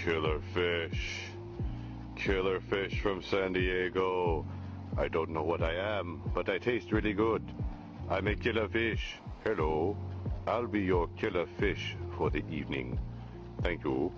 Killer fish. Killer fish from San Diego. I don't know what I am, but I taste really good. I'm a killer fish. Hello. I'll be your killer fish for the evening. Thank you.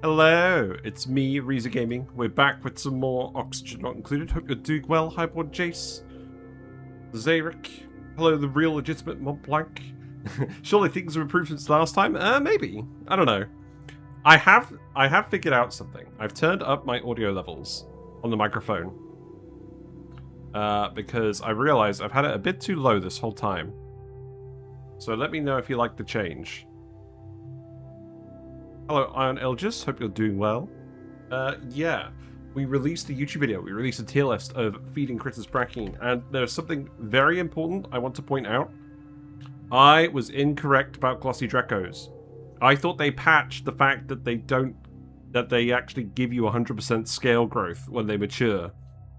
Hello, it's me, Reza Gaming. We're back with some more Oxygen Not Included. Hope you're doing well. Highboard Jace. Zarek. Hello, the real legitimate Mont Blanc. Surely things have improved since last time? Maybe. I don't know. I have figured out something. I've turned up my audio levels on the microphone. Because I realized I've had it a bit too low this whole time. So let me know if you like the change. Hello, Iron Elgis. Hope you're doing well. Yeah. We released a YouTube video. We released a tier list of feeding critters bracking, and there's something very important I want to point out. I was incorrect about glossy Dracos. I thought they patched the fact that they actually give you 100% scale growth when they mature.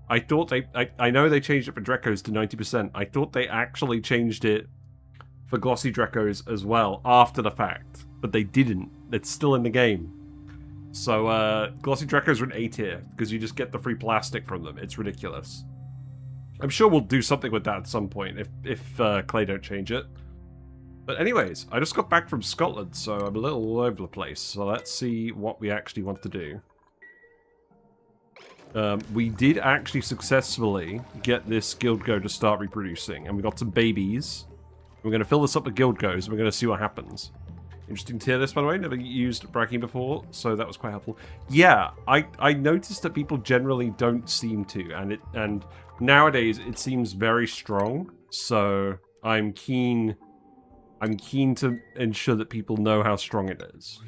I thought I know they changed it for Dracos to 90%. I thought they actually changed it for glossy Dracos as well after the fact, but they didn't. It's still in the game. So glossy Dracos are an A tier because you just get the free plastic from them. It's ridiculous. I'm sure we'll do something with that at some point if Clay don't change it. But anyways, I just got back from Scotland, so I'm a little all over the place. So let's see what we actually want to do. We did actually successfully get this Gildgo to start reproducing, and we got some babies. We're going to fill this up with Gildgos, and we're going to see what happens. Interesting tier list, by the way. Never used bracking before, so that was quite helpful. Yeah, I noticed that people generally don't seem to, and nowadays it seems very strong. So I'm keen to ensure that people know how strong it is.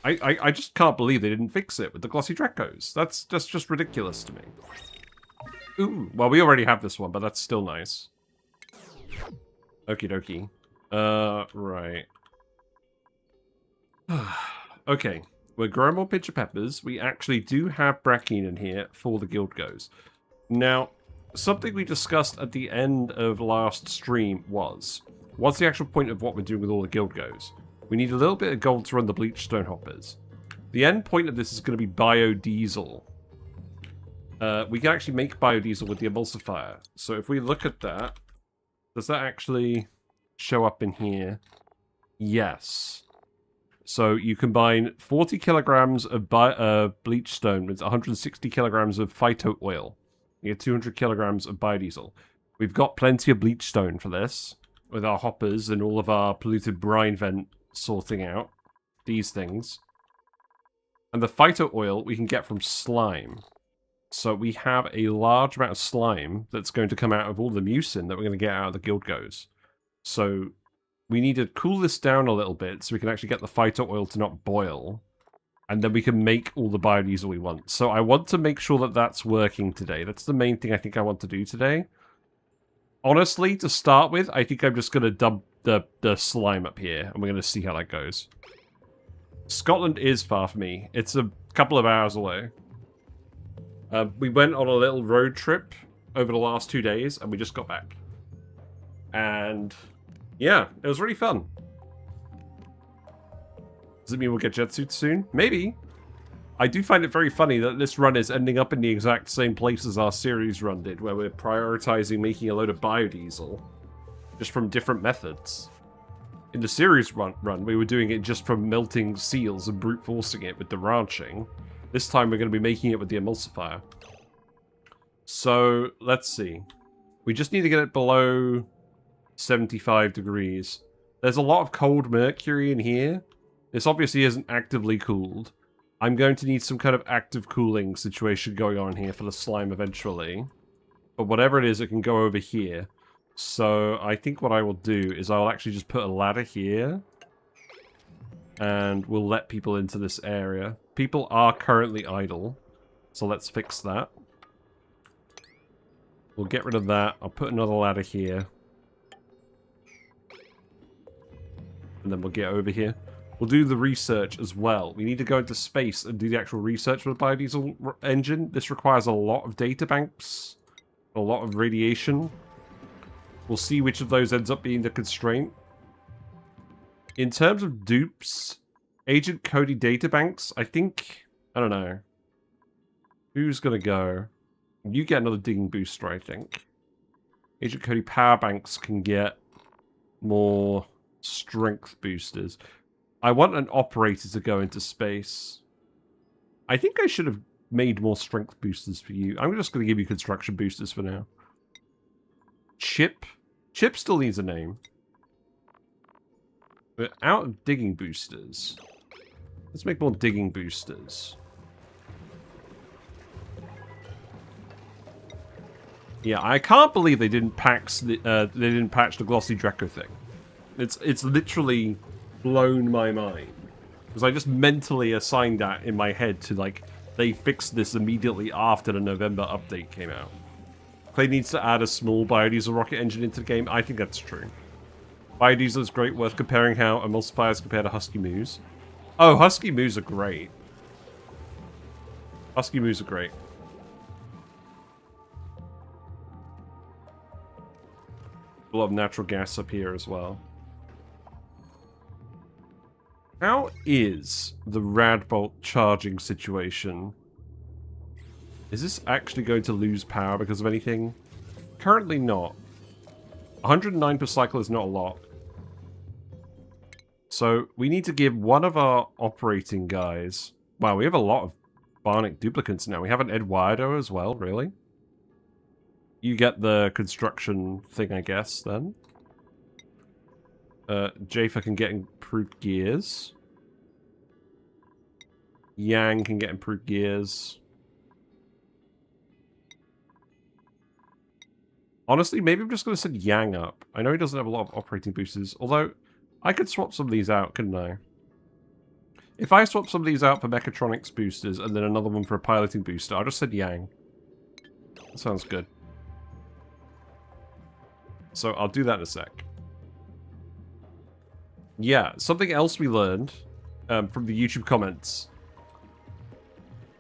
I just can't believe they didn't fix it with the glossy Dracos. That's just ridiculous to me. Ooh, well, we already have this one, but that's still nice. Okie dokie. Right. Okay, we're growing more pincher peppers. We actually do have bracken in here for the Gildgos. Now, something we discussed at the end of last stream was, what's the actual point of what we're doing with all the Gildgos? We need a little bit of gold to run the Bleach Stone hoppers. The end point of this is going to be biodiesel. We can actually make biodiesel with the emulsifier. So if we look at that, does that actually show up in here? Yes. So you combine 40 kilograms of Bleach Stone with 160 kilograms of Phyto Oil. You get 200 kilograms of biodiesel. We've got plenty of Bleach Stone for this, with our hoppers and all of our polluted brine vent sorting out these things. And the Phyto Oil we can get from slime. So we have a large amount of slime that's going to come out of all the mucin that we're going to get out of the Gildgos. So we need to cool this down a little bit so we can actually get the Phyto Oil to not boil. And then we can make all the biodiesel we want. So I want to make sure that that's working today. That's the main thing I think I want to do today. Honestly, to start with, I think I'm just going to dump the slime up here. And we're going to see how that goes. Scotland is far from me. It's a couple of hours away. We went on a little road trip over the last 2 days. And we just got back. And yeah, it was really fun. Does it mean we'll get jet suits soon? Maybe. I do find it very funny that this run is ending up in the exact same place as our series run did, where we're prioritizing making a load of biodiesel, just from different methods. In the series run, we were doing it just from melting seals and brute forcing it with the ranching. This time we're going to be making it with the emulsifier. So, let's see. We just need to get it below 75 degrees. There's a lot of cold mercury in here. This obviously isn't actively cooled. I'm going to need some kind of active cooling situation going on here for the slime eventually. But whatever it is, it can go over here. So I think what I will do is I'll actually just put a ladder here. And we'll let people into this area. People are currently idle. So let's fix that. We'll get rid of that. I'll put another ladder here. And then we'll get over here. We'll do the research as well. We need to go into space and do the actual research for the Biodiesel Engine. This requires a lot of data banks, a lot of radiation. We'll see which of those ends up being the constraint. In terms of dupes, Agent Cody data banks, I think, I don't know. Who's going to go? You get another digging booster, I think. Agent Cody power banks can get more strength boosters. I want an operator to go into space. I think I should have made more strength boosters for you. I'm just going to give you construction boosters for now. Chip. Chip still needs a name. We're out of digging boosters. Let's make more digging boosters. Yeah, I can't believe they didn't patch the glossy Draco thing. It's literally blown my mind. Because I just mentally assigned that in my head to, like, they fixed this immediately after the November update came out. Clay needs to add a small biodiesel rocket engine into the game. I think that's true. Biodiesel is great, worth comparing how emulsifiers compare to Husky Moos. Oh, Husky Moos are great. Husky Moos are great. A lot of natural gas up here as well. How is the Radbolt charging situation? Is this actually going to lose power because of anything? Currently not. 109 per cycle is not a lot. So we need to give one of our operating guys... Wow, we have a lot of Bionic duplicates now. We have an Eduardo as well, really? You get the construction thing, I guess, then. Jafer can get improved gears. Yang can get improved gears. Honestly, maybe I'm just going to send Yang up. I know he doesn't have a lot of operating boosters, although I could swap some of these out, couldn't I? If I swap some of these out for mechatronics boosters and then another one for a piloting booster, I'll just send Yang. That sounds good. So I'll do that in a sec. Yeah, something else we learned from the YouTube comments.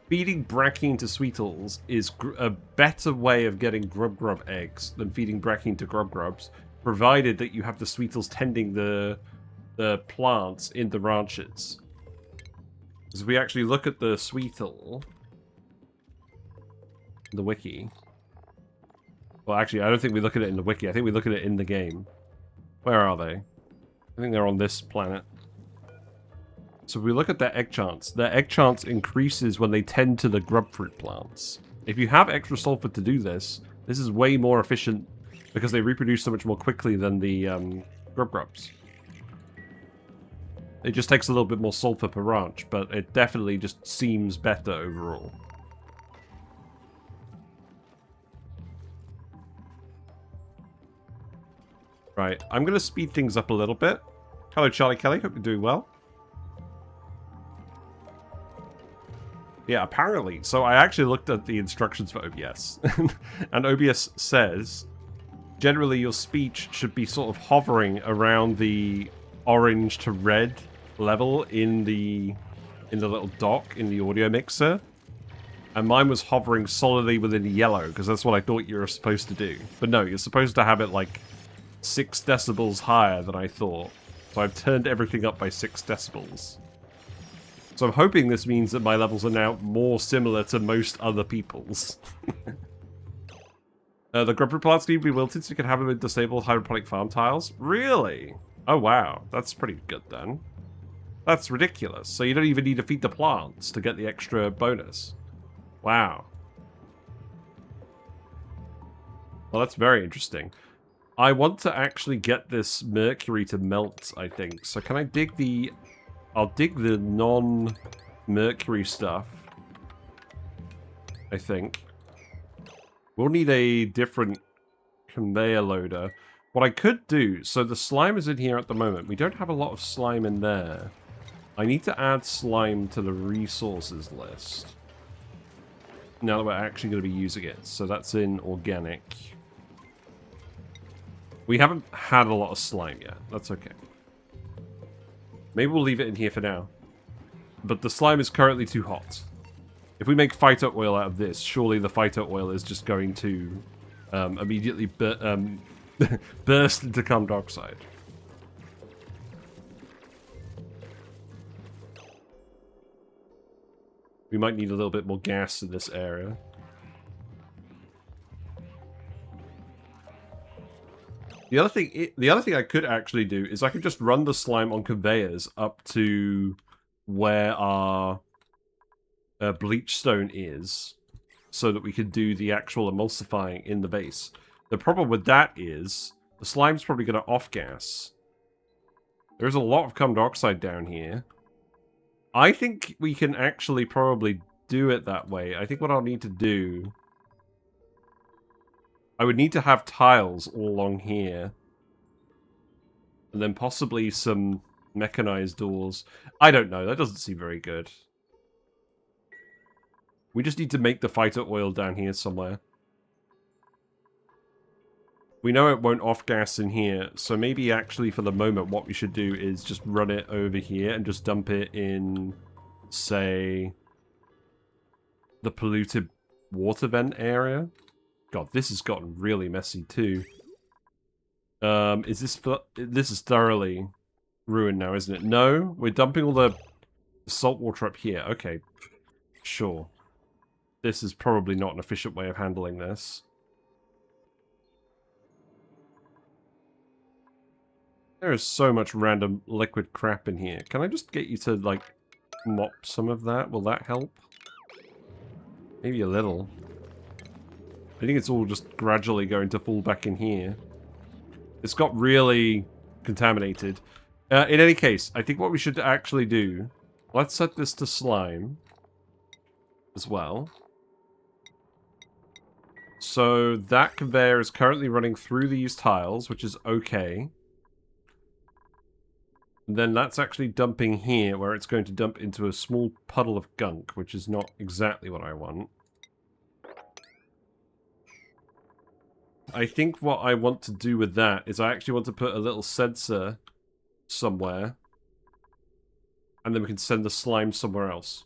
Feeding Brackine to Sweetles is a better way of getting Grub eggs than feeding Brackine to Grubs, provided that you have the Sweetles tending the plants in the ranches. As we actually look at the Sweetle, the wiki. Well, actually, I don't think we look at it in the wiki. I think we look at it in the game. Where are they? I think they're on this planet. So if we look at their egg chance increases when they tend to the grub fruit plants. If you have extra sulfur to do this, this is way more efficient because they reproduce so much more quickly than the grubs. It just takes a little bit more sulfur per ranch, but it definitely just seems better overall. Right, I'm going to speed things up a little bit. Hello, Charlie Kelly. Hope you're doing well. Yeah, apparently. So I actually looked at the instructions for OBS. And OBS says, generally your speech should be sort of hovering around the orange to red level in the little dock in the audio mixer. And mine was hovering solidly within the yellow, because that's what I thought you were supposed to do. But no, you're supposed to have it like 6 decibels higher than I thought. So I've turned everything up by 6 decibels. So I'm hoping this means that my levels are now more similar to most other people's. The grub plants need to be wilted so you can have them with disabled hydroponic farm tiles? Really? Oh wow, that's pretty good then. That's ridiculous. So you don't even need to feed the plants to get the extra bonus. Wow. Well, that's very interesting. I want to actually get this mercury to melt, I think. So can I dig the... I'll dig the non-mercury stuff, I think. We'll need a different conveyor loader. What I could do... So the slime is in here at the moment. We don't have a lot of slime in there. I need to add slime to the resources list. Now that we're actually going to be using it. So that's in organic. We haven't had a lot of slime yet. That's okay. Maybe we'll leave it in here for now. But the slime is currently too hot. If we make Phyto Oil out of this, surely the Phyto Oil is just going to immediately burst into carbon dioxide. We might need a little bit more gas in this area. The other thing I could actually do is I could just run the slime on conveyors up to where our Bleach Stone is, so that we could do the actual emulsifying in the base. The problem with that is the slime's probably going to off-gas. There's a lot of carbon dioxide down here. I think we can actually probably do it that way. I think what I'll need to do... I would need to have tiles all along here. And then possibly some Mechanized doors. I don't know. That doesn't seem very good. We just need to make the Phyto Oil down here somewhere. We know it won't off-gas in here, so maybe actually for the moment what we should do is just run it over here and just dump it in, say, the polluted water vent area. God, this has gotten really messy too. This is thoroughly ruined now, isn't it? No, we're dumping all the salt water up here. Okay, sure. This is probably not an efficient way of handling this. There is so much random liquid crap in here. Can I just get you to, like, mop some of that? Will that help? Maybe a little. I think it's all just gradually going to fall back in here. It's got really contaminated. In any case, I think what we should actually do... Let's set this to slime as well. So that conveyor is currently running through these tiles, which is okay. And then that's actually dumping here, where it's going to dump into a small puddle of gunk, which is not exactly what I want. I think what I want to do with that is I actually want to put a little sensor somewhere. And then we can send the slime somewhere else.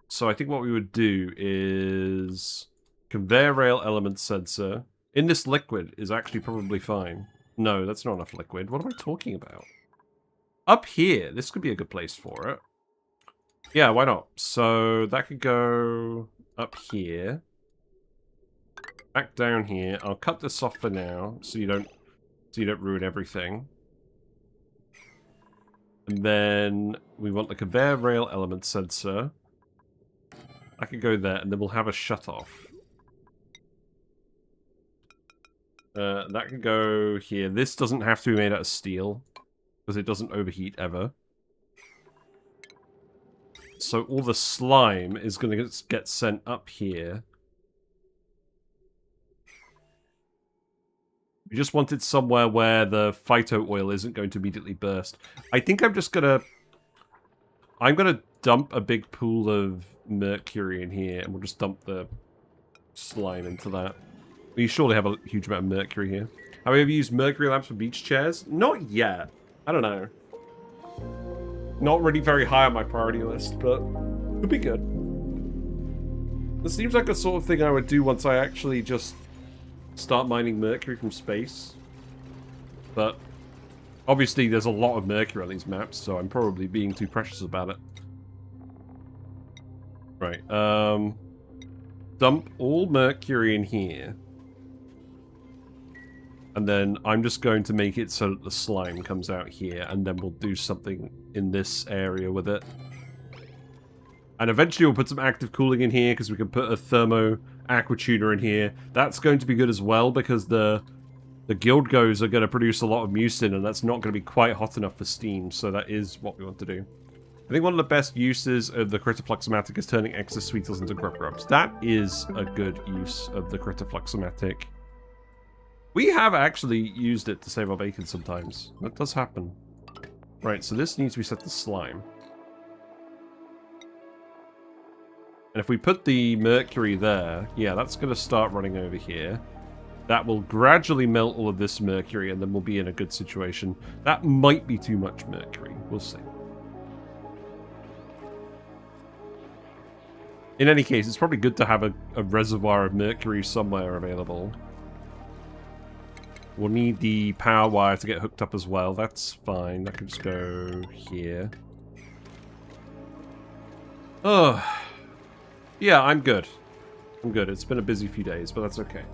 So I think what we would do is... Conveyor rail element sensor. In this liquid is actually probably fine. No, that's not enough liquid. What am I talking about? Up here. This could be a good place for it. Yeah, why not? So that could go up here. Back down here. I'll cut this off for now, so you don't ruin everything. And then we want the conveyor rail element sensor. I could go there, and then we'll have a shut-off. That can go here. This doesn't have to be made out of steel, because it doesn't overheat ever. So all the slime is going to get sent up here. We just wanted somewhere where the Phyto Oil isn't going to immediately burst. I think I'm just gonna... I'm gonna dump a big pool of mercury in here, and we'll just dump the slime into that. We surely have a huge amount of mercury here. Have we ever used mercury lamps for beach chairs? Not yet. I don't know. Not really very high on my priority list, but it could be good. This seems like the sort of thing I would do once I actually just start mining mercury from space. But obviously there's a lot of mercury on these maps, so I'm probably being too precious about it. Right, dump all mercury in here. And then I'm just going to make it so that the slime comes out here, and then we'll do something in this area with it. And eventually we'll put some active cooling in here, because we can put a thermo aqua tuner in here. That's going to be good as well, because the Gildgos are going to produce a lot of mucin, and that's not going to be quite hot enough for steam, so that is what we want to do. I think one of the best uses of the Critterfluxomatic is turning excess sweeters into grub grubs. That is a good use of the Critterfluxomatic. We have actually used it to save our bacon sometimes. That does happen. Right, so this needs to be set to slime. And if we put the mercury there, yeah, that's going to start running over here. That will gradually melt all of this mercury, and then we'll be in a good situation. That might be too much mercury. We'll see. In any case, it's probably good to have a reservoir of mercury somewhere available. We'll need the power wire to get hooked up as well. That's fine. That can just go here. Oh. Yeah, I'm good. I'm good. It's been a busy few days, but that's okay.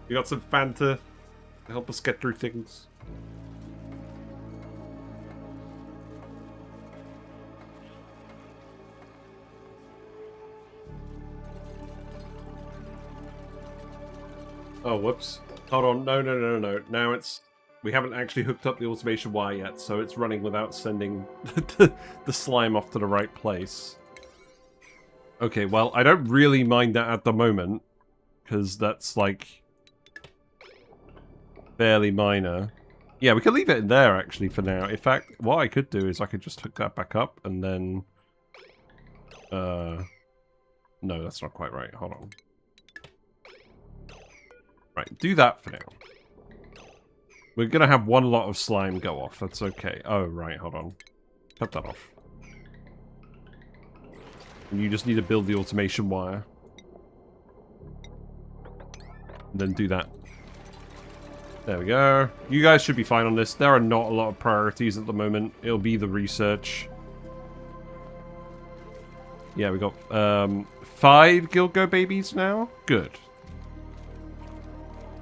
You got some Fanta to help us get through things? Oh, whoops. Hold on. No. Now it's... We haven't actually hooked up the automation wire yet, so it's running without sending the slime off to the right place. Okay, well, I don't really mind that at the moment, because that's, like... fairly minor. Yeah, we can leave it in there, actually, for now. In fact, what I could do is I could just hook that back up, and then... No, that's not quite right. Hold on. Right, do that for now. We're going to have one lot of slime go off. That's okay. Oh, right, hold on. Cut that off. And you just need to build the automation wire. And then do that. There we go. You guys should be fine on this. There are not a lot of priorities at the moment. It'll be the research. Yeah, we got 5 Gildgo babies now. Good.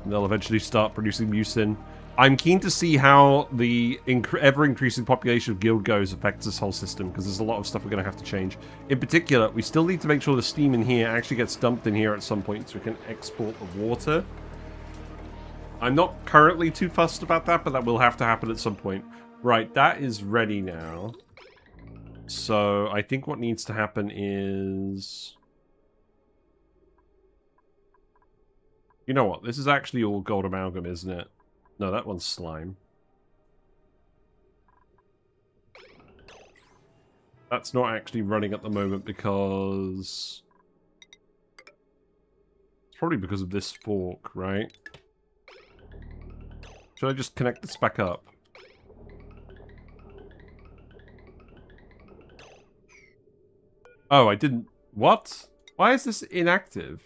And they'll eventually start producing mucin. I'm keen to see how the ever-increasing population of Gildgos affects this whole system, because there's a lot of stuff we're going to have to change. In particular, we still need to make sure the steam in here actually gets dumped in here at some point so we can export the water. I'm not currently too fussed about that, but that will have to happen at some point. Right, that is ready now. So I think what needs to happen is... You know what? This is actually all gold amalgam, isn't it? No, that one's slime. That's not actually running at the moment because... It's probably because of this fork, right? Should I just connect this back up? Oh, I didn't... What? Why is this inactive?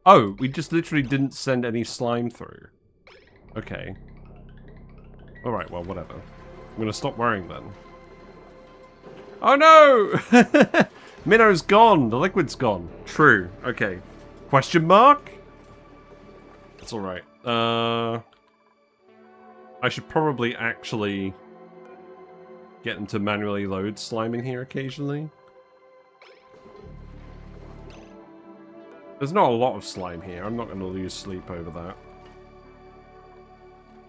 Oh, we just literally didn't send any slime through. Okay. Alright, well, whatever. I'm gonna stop worrying then. Oh no! Minnow's gone! The liquid's gone. True. Okay. Question mark? That's alright. I should probably actually get them to manually load slime in here occasionally. There's not a lot of slime here. I'm not going to lose sleep over that.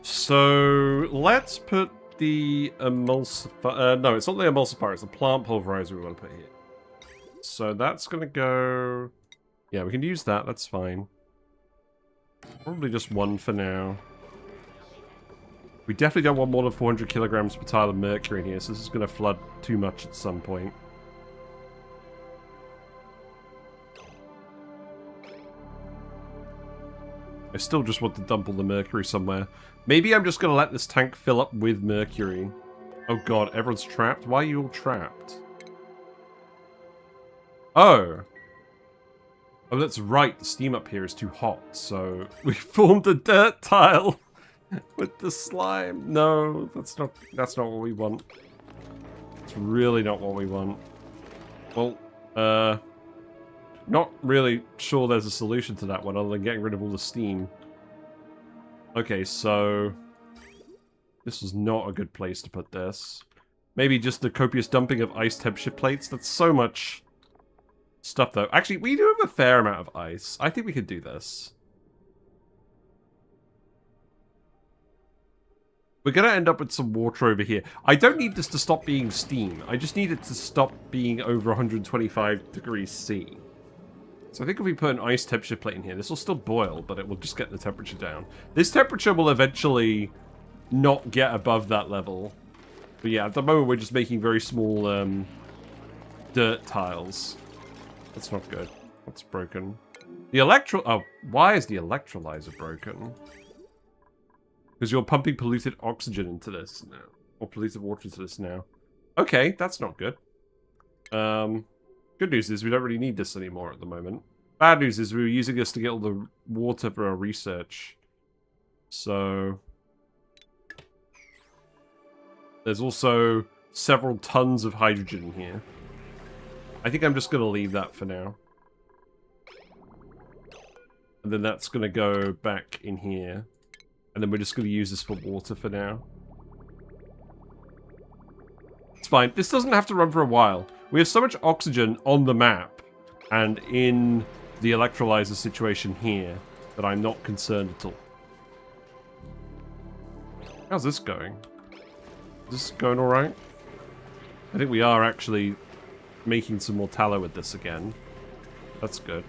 So, let's put the emulsifier... no, it's not the emulsifier. It's the plant pulverizer we want to put here. So that's going to go... Yeah, we can use that. That's fine. Probably just one for now. We definitely don't want more than 400 kilograms per tile of mercury in here, so this is going to flood too much at some point. I still just want to dump all the mercury somewhere. Maybe I'm just going to let this tank fill up with mercury. Oh god, everyone's trapped? Why are you all trapped? Oh. Oh, that's right. The steam up here is too hot, so we formed a dirt tile with the slime. No, that's not what we want. It's really not what we want. Well, not really sure there's a solution to that one other than getting rid of all the steam. Okay, so this was not a good place to put this. Maybe just the copious dumping of ice temperature plates. That's so much stuff, though. Actually, we do have a fair amount of ice. I think we could do this. We're going to end up with some water over here. I don't need this to stop being steam. I just need it to stop being over 125 degrees C. So I think if we put an ice temperature plate in here, this will still boil, but it will just get the temperature down. This temperature will eventually not get above that level. But yeah, at the moment we're just making very small dirt tiles. That's not good. That's broken. The oh, why is the electrolyzer broken? Because you're pumping polluted oxygen into this now. Or polluted water into this now. Okay, that's not good. Good news is we don't really need this anymore at the moment. Bad news is we were using this to get all the water for our research. So... there's also several tons of hydrogen in here. I think I'm just going to leave that for now. And then that's going to go back in here. And then we're just going to use this for water for now. It's fine. This doesn't have to run for a while. We have so much oxygen on the map and in the electrolyzer situation here that I'm not concerned at all. How's this going? Is this going alright? I think we are actually making some more tallow with this again. That's good.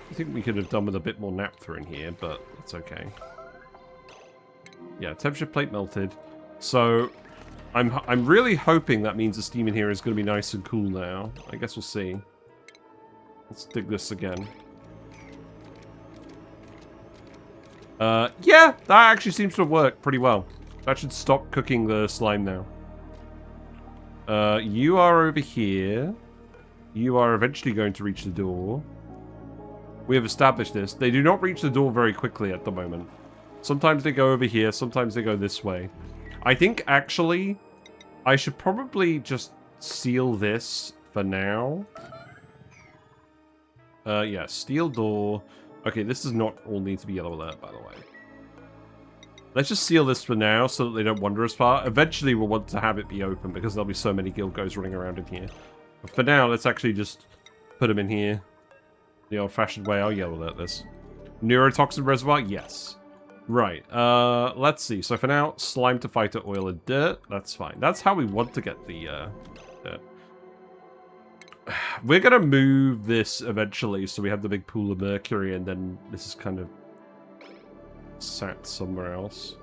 I think we could have done with a bit more naphtha in here, but it's okay. Yeah, temperature plate melted. So I'm really hoping that means the steam in here is going to be nice and cool now. I guess we'll see. Let's dig this again. Yeah, that actually seems to have worked pretty well. That should stop cooking the slime now. You are over here. You are eventually going to reach the door. We have established this. They do not reach the door very quickly at the moment. Sometimes they go over here, sometimes they go this way. I think, actually, I should probably just seal this for now. Yeah, steel door. Okay, this does not all need to be yellow alert, by the way. Let's just seal this for now so that they don't wander as far. Eventually, we'll want to have it be open because there'll be so many Gildgos running around in here. But for now, let's actually just put them in here. The old-fashioned way. I'll yellow alert this. Neurotoxin reservoir? Yes. Right. Let's see. So for now, slime to Phyto Oil and dirt. That's fine. That's how we want to get the dirt. We're going to move this eventually so we have the big pool of mercury and then this is kind of sat somewhere else.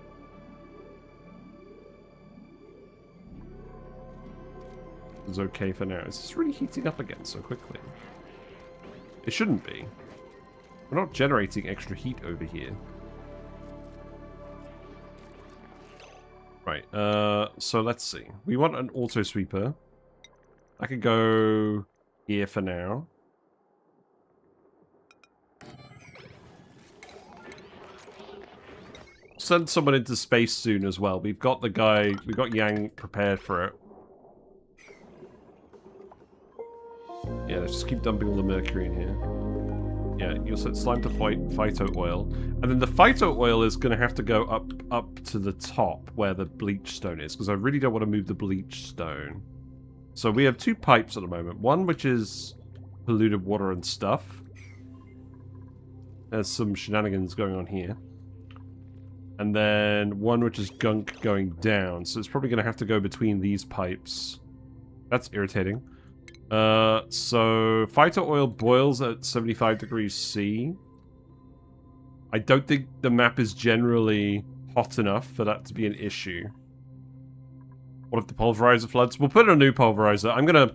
It's okay for now. Is this really heating up again so quickly? It shouldn't be. We're not generating extra heat over here. Right, so let's see. We want an auto sweeper. I could go here for now. Send someone into space soon as well. We've got the guy, we've got Yang prepared for it. Yeah, let's just keep dumping all the mercury in here. Yeah, you'll set slime to Phyto Oil. And then the Phyto Oil is going to have to go up to the top where the Bleach Stone is. Because I really don't want to move the Bleach Stone. So we have two pipes at the moment. One which is polluted water and stuff. There's some shenanigans going on here. And then one which is gunk going down. So it's probably going to have to go between these pipes. That's irritating. So Phyto Oil boils at 75 degrees C. I don't think the map is generally hot enough for that to be an issue. What if the pulverizer floods? We'll put in a new pulverizer. I'm gonna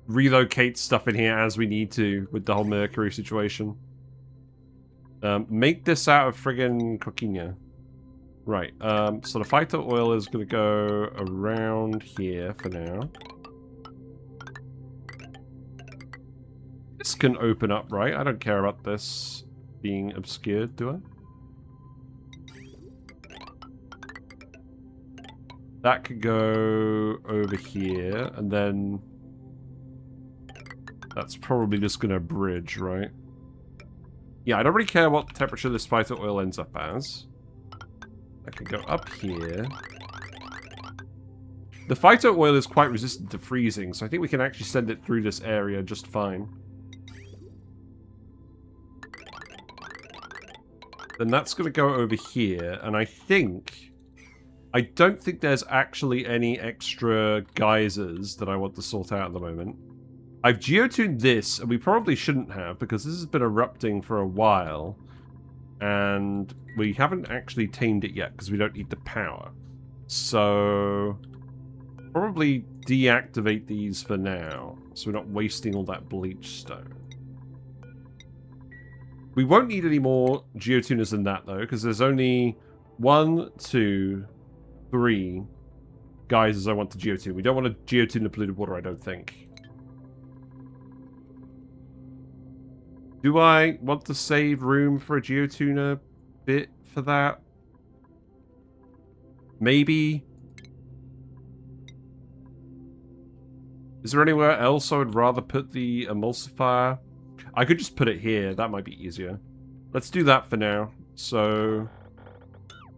relocate stuff in here as we need to with the whole mercury situation. Make this out of friggin' coquina. Right, so the Phyto Oil is gonna go around here for now. This can open up, right? I don't care about this being obscured, do I? That could go over here, and then that's probably just going to bridge, right? Yeah, I don't really care what temperature this Phyto Oil ends up as. I could go up here. The Phyto Oil is quite resistant to freezing, so I think we can actually send it through this area just fine. Then that's going to go over here, and I don't think there's actually any extra geysers that I want to sort out at the moment. I've geotuned this, and we probably shouldn't have, because this has been erupting for a while, and we haven't actually tamed it yet, because we don't need the power. So, probably deactivate these for now, so we're not wasting all that bleach stone. We won't need any more geotuners than that, though, because there's only 1, 2, 3 geysers I want to geotune. We don't want to geotune the polluted water, I don't think. Do I want to save room for a geotuner bit for that? Maybe. Is there anywhere else I would rather put the emulsifier? I could just put it here. That might be easier. Let's do that for now. So,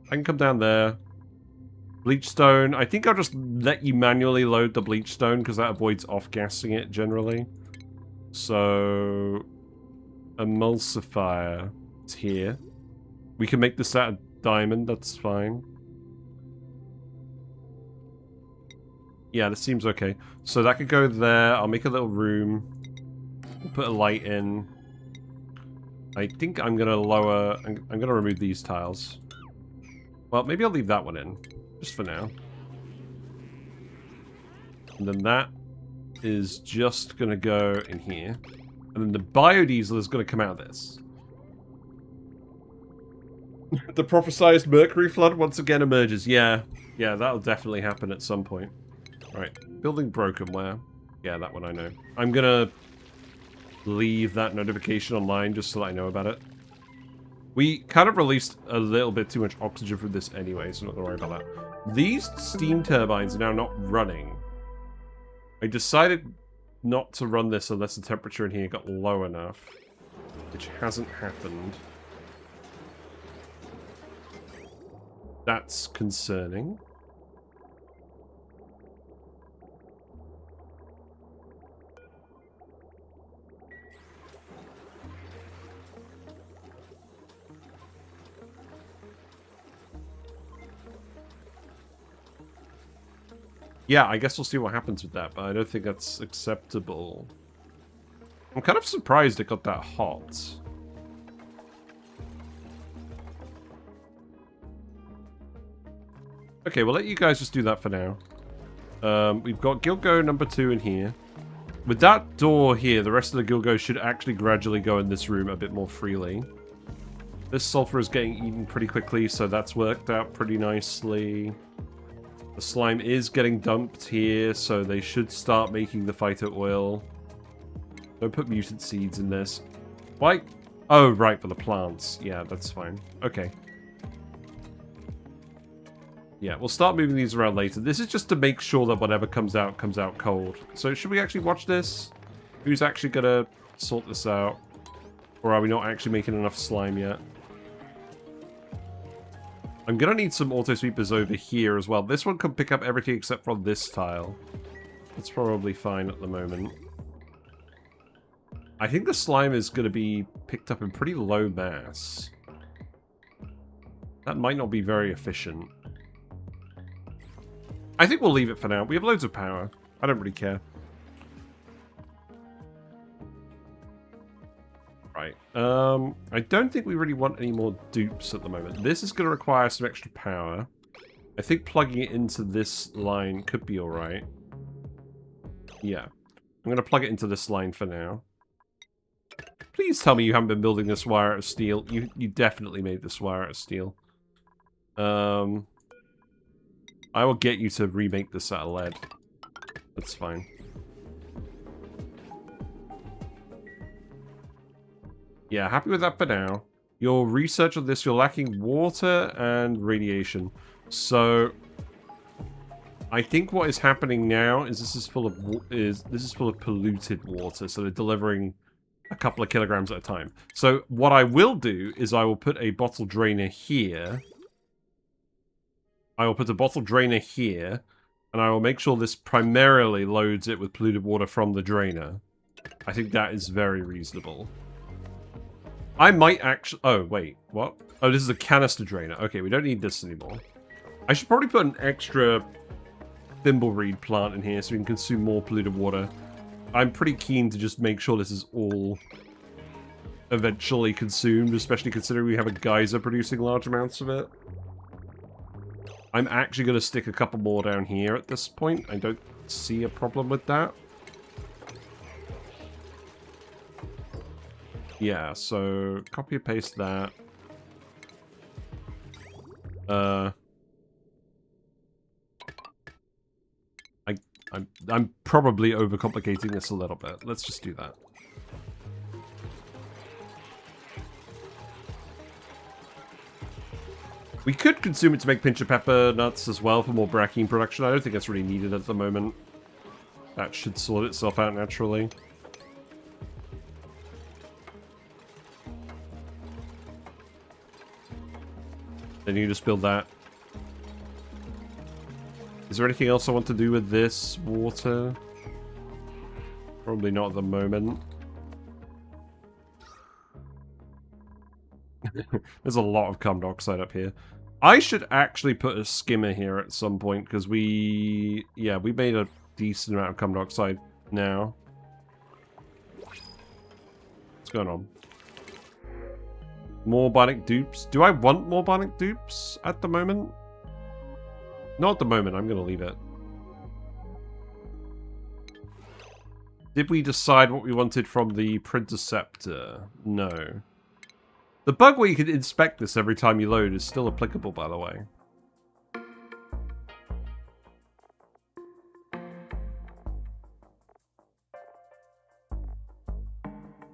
I can come down there. Bleach Stone. I think I'll just let you manually load the Bleach Stone because that avoids off-gassing it generally. So, emulsifier is here. We can make this out of diamond. That's fine. Yeah, this seems okay. So that could go there. I'll make a little room. We'll put a light in. I think I'm gonna lower. I'm gonna remove these tiles. Well, maybe I'll leave that one in, just for now. And then that is just going to go in here. And then the biodiesel is going to come out of this. The prophesized mercury flood once again emerges. Yeah, that'll definitely happen at some point. Right, building broken where? Yeah, that one I know. I'm going to leave that notification online just so that I know about it. We kind of released a little bit too much oxygen from this anyway, so I'm not going to worry about that. These steam turbines are now not running. I decided not to run this unless the temperature in here got low enough, which hasn't happened. That's concerning. Yeah, I guess we'll see what happens with that, but I don't think that's acceptable. I'm kind of surprised it got that hot. Okay, we'll let you guys just do that for now. We've got Gildgo number 2 in here. With that door here, the rest of the Gildgos should actually gradually go in this room a bit more freely. This sulfur is getting eaten pretty quickly, so that's worked out pretty nicely. The slime is getting dumped here, so they should start making the Phyto Oil. Don't put mutant seeds in this. Why? Oh, right, for the plants. Yeah, that's fine. Okay. Yeah, we'll start moving these around later. This is just to make sure that whatever comes out cold. So should we actually watch this? Who's actually going to sort this out? Or are we not actually making enough slime yet? I'm going to need some auto sweepers over here as well. This one can pick up everything except for this tile. It's probably fine at the moment. I think the slime is going to be picked up in pretty low mass. That might not be very efficient. I think we'll leave it for now. We have loads of power. I don't really care. Right. I don't think we really want any more dupes at the moment. This is going to require some extra power. I think plugging it into this line could be alright. Yeah. I'm going to plug it into this line for now. Please tell me you haven't been building this wire out of steel. You definitely made this wire out of steel. I will get you to remake this out of lead. That's fine. Yeah, happy with that for now. Your research on this, you're lacking water and radiation. So I think what is happening now is this is full of polluted water, so they're delivering a couple of kilograms at a time. So what I will do is I will put a bottle drainer here. I will put a bottle drainer here, and I will make sure this primarily loads it with polluted water from the drainer. I think that is very reasonable. I might actually... Oh, wait. What? Oh, this is a canister drainer. Okay, we don't need this anymore. I should probably put an extra thimbleweed plant in here so we can consume more polluted water. I'm pretty keen to just make sure this is all eventually consumed, especially considering we have a geyser producing large amounts of it. I'm actually going to stick a couple more down here at this point. I don't see a problem with that. Yeah, so copy and paste that. I'm probably overcomplicating this a little bit. Let's just do that. We could consume it to make pinch of pepper nuts as well for more brackine production. I don't think that's really needed at the moment. That should sort itself out naturally. Then you just build that. Is there anything else I want to do with this water? Probably not at the moment. There's a lot of carbon dioxide up here. I should actually put a skimmer here at some point because we made a decent amount of carbon dioxide now. What's going on? More Bionic dupes. Do I want more Bionic dupes at the moment? Not at the moment. I'm going to leave it. Did we decide what we wanted from the Printerceptor? No. The bug where you can inspect this every time you load is still applicable, by the way.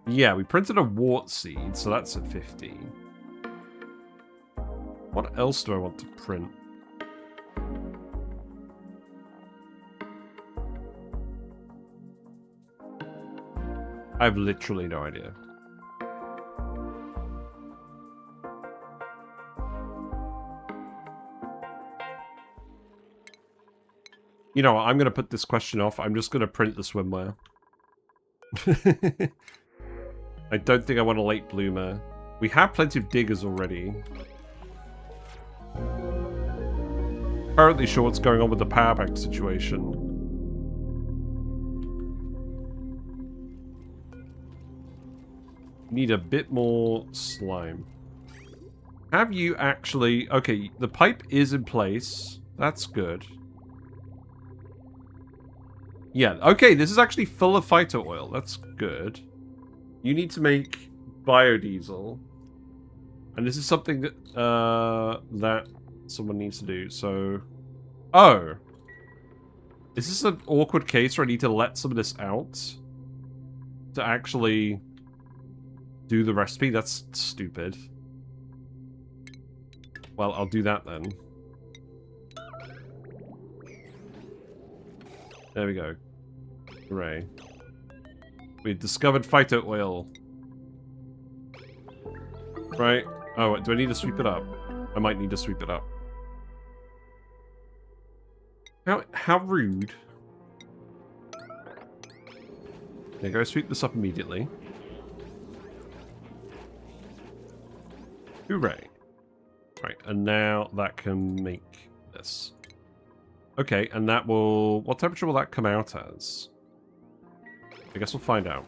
Yeah, we printed a wart seed, so that's at 50. What else do I want to print? I have literally no idea. You know what? I'm going to put this question off. I'm just going to print the swimwear. I don't think I want a late bloomer. We have plenty of diggers already. Apparently sure what's going on with the power pack situation. Need a bit more slime. Have you actually... Okay, the pipe is in place. That's good. Yeah, okay, this is actually full of Phyto Oil. That's good. You need to make biodiesel. And this is something that, that someone needs to do, so... Oh! Is this an awkward case where I need to let some of this out? To actually do the recipe? That's stupid. Well, I'll do that then. There we go. Hooray. We've discovered Phyto Oil. Right. Oh, do I need to sweep it up? I might need to sweep it up. How rude. Okay, go sweep this up immediately. Hooray. Right, and now that can make this. Okay, and that will... What temperature will that come out as? I guess we'll find out.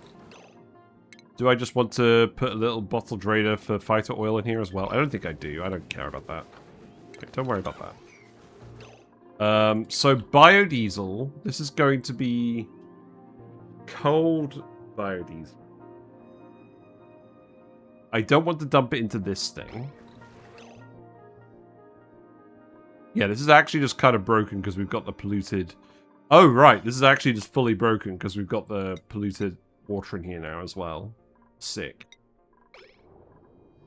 Do I just want to put a little bottle drainer for Phyto Oil in here as well? I don't think I do. I don't care about that. Okay, don't worry about that. So biodiesel. This is going to be cold biodiesel. I don't want to dump it into this thing. Yeah, this is actually just kind of broken because we've got the polluted... Oh, right. This is actually just fully broken because we've got the polluted water in here now as well. Sick.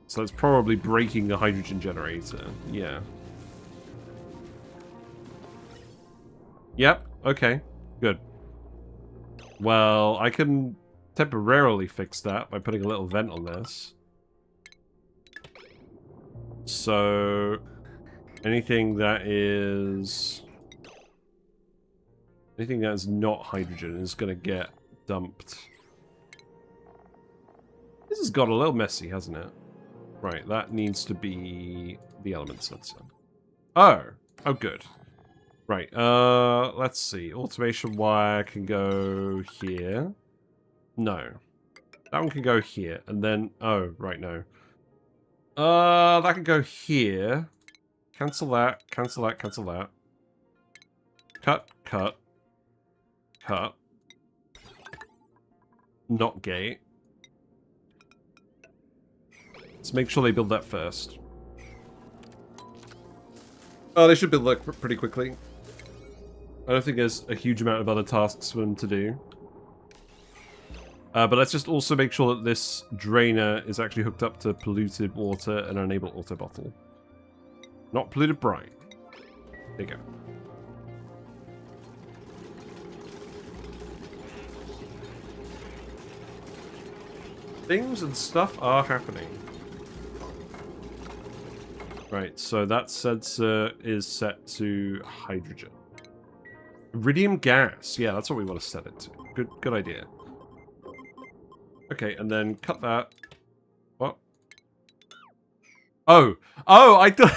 So it's probably breaking the hydrogen generator. Yeah. Yep. Okay. Good. Well, I can temporarily fix that by putting a little vent on this. So... Anything that is not hydrogen is going to get dumped. This has got a little messy, hasn't it? Right, that needs to be the element sensor. Oh, good. Right, let's see. Automation wire can go here. No. That one can go here, and then... Oh, right, no. That can go here. Cancel that, cancel that, cancel that. Cut, cut. Cut. Not gate. Let's make sure they build that first. Oh, they should build that pretty quickly. I don't think there's a huge amount of other tasks for them to do. But let's just also make sure that this drainer is actually hooked up to polluted water and enable auto bottle. Not polluted brine. There you go. Things and stuff are happening. Right, so that sensor is set to hydrogen. Iridium gas. Yeah, that's what we want to set it to. Good idea. Okay, and then cut that. What? Oh, I thought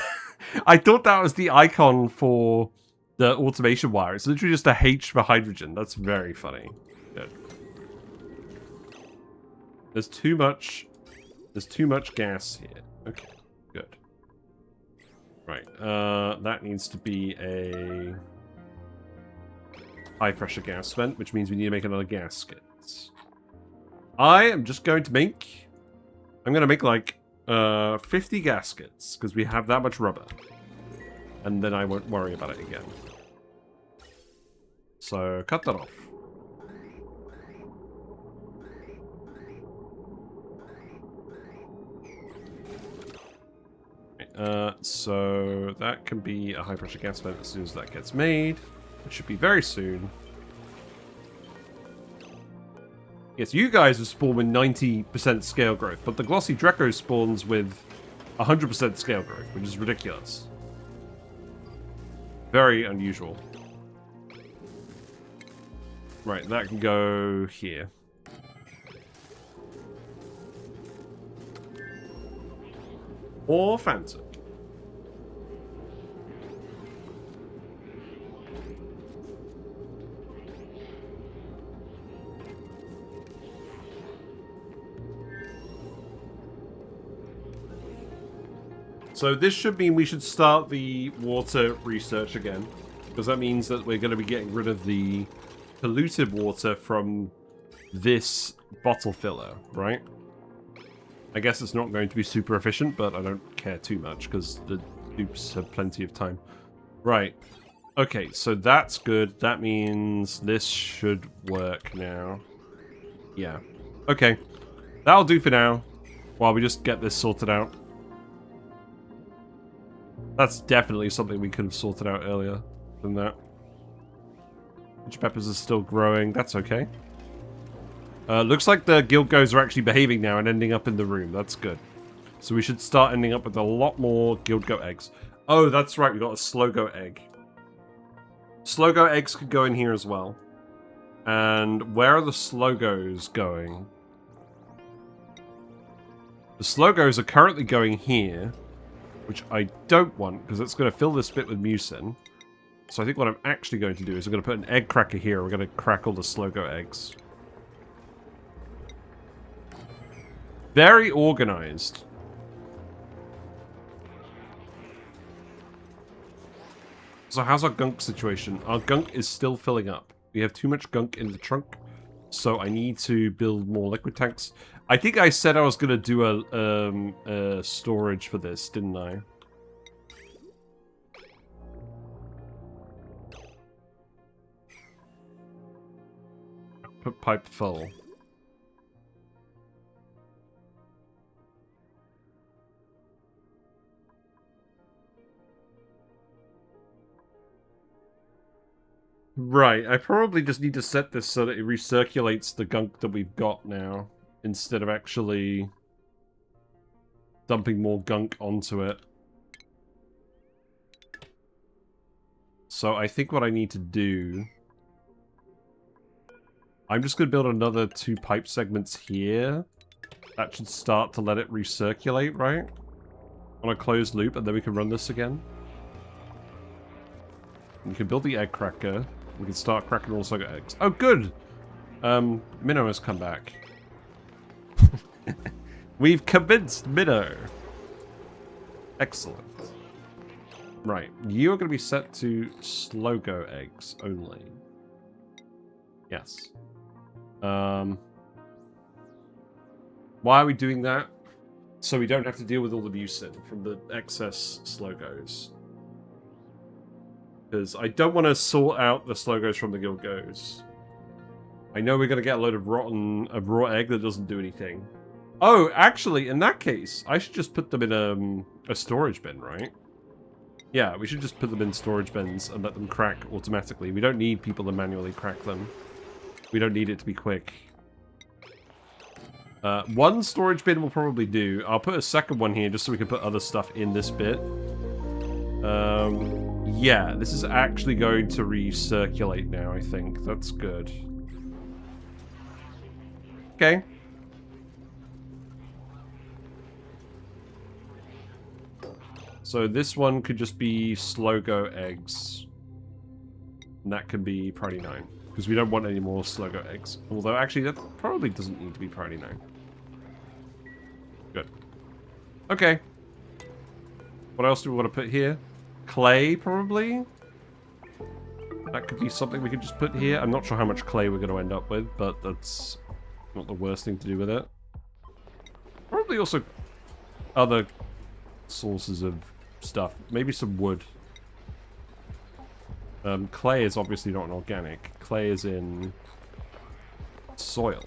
I thought that was the icon for the automation wire. It's literally just a H for hydrogen. That's very funny. Good. There's too much There's too much gas here. Okay, good. Right, that needs to be a high pressure gas vent, which means we need to make another gasket. I am just going to make... I'm going to make like 50 gaskets, because we have that much rubber. And then I won't worry about it again. So, cut that off. So that can be a high pressure gas vent as soon as that gets made. It should be very soon. Yes, you guys are spawned with 90% scale growth, but the Glossy Draco spawns with 100% scale growth, which is ridiculous. Very unusual. Right, that can go here. Or Phantom. So this should mean we should start the water research again, because that means that we're going to be getting rid of the polluted water from this bottle filler, right? I guess it's not going to be super efficient, but I don't care too much because the dupes have plenty of time. Right. Okay, so that's good. That means this should work now. Yeah. Okay. That'll do for now, while we just get this sorted out. That's definitely something we could have sorted out earlier than that. Which peppers are still growing. That's okay. Looks like the Gildgos are actually behaving now and ending up in the room. That's good. So we should start ending up with a lot more Gildgo eggs. Oh, that's right. We got a Slogo egg. Slogo eggs could go in here as well. And where are the Slogos going? The Slogos are currently going here, which I don't want, because it's going to fill this bit with mucin. So I think what I'm actually going to do is I'm going to put an egg cracker here. We're going to crack all the Slogo eggs. Very organized. So how's our gunk situation? Our gunk is still filling up. We have too much gunk in the trunk, so I need to build more liquid tanks. I think I said I was going to do a storage for this, didn't I? Put pipe full. Right, I probably just need to set this so that it recirculates the gunk that we've got now, instead of actually dumping more gunk onto it. So I think what I need to do... I'm just going to build another 2 pipe segments here. That should start to let it recirculate, right? On a closed loop, and then we can run this again. And we can build the egg cracker. We can start cracking all Slogo eggs. Oh, good! Minnow has come back. We've convinced Minnow. Excellent. Right, you are going to be set to Slogo eggs only. Yes. Why are we doing that? So we don't have to deal with all the mucin from the excess Slogos. Because I don't want to sort out the Slogos from the Gildgos. I know we're going to get a load of a raw egg that doesn't do anything. Oh, actually, in that case, I should just put them in a storage bin, right? Yeah, we should just put them in storage bins and let them crack automatically. We don't need people to manually crack them. We don't need it to be quick. 1 storage bin will probably do. I'll put a second one here just so we can put other stuff in this bit. Yeah, this is actually going to recirculate now, I think. That's good. Okay. So this one could just be Slogo eggs. And that can be priority 9. Because we don't want any more Slogo eggs. Although, actually, that probably doesn't need to be priority 9. Good. Okay. What else do we want to put here? Clay, probably? That could be something we could just put here. I'm not sure how much clay we're going to end up with, but that's not the worst thing to do with it. Probably also other sources of stuff. Maybe some wood. Clay is obviously not an organic. Clay is in soil.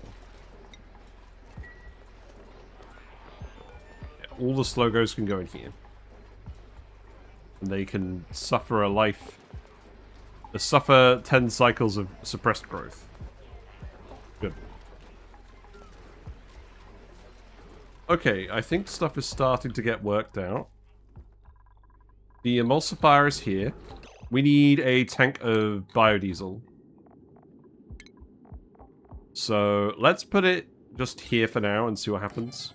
Yeah, all the Slogos can go in here. And they can suffer a life... suffer 10 cycles of suppressed growth. Good. Okay, I think stuff is starting to get worked out. The emulsifier is here. We need a tank of biodiesel. So let's put it just here for now and see what happens.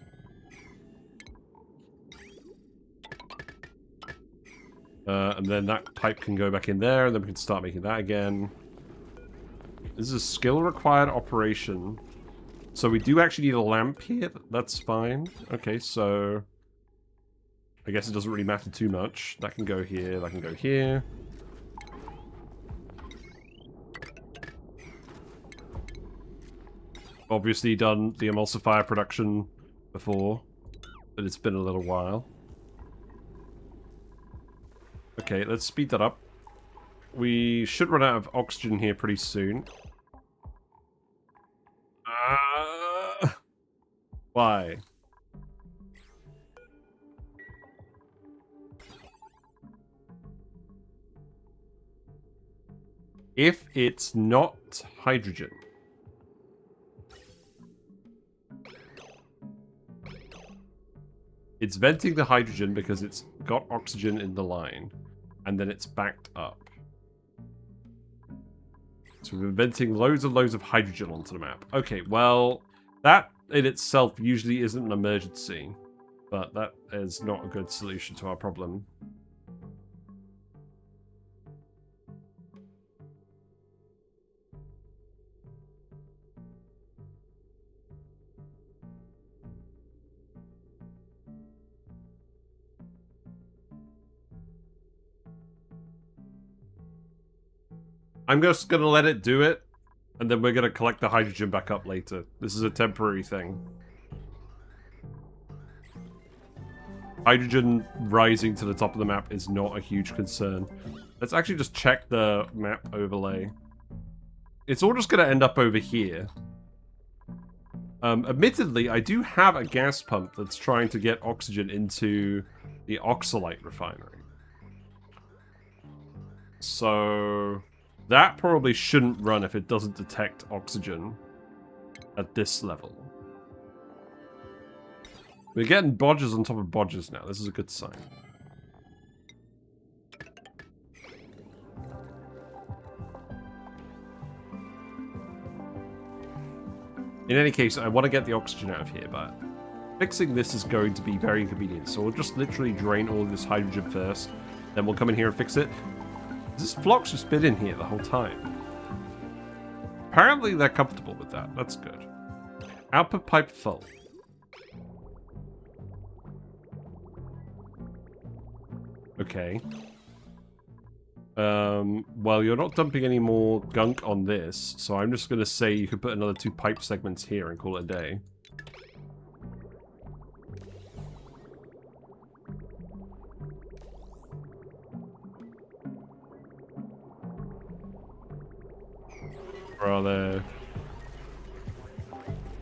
And then that pipe can go back in there, and then we can start making that again. This is a skill-required operation. So we do actually need a lamp here. That's fine. Okay, so... I guess it doesn't really matter too much. That can go here, that can go here. Obviously done the emulsifier production before, but it's been a little while. Okay, let's speed that up. We should run out of oxygen here pretty soon. Why? If it's not hydrogen. It's venting the hydrogen because it's got oxygen in the line. And then it's backed up. So we've been venting loads and loads of hydrogen onto the map. Okay, well, that in itself usually isn't an emergency. But that is not a good solution to our problem. I'm just going to let it do it, and then we're going to collect the hydrogen back up later. This is a temporary thing. Hydrogen rising to the top of the map is not a huge concern. Let's actually just check the map overlay. It's all just going to end up over here. Admittedly, I do have a gas pump that's trying to get oxygen into the oxalite refinery. So... that probably shouldn't run if it doesn't detect oxygen at this level. We're getting bodges on top of bodges now. This is a good sign. In any case, I want to get the oxygen out of here, but fixing this is going to be very inconvenient. So we'll just literally drain all of this hydrogen first. Then we'll come in here and fix it. This flock's just been in here the whole time. Apparently they're comfortable with that. That's good. Output pipe full. Okay. Well, you're not dumping any more gunk on this, so I'm just going to say you could put another 2 pipe segments here and call it a day. Where are they?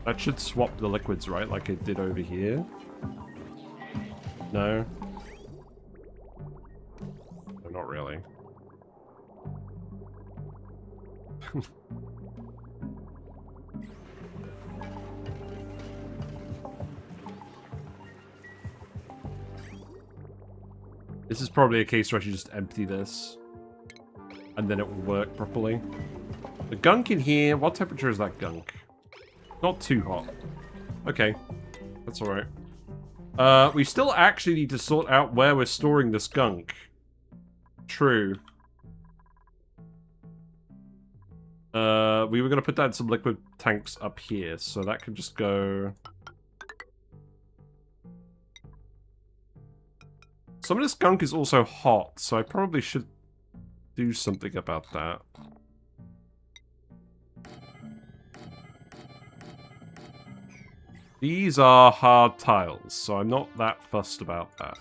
That should swap the liquids, right? Like it did over here. No? No, not really. This is probably a case where I should just empty this. And then it will work properly. The gunk in here, what temperature is that gunk? Not too hot. Okay. That's alright. We still actually need to sort out where we're storing this gunk. True. We were going to put that in some liquid tanks up here, so that could just go... Some of this gunk is also hot, so I probably should do something about that. These are hard tiles, so I'm not that fussed about that.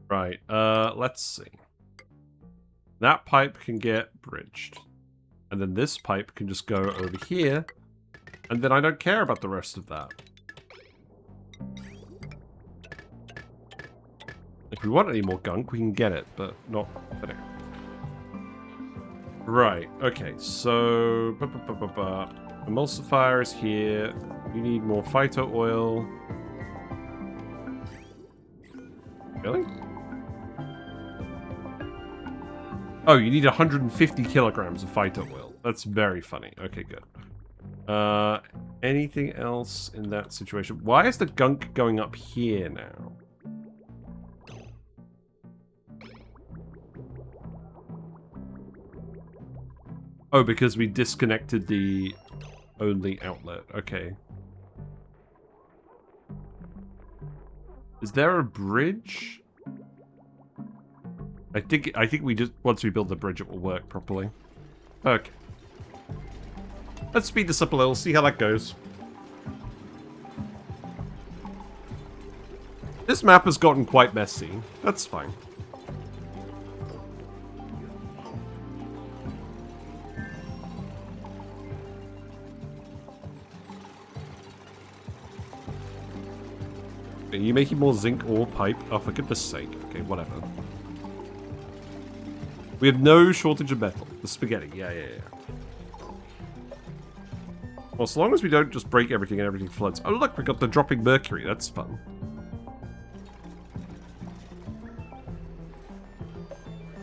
Right, let's see. That pipe can get bridged. And then this pipe can just go over here. And then I don't care about the rest of that. If we want any more gunk, we can get it, but not for now. Right, okay, so... Emulsifier is here. We need more Phyto Oil. Really? Oh, you need 150 kilograms of Phyto Oil. That's very funny. Okay, good. Anything else in that situation? Why is the gunk going up here now? Oh, because we disconnected the only outlet. Okay. Is there a bridge? I think we just once we build the bridge it will work properly. Okay. Let's speed this up a little, see how that goes. This map has gotten quite messy. That's fine. Are you making more zinc ore pipe? Oh, for goodness sake. Okay, whatever. We have no shortage of metal. The spaghetti. Yeah. Well, as long as we don't just break everything and everything floods. Oh, look, we got the dropping mercury. That's fun.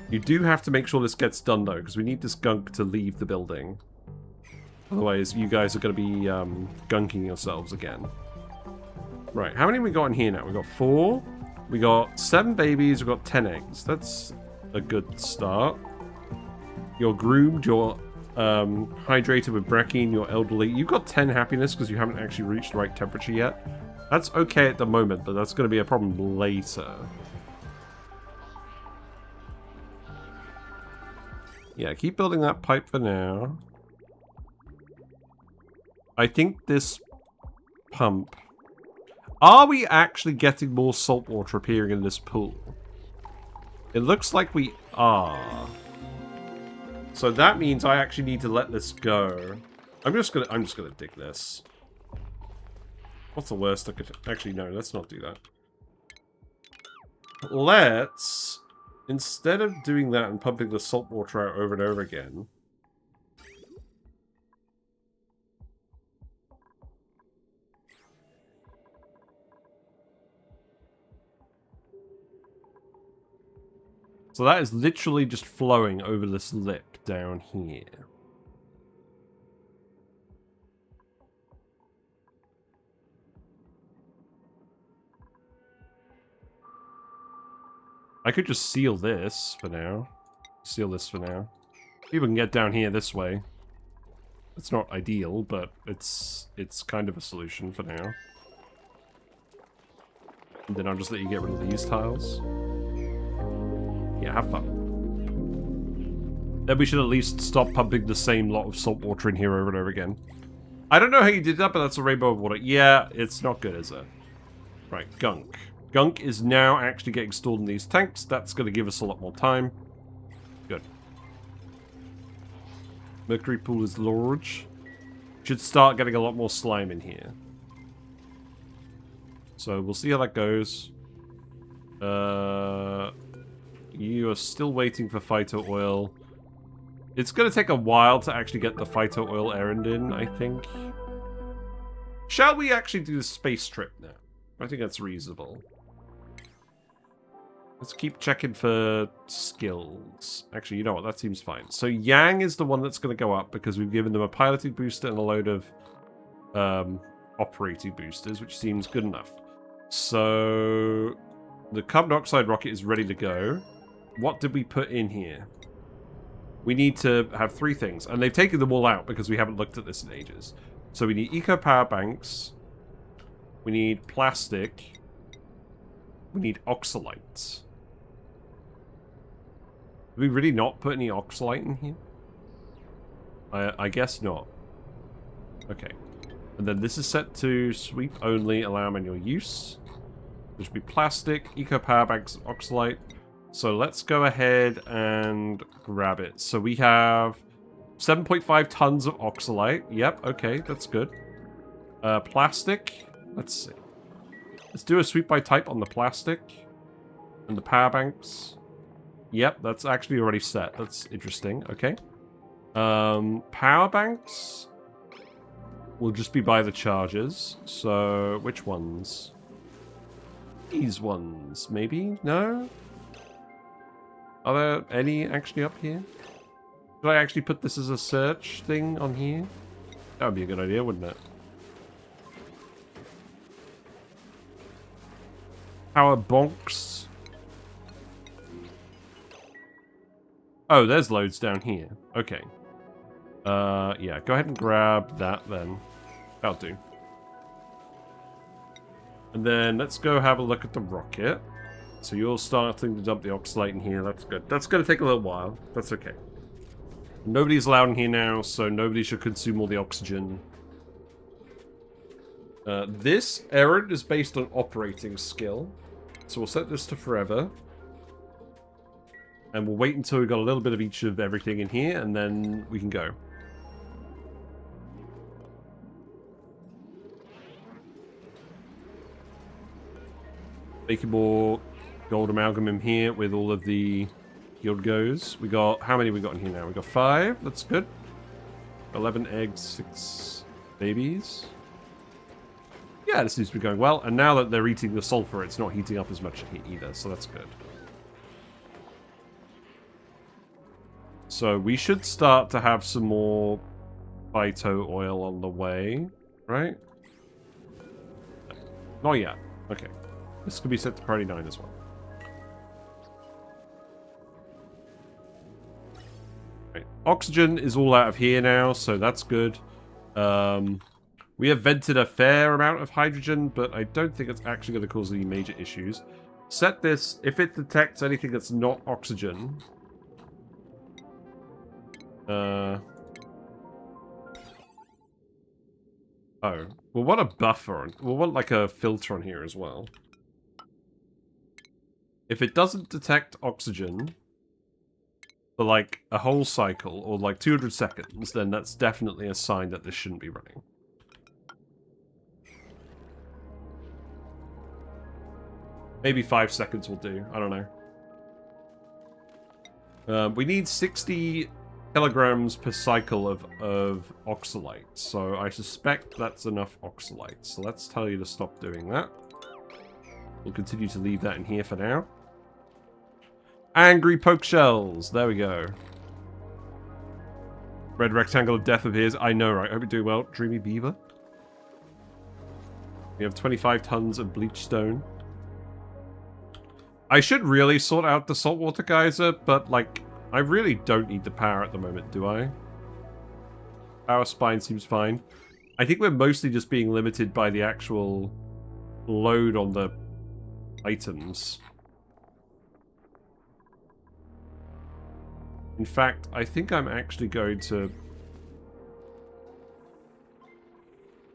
You do have to make sure this gets done, though, because we need this gunk to leave the building. Otherwise, you guys are going to be gunking yourselves again. Right, how many have we got in here now? We got 4. We got 7 babies. We got 10 eggs. That's a good start. You're groomed. You're hydrated with brackine. You're elderly. You've got 10 happiness because you haven't actually reached the right temperature yet. That's okay at the moment, but that's going to be a problem later. Yeah, keep building that pipe for now. I think this pump... Are we actually getting more salt water appearing in this pool? It looks like we are. So that means I actually need to let this go. I'm just gonna dig this. What's the worst I could... Actually, no, let's not do that. Let's... Instead of doing that and pumping the salt water out over and over again... So that is literally just flowing over this lip down here. I could just seal this for now. Seal this for now. People can get down here this way. It's not ideal, but it's kind of a solution for now. And then I'll just let you get rid of these tiles. Yeah, have fun. Then we should at least stop pumping the same lot of salt water in here over and over again. I don't know how you did that, but that's a rainbow of water. Yeah, it's not good, is it? Right, gunk. Gunk is now actually getting stored in these tanks. That's going to give us a lot more time. Good. Mercury pool is large. Should start getting a lot more slime in here. So we'll see how that goes. You are still waiting for Phyto Oil. It's going to take a while to actually get the Phyto Oil errand in, I think. Shall we actually do the space trip now? I think that's reasonable. Let's keep checking for skills. Actually, you know what? That seems fine. So Yang is the one that's going to go up because we've given them a piloting booster and a load of operating boosters, which seems good enough. So the carbon dioxide rocket is ready to go. What did we put in here? We need to have 3 things. And they've taken them all out because we haven't looked at this in ages. So we need eco power banks. We need plastic. We need oxalate. Did we really not put any oxalate in here? I guess not. Okay. And then this is set to sweep only, allow manual use. There should be plastic, eco power banks, oxalate. So let's go ahead and grab it. So we have 7.5 tons of oxalate. Yep, okay, that's good. Plastic. Let's see. Let's do a sweep by type on the plastic. And the power banks. Yep, that's actually already set. That's interesting. Okay. Power banks will just be by the chargers. So, which ones? These ones, maybe? No? Are there any actually up here? Should I actually put this as a search thing on here? That would be a good idea, wouldn't it? Power bonks. Oh, there's loads down here. Okay. Yeah, go ahead and grab that then. That'll do. And then let's go have a look at the rocket. So you're starting to dump the oxalate in here. That's good. That's going to take a little while. That's okay. Nobody's allowed in here now, so nobody should consume all the oxygen. This errand is based on operating skill. So we'll set this to forever. And we'll wait until we've got a little bit of each of everything in here, and then we can go. Making more gold amalgam in here with all of the Gildgos. We got, how many we got in here now? We got 5, that's good. 11 eggs, 6 babies. Yeah, this seems to be going well. And now that they're eating the sulfur, it's not heating up as much either, so that's good. So we should start to have some more Phyto Oil on the way, right? Not yet. Okay. This could be set to priority 9 as well. Right. Oxygen is all out of here now, so that's good. We have vented a fair amount of hydrogen, but I don't think it's actually going to cause any major issues. Set this, if it detects anything that's not oxygen... Oh. We'll want a buffer. We'll want like a filter on here as well. If it doesn't detect oxygen for like a whole cycle or like 200 seconds, then that's definitely a sign that this shouldn't be running. Maybe 5 seconds will do. I don't know. We need 60 kilograms per cycle of oxalate, so I suspect that's enough oxalate. So let's tell you to stop doing that. We'll continue to leave that in here for now. Angry poke shells. There we go. Red rectangle of death appears. I know, right? Hope you're doing well. Dreamy beaver. We have 25 tons of bleach stone. I should really sort out the saltwater geyser, but like, I really don't need the power at the moment, do I? Power spine seems fine. I think we're mostly just being limited by the actual load on the items. In fact, I think I'm actually going to...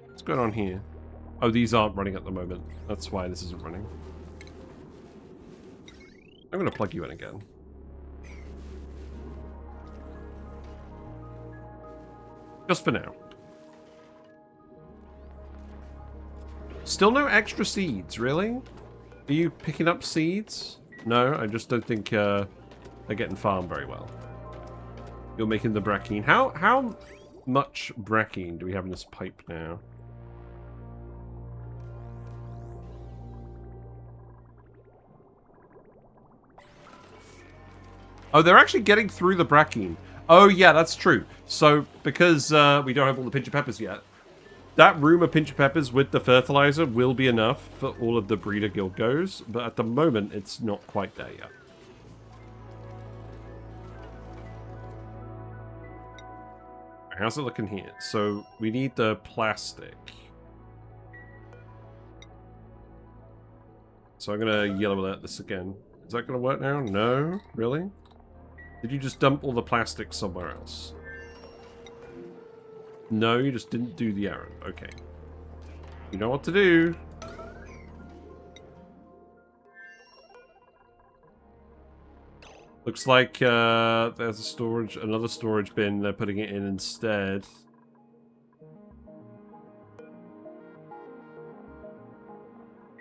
What's going on here? Oh, these aren't running at the moment. That's why this isn't running. I'm going to plug you in again. Just for now. Still no extra seeds, really? Are you picking up seeds? No, I just don't think they're getting farmed very well. You're making the brackine. How much brackine do we have in this pipe now? Oh, they're actually getting through the brackine. Oh, yeah, that's true. So, because we don't have all the pinch of peppers yet, that room of pinch of peppers with the fertilizer will be enough for all of the breeder Gildgos, but at the moment, it's not quite there yet. How's it looking here? So, we need the plastic. So I'm going to yellow alert this again. Is that going to work now? No? Really? Did you just dump all the plastic somewhere else? No, you just didn't do the errand. Okay. You know what to do. Looks like there's another storage bin. They're putting it in instead.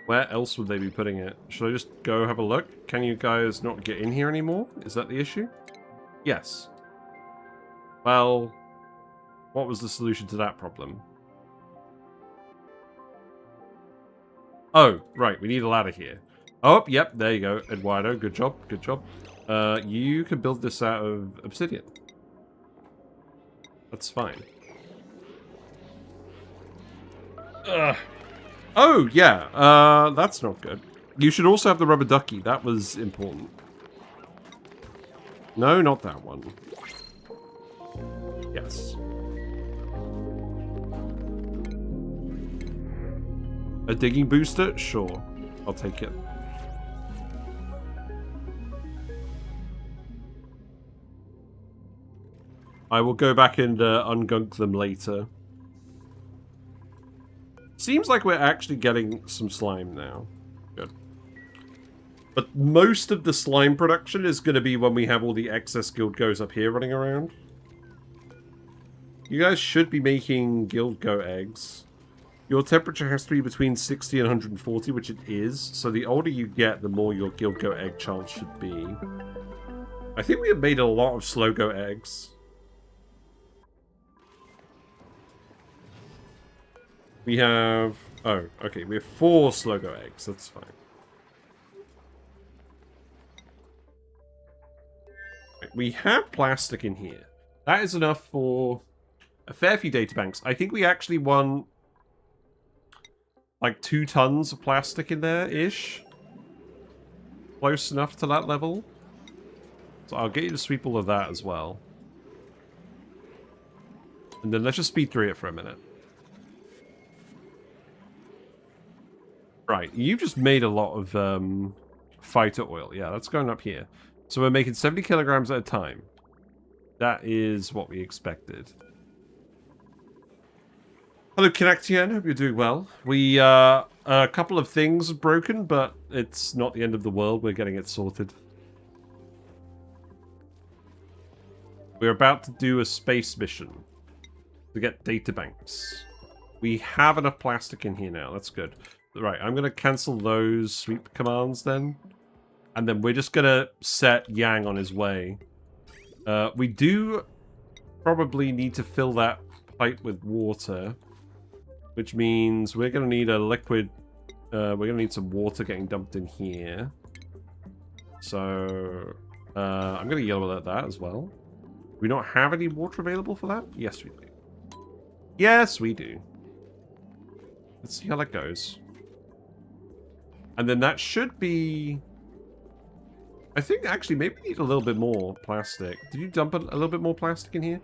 Where else would they be putting it? Should I just go have a look? Can you guys not get in here anymore? Is that the issue? Yes. Well, what was the solution to that problem? Oh, right. We need a ladder here. Oh, yep. There you go. Eduardo, good job. Good job. You can build this out of obsidian. That's fine. Oh, yeah. That's not good. You should also have the rubber ducky. That was important. No, not that one. Yes. A digging booster? Sure. I'll take it. I will go back and ungunk them later. Seems like we're actually getting some slime now. Good. But most of the slime production is going to be when we have all the excess Gildgos up here running around. You guys should be making Gildgo eggs. Your temperature has to be between 60 and 140, which it is. So the older you get, the more your Gildgo egg chance should be. I think we have made a lot of Slogo eggs. We have... Oh, okay. We have 4 Slogo eggs. That's fine. We have plastic in here. That is enough for a fair few databanks. I think we actually won like 2 tons of plastic in there-ish. Close enough to that level. So I'll get you to sweep all of that as well. And then let's just speed through it for a minute. Right, you just made a lot of Phyto Oil. Yeah, that's going up here. So we're making 70 kilograms at a time. That is what we expected. Hello, Connectian. Hope you're doing well. We, a couple of things are broken, but it's not the end of the world. We're getting it sorted. We're about to do a space mission to get databanks. We have enough plastic in here now. That's good. Right, I'm going to cancel those sweep commands then. And then we're just going to set Yang on his way. We do probably need to fill that pipe with water. Which means we're going to need a liquid... we're going to need some water getting dumped in here. So... I'm going to yellow alert that as well. We don't have any water available for that? Yes, we do. Yes, we do. Let's see how that goes. And then that should be... I think actually maybe we need a little bit more plastic. Did you dump a little bit more plastic in here?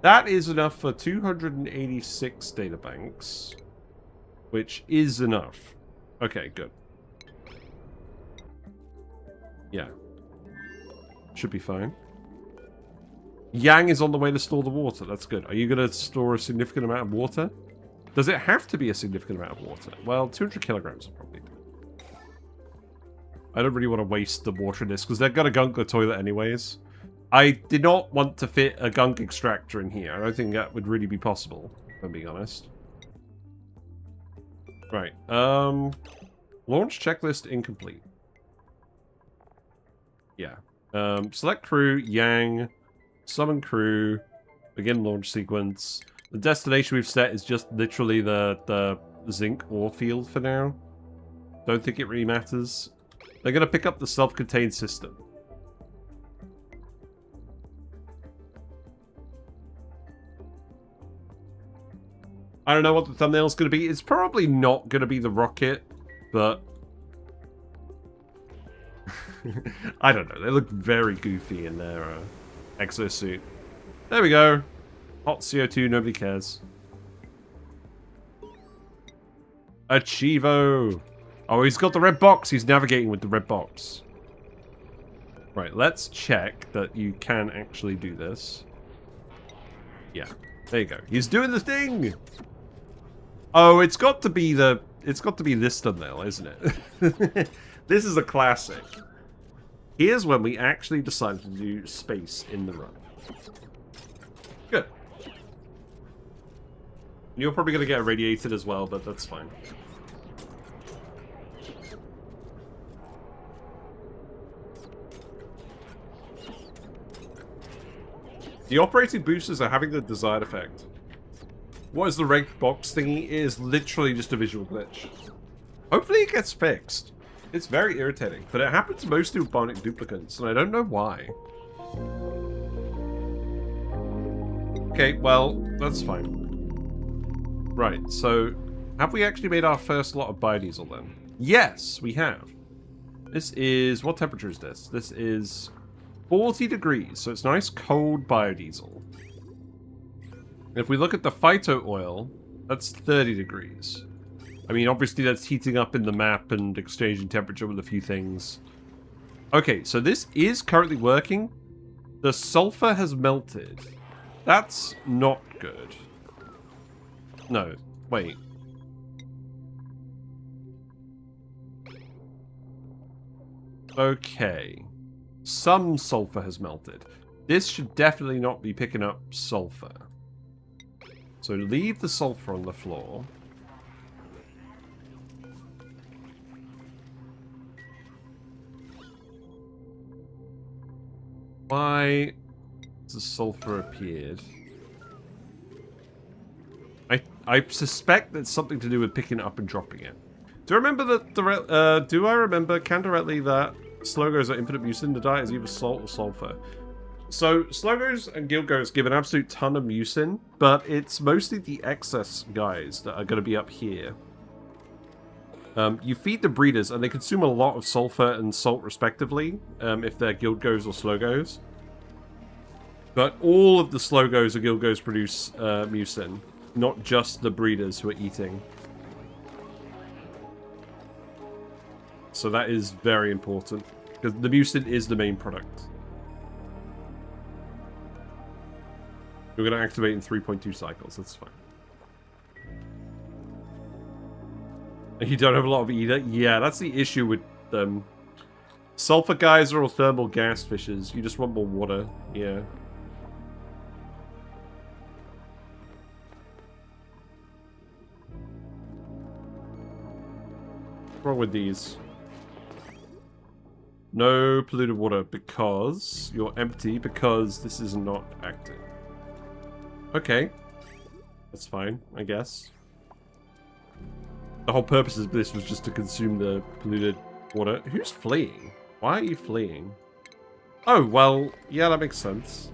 That is enough for 286 databanks. Which is enough. Okay, good. Yeah. Should be fine. Yang is on the way to store the water. That's good. Are you going to store a significant amount of water? Does it have to be a significant amount of water? Well, 200 kilograms will probably do. I don't really want to waste the water in this, because they're going to gunk the toilet anyways. I did not want to fit a gunk extractor in here. I don't think that would really be possible, if I'm being honest. Right. Launch checklist incomplete. Yeah. Select crew, Yang, summon crew, begin launch sequence. The destination we've set is just literally the zinc ore field for now. Don't think it really matters. They're going to pick up the self-contained system. I don't know what the thumbnail's going to be. It's probably not going to be the rocket, but... I don't know. They look very goofy in their exosuit. There we go. Hot CO2, nobody cares. Achievo! Oh, he's got the red box. He's navigating with the red box. Right, let's check that you can actually do this. Yeah, there you go. He's doing the thing! Oh, it's got to be this thumbnail, isn't it? This is a classic. Here's when we actually decided to do space in the run. Good. You're probably going to get irradiated as well, but that's fine. The operating boosters are having the desired effect. What is the red box thingy? It is literally just a visual glitch. Hopefully it gets fixed. It's very irritating, but it happens mostly with Bionic duplicates, and I don't know why. Okay, well, that's fine. Right, so have we actually made our first lot of biodiesel then? Yes, we have. This is... what temperature is this? This is 40 degrees, so it's nice cold biodiesel. If we look at the Phyto Oil, that's 30 degrees. I mean, obviously that's heating up in the map and exchanging temperature with a few things. Okay, so this is currently working. The sulfur has melted. That's not good. No, wait. Okay. Some sulfur has melted. This should definitely not be picking up sulfur. So leave the sulfur on the floor. Why has the sulfur appeared? I suspect that's something to do with picking it up and dropping it. Do I remember that do I remember directly that Slogos are infinite mucin? The diet is either salt or sulfur. So Slogos and Gildgos give an absolute ton of mucin, but it's mostly the excess guys that are going to be up here. You feed the breeders, and they consume a lot of sulfur and salt respectively, if they're Gildgos or Slogos. But all of the Slogos or Gildgos produce mucin, not just the breeders who are eating. So that is very important, because the mucin is the main product. We're going to activate in 3.2 cycles, that's fine. And you don't have a lot of either? Yeah, that's the issue with them. Sulfur geyser or thermal gas fishes. You just want more water, yeah. What's wrong with these? No polluted water because you're empty, because this is not active. Okay. That's fine, I guess. The whole purpose of this was just to consume the polluted water. Who's fleeing? Why are you fleeing? Oh, well, yeah, that makes sense.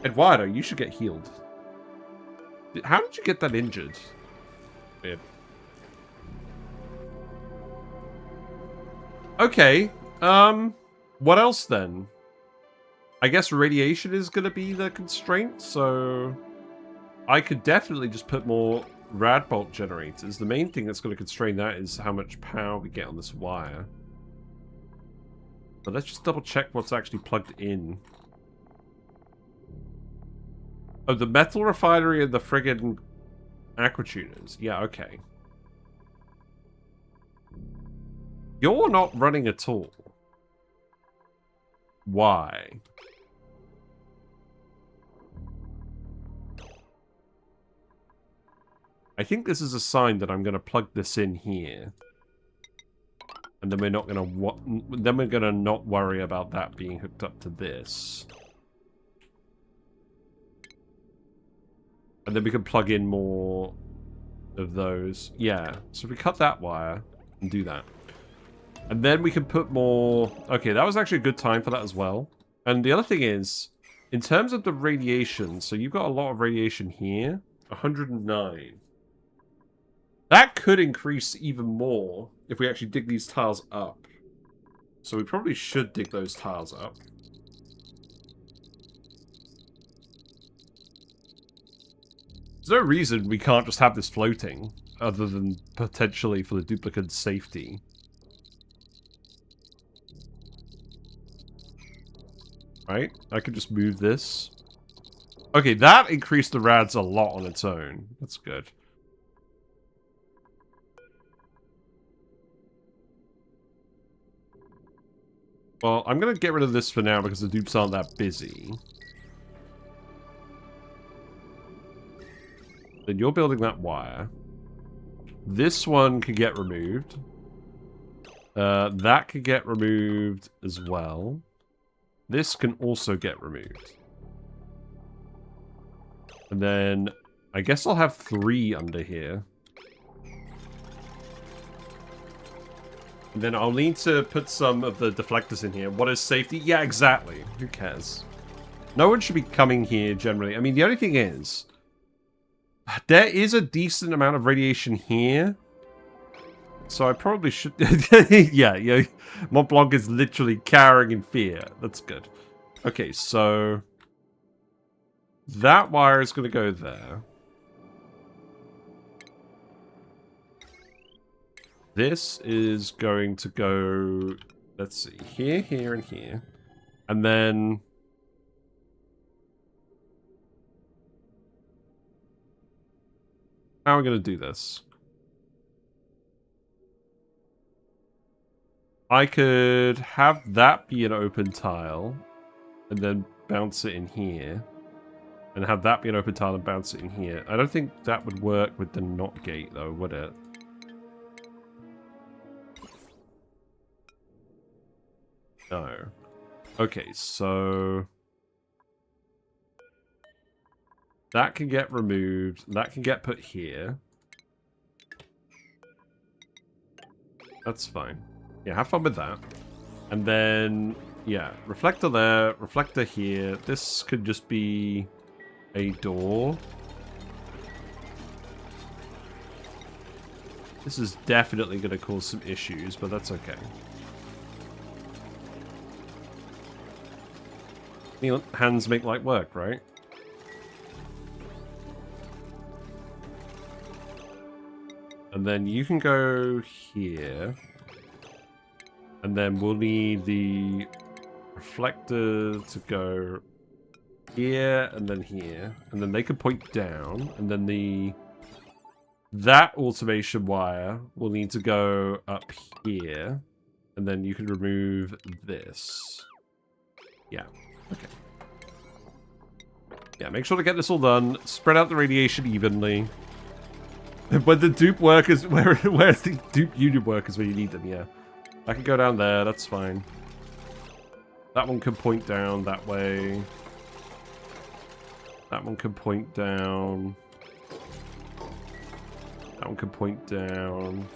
Eduardo, you should get healed. How did you get that injured? Weird. Okay. What else then? I guess radiation is going to be the constraint, so I could definitely just put more rad bolt generators. The main thing that's going to constrain that is how much power we get on this wire. But let's just double check what's actually plugged in. Oh, the metal refinery and the friggin' aqua tuners. Yeah, okay. You're not running at all. Why? I think this is a sign that I'm going to plug this in here. And then we're not going to... then we're going to not worry about that being hooked up to this. And then we can plug in more of those. Yeah, so if we cut that wire and do that. And then we can put more... Okay, that was actually a good time for that as well. And the other thing is, in terms of the radiation, so you've got a lot of radiation here. 109. That could increase even more if we actually dig these tiles up. So we probably should dig those tiles up. There's no reason we can't just have this floating, other than potentially for the duplicate's safety. Right? I could just move this. Okay, that increased the rads a lot on its own. That's good. Well, I'm going to get rid of this for now because the dupes aren't that busy. Then you're building that wire. This one can get removed. That can get removed as well. This can also get removed. And then I guess I'll have 3 under here. And then I'll need to put some of the deflectors in here. What is safety? Yeah, exactly. Who cares? No one should be coming here generally. I mean, the only thing is, there is a decent amount of radiation here. So I probably should... yeah. Mont Blanc is literally cowering in fear. That's good. Okay, so... that wire is going to go there. This is going to go... let's see. Here, here, and here. And then... how are we going to do this? I could have that be an open tile, and then bounce it in here. And have that be an open tile and bounce it in here. I don't think that would work with the NOT gate, though, would it? No. Okay, so... that can get removed. That can get put here. That's fine. Yeah, have fun with that. And then, yeah, reflector there, reflector here. This could just be a door. This is definitely going to cause some issues, but that's okay. You know, hands make light work, right? And then you can go here. And then we'll need the reflector to go here and then here. And then they can point down. And then that automation wire will need to go up here. And then you can remove this. Yeah. Okay. Yeah, make sure to get this all done. Spread out the radiation evenly. When the dupe workers... where's the dupe unit workers where you need them? Yeah. I can go down there, that's fine. That one can point down that way. That one can point down. That one can point down.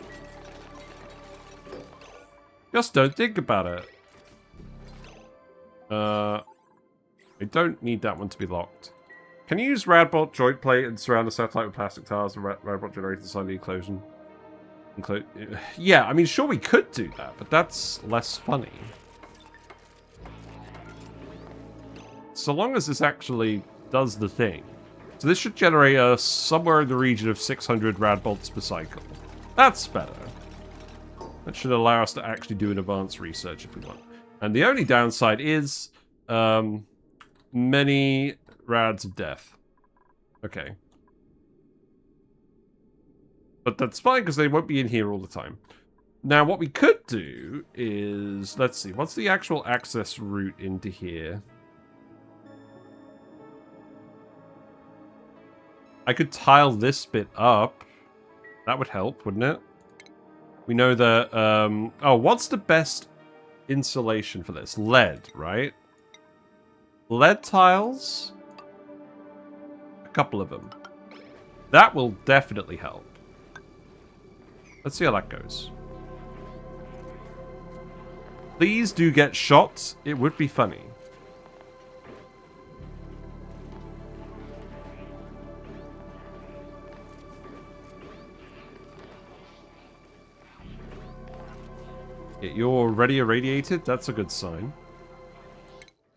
Just don't think about it. I don't need that one to be locked. Can you use Radbolt joint plate and surround the satellite with plastic tiles and Radbolt generator inside the enclosure? Yeah, I mean, sure we could do that, but that's less funny. So long as this actually does the thing. So this should generate us somewhere in the region of 600 Radbolts per cycle. That's better. That should allow us to actually do an advanced research if we want. And the only downside is many rads of death. Okay. But that's fine, because they won't be in here all the time. Now, what we could do is... let's see. What's the actual access route into here? I could tile this bit up. That would help, wouldn't it? We know that... oh, what's the best insulation for this? Lead, right? Lead tiles? A couple of them. That will definitely help. Let's see how that goes. Please do get shot. It would be funny. Yeah, you're already irradiated? That's a good sign.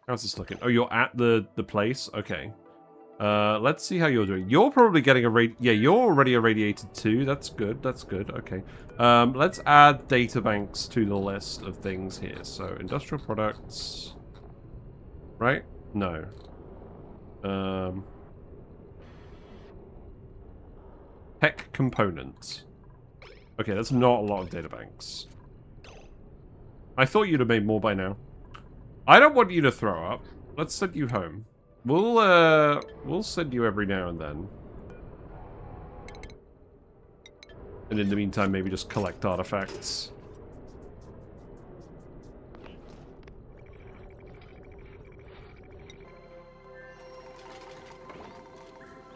How's this looking? Oh, you're at the place? Okay. Let's see how you're doing. You're probably getting yeah, you're already irradiated too. That's good. That's good. Okay. Let's add data banks to the list of things here. So, industrial products. Right? No. Tech components. Okay, that's not a lot of databanks. I thought you'd have made more by now. I don't want you to throw up. Let's send you home. We'll send you every now and then. And in the meantime, maybe just collect artifacts.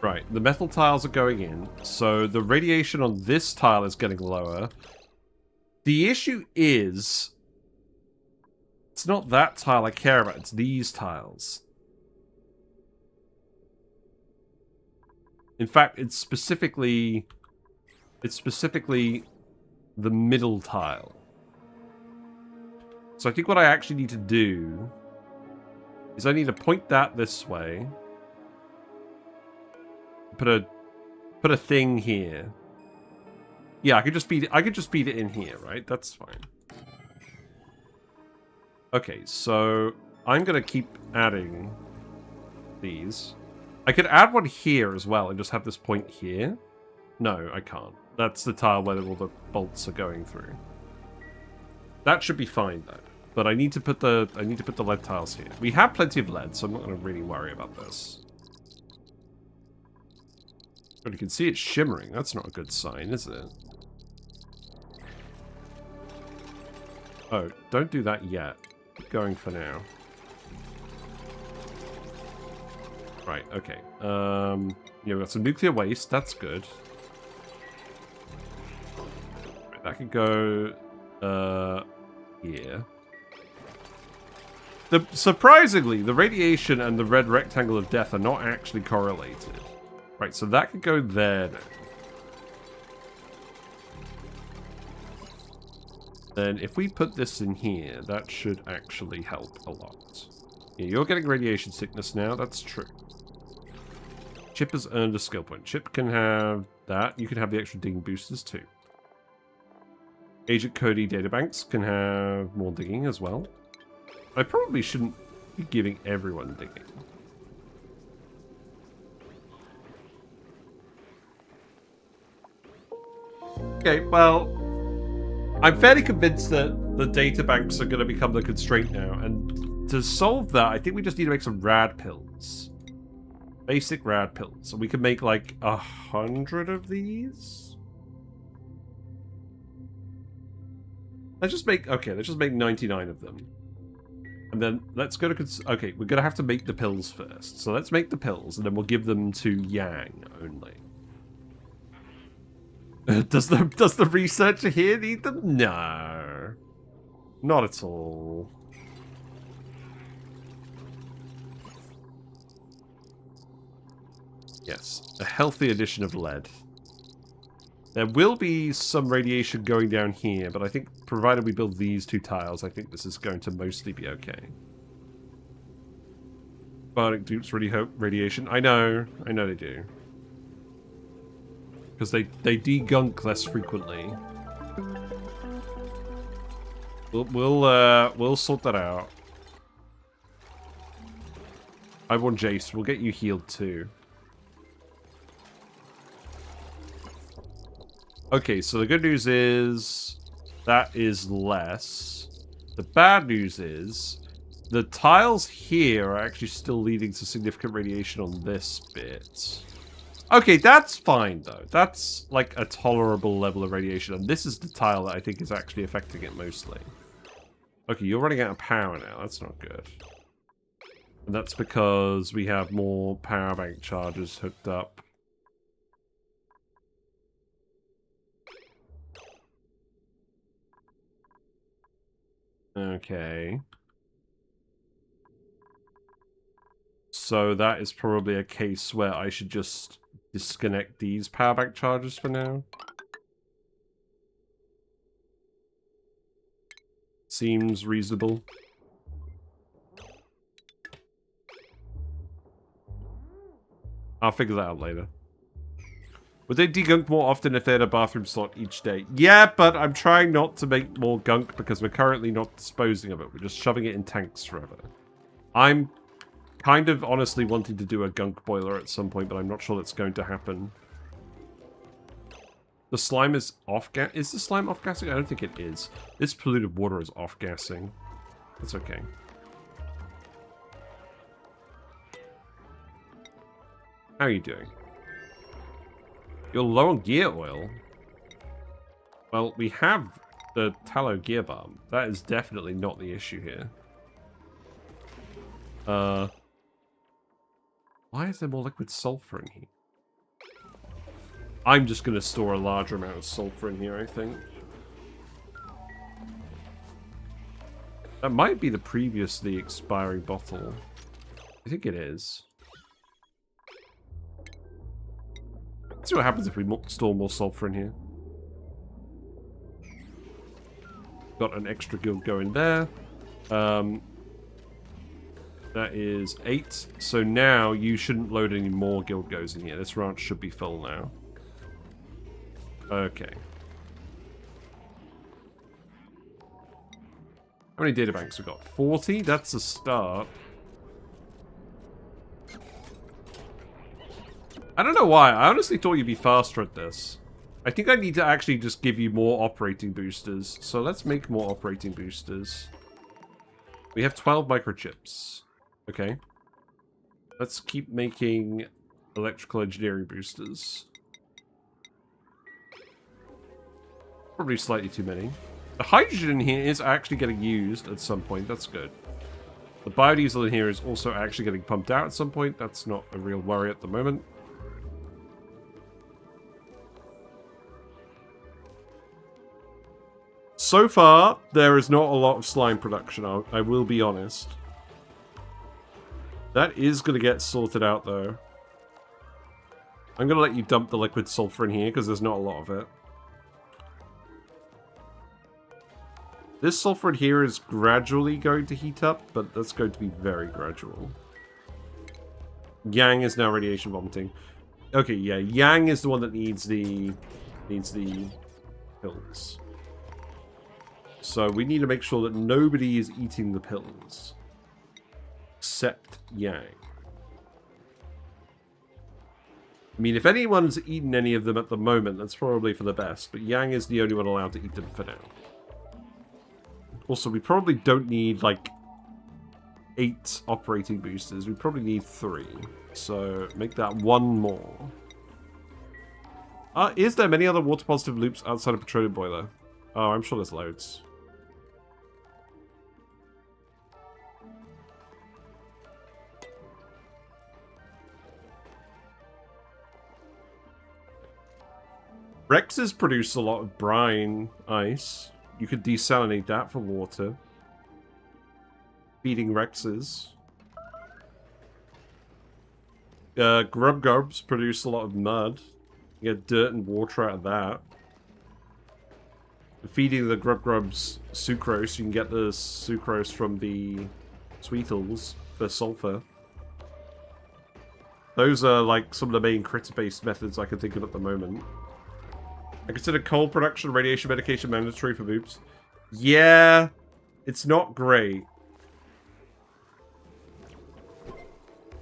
Right, the metal tiles are going in, so the radiation on this tile is getting lower. The issue is, it's not that tile I care about, it's these tiles. In fact, it's specifically the middle tile. So I think what I actually need to do is I need to point that this way. Put a thing here. Yeah, I could just feed it in here, right? That's fine. Okay, so I'm gonna keep adding these. I could add one here as well and just have this point here. No, I can't. That's the tile where all the bolts are going through. That should be fine though. But I need to put the lead tiles here. We have plenty of lead, so I'm not gonna really worry about this. But you can see it's shimmering. That's not a good sign, is it? Oh, don't do that yet. Keep going for now. Right, okay. Yeah, we've got some nuclear waste. That's good. Right, that could go here. Surprisingly, the radiation and the red rectangle of death are not actually correlated. Right, so that could go there now. Then if we put this in here, that should actually help a lot. Yeah, you're getting radiation sickness now, that's true. Chip has earned a skill point. Chip can have that. You can have the extra digging boosters too. Agent Cody databanks can have more digging as well. I probably shouldn't be giving everyone digging. Okay, well, I'm fairly convinced that the databanks are going to become the constraint now, and to solve that, I think we just need to make some rad pills. Basic rad pills. So we can make like 100 of these? Let's just make 99 of them. And then let's go to... Okay, we're going to have to make the pills first. So let's make the pills, and then we'll give them to Yang only. Does the researcher here need them? No. Not at all. Yes, a healthy addition of lead. There will be some radiation going down here, but I think provided we build these two tiles, I think this is going to mostly be okay. Bionic dupes really hope radiation. I know they do. Because they degunk less frequently. We'll sort that out. I want Jace. We'll get you healed too. Okay, so the good news is that is less. The bad news is the tiles here are actually still leading to significant radiation on this bit. Okay, that's fine, though. That's, like, a tolerable level of radiation. And this is the tile that I think is actually affecting it mostly. Okay, you're running out of power now. That's not good. And that's because we have more power bank chargers hooked up. Okay. So that is probably a case where I should just disconnect these power bank chargers for now. Seems reasonable. I'll figure that out later. Would they degunk more often if they had a bathroom slot each day? Yeah, but I'm trying not to make more gunk because we're currently not disposing of it. We're just shoving it in tanks forever. I'm kind of honestly wanting to do a gunk boiler at some point, but I'm not sure that's going to happen. The slime is off-gas. Is the slime off-gassing? I don't think it is. This polluted water is off-gassing. That's okay. How are you doing? You're low on gear oil. Well, we have the tallow gear balm. That is definitely not the issue here. Why is there more liquid sulfur in here? I'm just going to store a larger amount of sulfur in here, I think. That might be the previously expiring bottle. I think it is. Let's see what happens if we store more sulfur in here. Got an extra Gildgo in there. That is 8. So now you shouldn't load any more Gildgos in here. This ranch should be full now. Okay. How many databanks we got? 40? That's a start. I don't know why. I honestly thought you'd be faster at this. I think I need to actually just give you more operating boosters. So let's make more operating boosters. We have 12 microchips. Okay. Let's keep making electrical engineering boosters. Probably slightly too many. The hydrogen in here is actually getting used at some point. That's good. The biodiesel in here is also actually getting pumped out at some point. That's not a real worry at the moment. So far, there is not a lot of slime production, I will be honest. That is going to get sorted out, though. I'm going to let you dump the liquid sulfur in here, because there's not a lot of it. This sulfur in here is gradually going to heat up, but that's going to be very gradual. Yang is now radiation vomiting. Okay, yeah, Yang is the one that needs the pills. So we need to make sure that nobody is eating the pills. Except Yang. I mean, if anyone's eaten any of them at the moment, that's probably for the best. But Yang is the only one allowed to eat them for now. Also, we probably don't need, like, 8 operating boosters. We probably need 3. So, make that 1 more. Is there many other water-positive loops outside of petroleum boiler? Oh, I'm sure there's loads. Rexes produce a lot of brine ice. You could desalinate that for water. Feeding Rexes. Grubs produce a lot of mud. You get dirt and water out of that. Feeding the grubs sucrose, you can get the sucrose from the Sweetles for sulfur. Those are like some of the main critter-based methods I can think of at the moment. I consider coal production radiation medication mandatory for Dupes. Yeah, it's not great.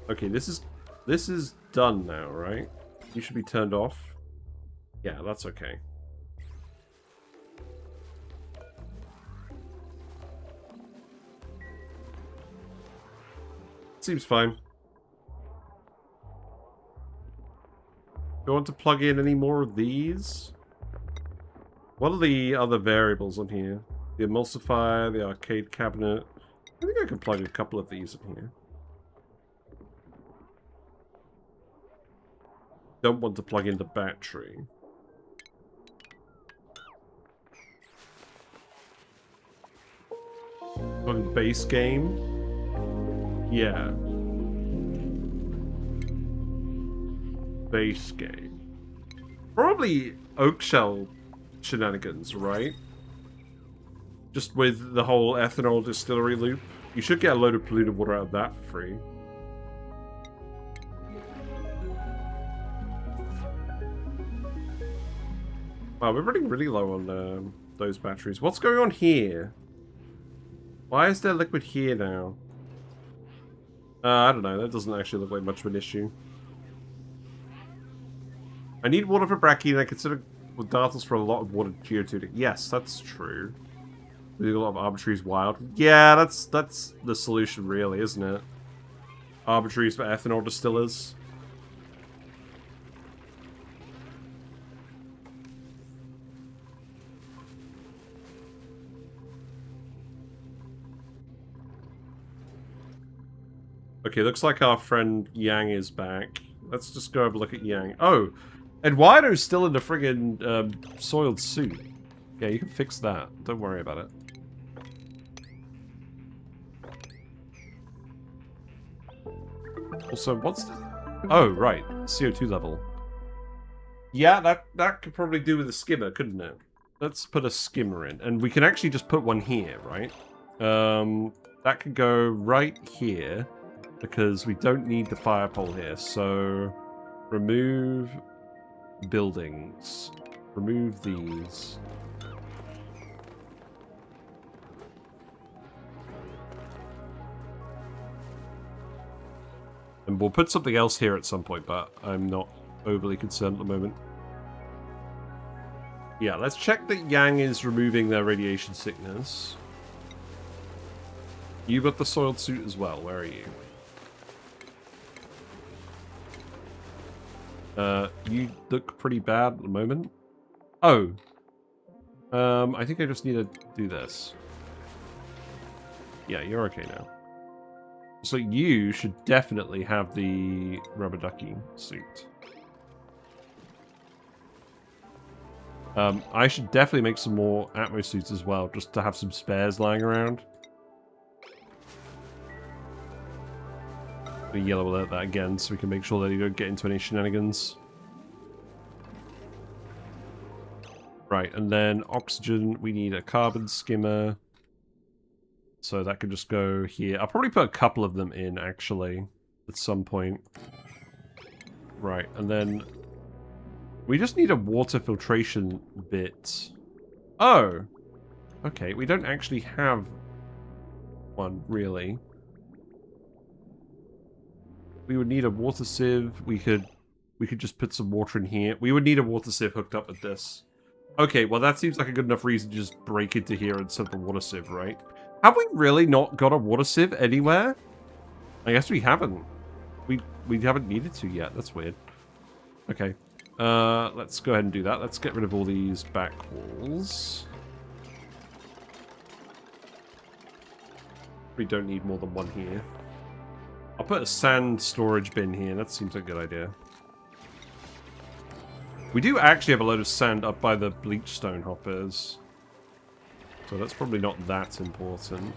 Okay, this is done now, right? You should be turned off. Yeah, that's okay. Seems fine. Do you want to plug in any more of these? What are the other variables on here? The emulsifier, the arcade cabinet. I think I can plug a couple of these in here. Don't want to plug in the battery. On base game? Yeah. Base game. Probably oak shell shenanigans, right? Just with the whole ethanol distillery loop. You should get a load of polluted water out of that for free. Wow, we're running really low on those batteries. What's going on here? Why is there liquid here now? I don't know. That doesn't actually look like much of an issue. I need water for Bracky, and I consider with Darthos for a lot of water geotuning. Yes, that's true. We do a lot of arbitraries wild. Yeah, that's the solution, really, isn't it? Arbitraries for ethanol distillers. Okay, looks like our friend Yang is back. Let's just go have a look at Yang. Oh, Eduardo's still in the friggin' soiled suit. Yeah, you can fix that. Don't worry about it. Also, what's the... Oh, right. CO2 level. Yeah, that could probably do with a skimmer, couldn't it? Let's put a skimmer in. And we can actually just put one here, right? That could go right here. Because we don't need the fire pole here. So, remove buildings. Remove these. And we'll put something else here at some point, but I'm not overly concerned at the moment. Yeah, let's check that Yang is removing their radiation sickness. You got the soiled suit as well. Where are you? You look pretty bad at the moment. Oh. I think I just need to do this. Yeah, you're okay now. So you should definitely have the rubber ducky suit. I should definitely make some more Atmo suits as well, just to have some spares lying around. We yellow alert that again, so we can make sure that you don't get into any shenanigans. Right, and then oxygen, we need a carbon skimmer. So that could just go here. I'll probably put a couple of them in, actually, at some point. Right, and then we just need a water filtration bit. Oh! Okay, we don't actually have one, really. We would need a water sieve. We could just put some water in here. We would need a water sieve hooked up with this. Okay, well that seems like a good enough reason to just break into here and set the water sieve, right? Have we really not got a water sieve anywhere? I guess we haven't. We haven't needed to yet. That's weird. Okay. Let's go ahead and do that. Let's get rid of all these back walls. We don't need more than one here. I'll put a sand storage bin here. That seems like a good idea. We do actually have a load of sand up by the Bleach Stone hoppers. So that's probably not that important.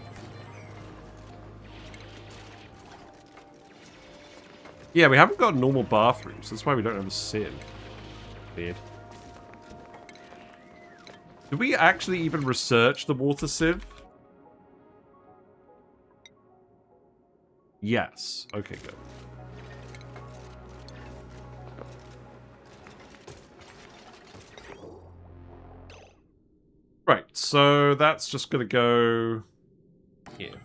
Yeah, we haven't got normal bathrooms. That's why we don't have a sieve. Weird. Did we actually even research the water sieve? Yes. Okay, good. Right, so that's just going to go here.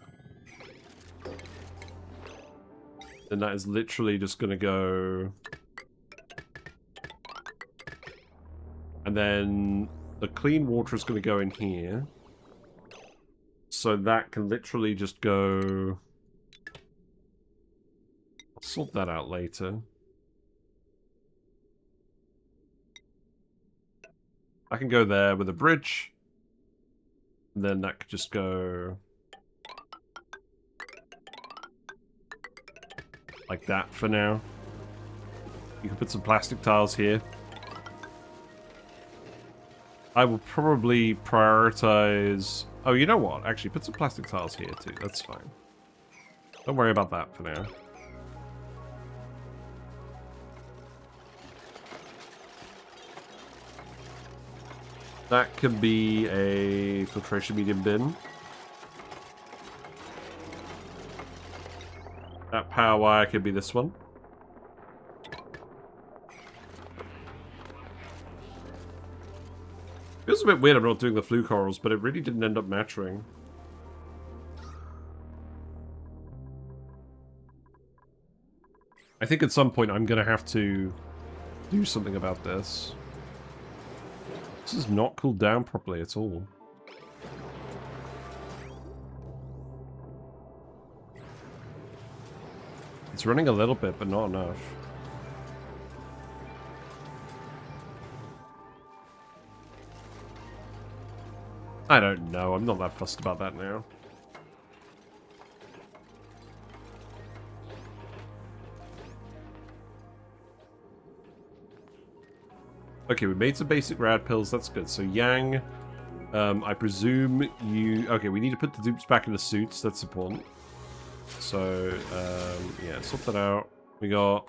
And that is literally just going to go... And then the clean water is going to go in here. So that can literally just go... I'll sort that out later. I can go there with a bridge. And then that could just go... like that for now. You can put some plastic tiles here. I will probably prioritize... Oh, you know what? Actually, put some plastic tiles here too. That's fine. Don't worry about that for now. That could be a filtration medium bin. That power wire could be this one. Feels a bit weird I'm not doing the flue corals, but it really didn't end up matching. I think at some point I'm going to have to do something about this. This is not cooled down properly at all. It's running a little bit, but not enough. I don't know. I'm not that fussed about that now. Okay, we made some basic rad pills. That's good. So Yang, I presume you... Okay, we need to put the dupes back in the suits. That's important. So, yeah, sort that out. We got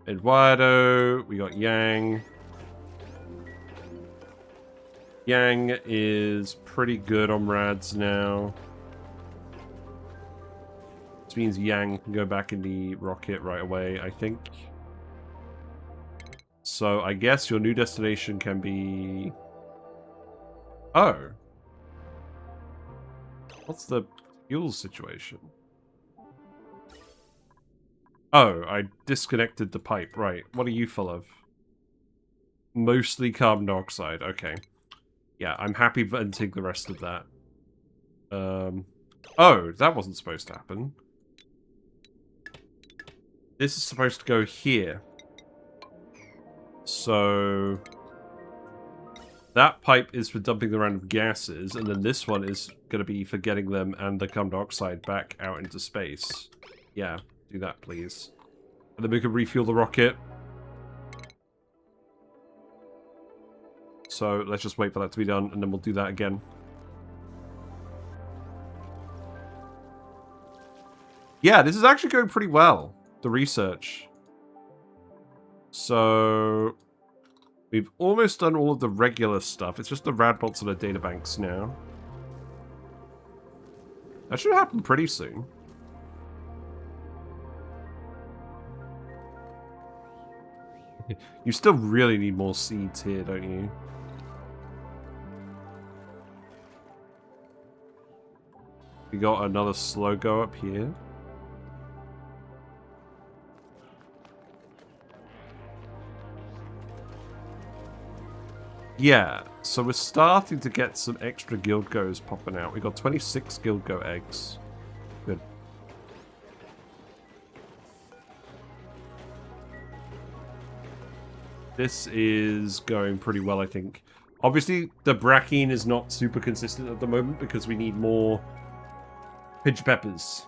Eduardo. We got Yang. Yang is pretty good on rads now. This means Yang can go back in the rocket right away, I think. So I guess your new destination can be... Oh. What's the fuel situation? Oh, I disconnected the pipe. Right. What are you full of? Mostly carbon dioxide. Okay. Yeah, I'm happy venting the rest of that. Oh, that wasn't supposed to happen. This is supposed to go here. So that pipe is for dumping the random gases, and then this one is going to be for getting them and the carbon dioxide back out into space. Yeah, do that, please. And then we can refuel the rocket. So let's just wait for that to be done, and then we'll do that again. Yeah, this is actually going pretty well, the research. So we've almost done all of the regular stuff. It's just the radbots and the databanks now. That should happen pretty soon. You still really need more seeds here, don't you? We got another slow go up here. Yeah, so we're starting to get some extra Gildgos popping out. We got 26 Gildgo eggs. Good. This is going pretty well, I think. Obviously, the Brackine is not super consistent at the moment because we need more pinch peppers.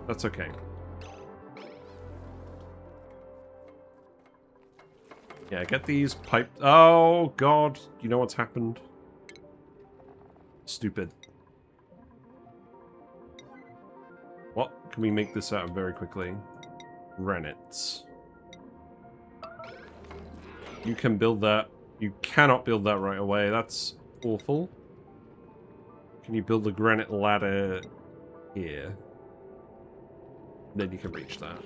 That's okay. Yeah, get these pipe... Oh, God. You know what's happened? Stupid. What can we make this out of very quickly? Granites. You can build that. You cannot build that right away. That's awful. Can you build a granite ladder here? Then you can reach that.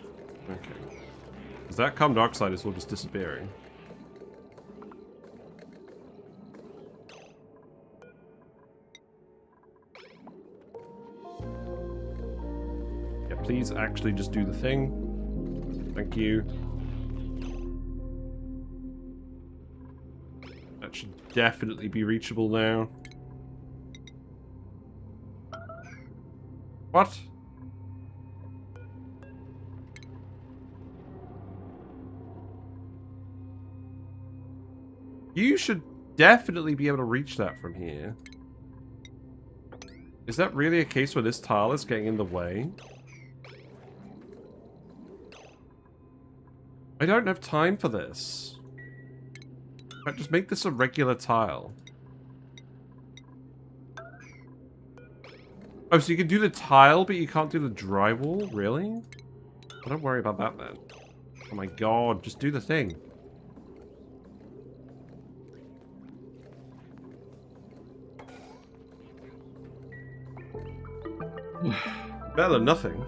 Okay. Because that carbon dioxide is all just disappearing. Yeah, please actually just do the thing. Thank you. That should definitely be reachable now. What? You should definitely be able to reach that from here. Is that really a case where this tile is getting in the way? I don't have time for this. Just make this a regular tile. Oh, so you can do the tile, but you can't do the drywall? Really? Well, don't worry about that then. Oh my god, just do the thing. Better than nothing.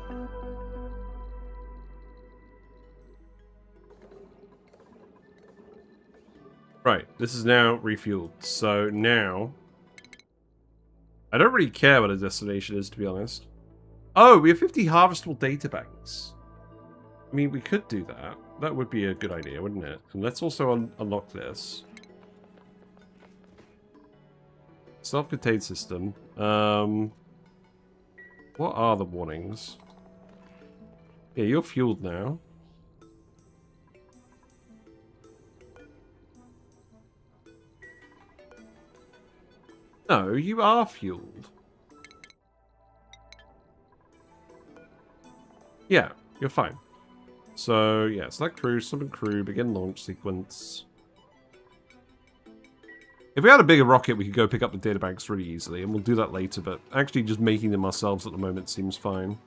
Right, this is now refueled. So now... I don't really care what a destination is, to be honest. Oh, we have 50 harvestable data banks. I mean, we could do that. That would be a good idea, wouldn't it? And let's also unlock this. Self-contained system. What are the warnings? Yeah, you're fueled now. No, you are fueled. Yeah, you're fine. So, yeah, select crew, summon crew, begin launch sequence. If we had a bigger rocket, we could go pick up the databanks really easily, and we'll do that later, but actually just making them ourselves at the moment seems fine.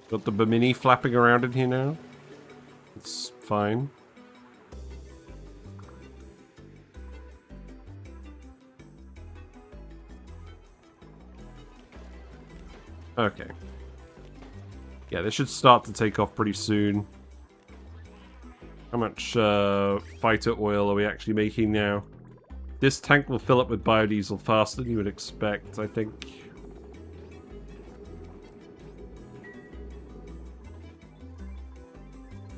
Got the Bimini flapping around in here now. It's fine. Okay. Yeah, this should start to take off pretty soon. How much Phyto Oil are we actually making now? This tank will fill up with biodiesel faster than you would expect, I think.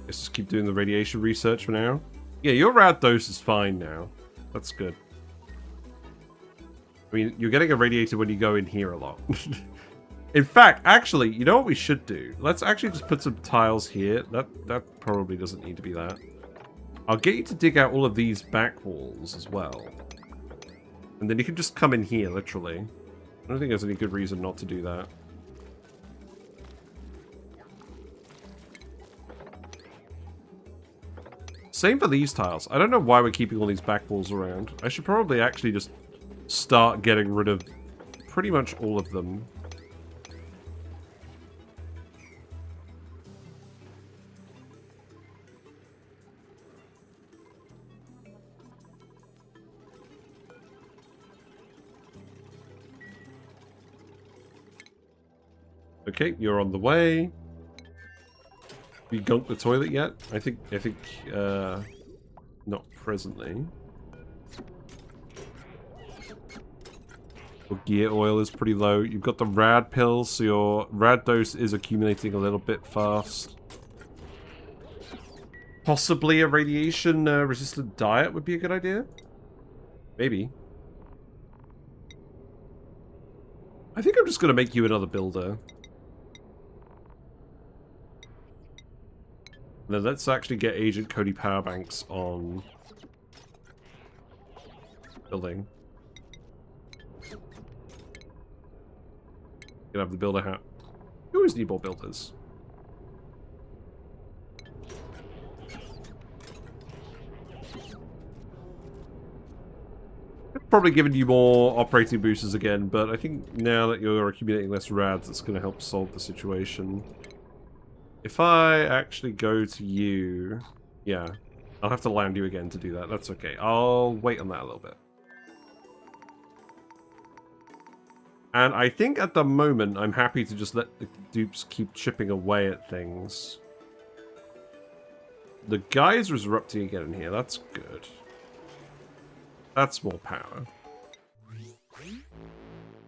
Let's just keep doing the radiation research for now. Yeah, your rad dose is fine now. That's good. I mean, you're getting irradiated when you go in here a lot. In fact, actually, you know what we should do? Let's actually just put some tiles here. That probably doesn't need to be that. I'll get you to dig out all of these back walls as well. And then you can just come in here, literally. I don't think there's any good reason not to do that. Same for these tiles. I don't know why we're keeping all these back walls around. I should probably actually just start getting rid of pretty much all of them. Okay, you're on the way. Have you gunked the toilet yet? I think, not presently. Your gear oil is pretty low. You've got the rad pills, so your rad dose is accumulating a little bit fast. Possibly a radiation resistant diet would be a good idea. Maybe. I think I'm just going to make you another builder. Now let's actually get Agent Cody Powerbanks on building. Gonna have the builder hat. You always need more builders. Probably giving you more operating boosters again, but I think now that you're accumulating less rads, it's going to help solve the situation. If I actually go to you... Yeah, I'll have to land you again to do that. That's okay. I'll wait on that a little bit. And I think at the moment, I'm happy to just let the dupes keep chipping away at things. The geyser is erupting again in here. That's good. That's more power.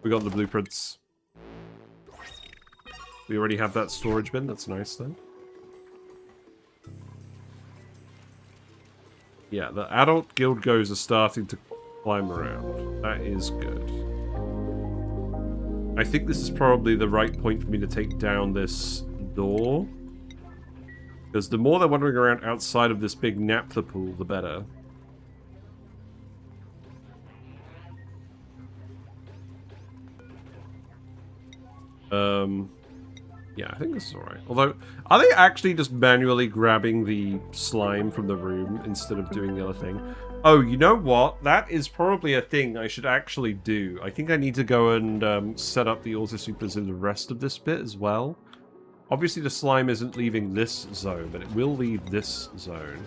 We got the blueprints. We already have that storage bin. That's nice, then. Yeah, the adult Gildgos are starting to climb around. That is good. I think this is probably the right point for me to take down this door. Because the more they're wandering around outside of this big naphtha pool, the better. Yeah, I think this is alright. Although, are they actually just manually grabbing the slime from the room instead of doing the other thing? Oh, you know what? That is probably a thing I should actually do. I think I need to go and set up the auto-supers in the rest of this bit as well. Obviously, the slime isn't leaving this zone, but it will leave this zone.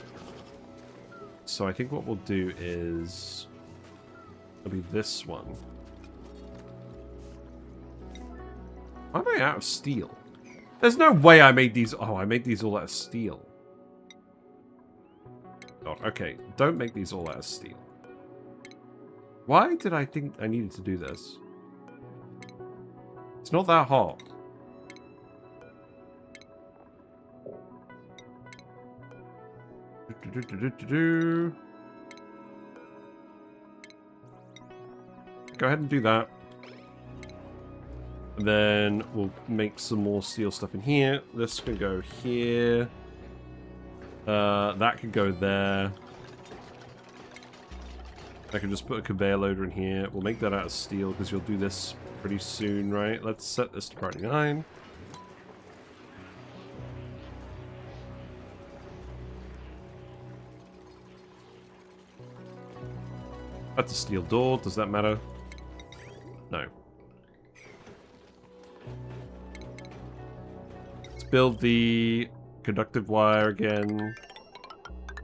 So I think what we'll do is... it'll be this one. Why am I out of steel? There's no way I made these... Oh, I made these all out of steel. Oh, okay, don't make these all out of steel. Why did I think I needed to do this? It's not that hot. Go ahead and do that. And then we'll make some more steel stuff in here. This can go here. That can go there. I can just put a conveyor loader in here. We'll make that out of steel because you'll do this pretty soon, right? Let's set this to priority 9. That's a steel door. Does that matter? No. Let's build the conductive wire again.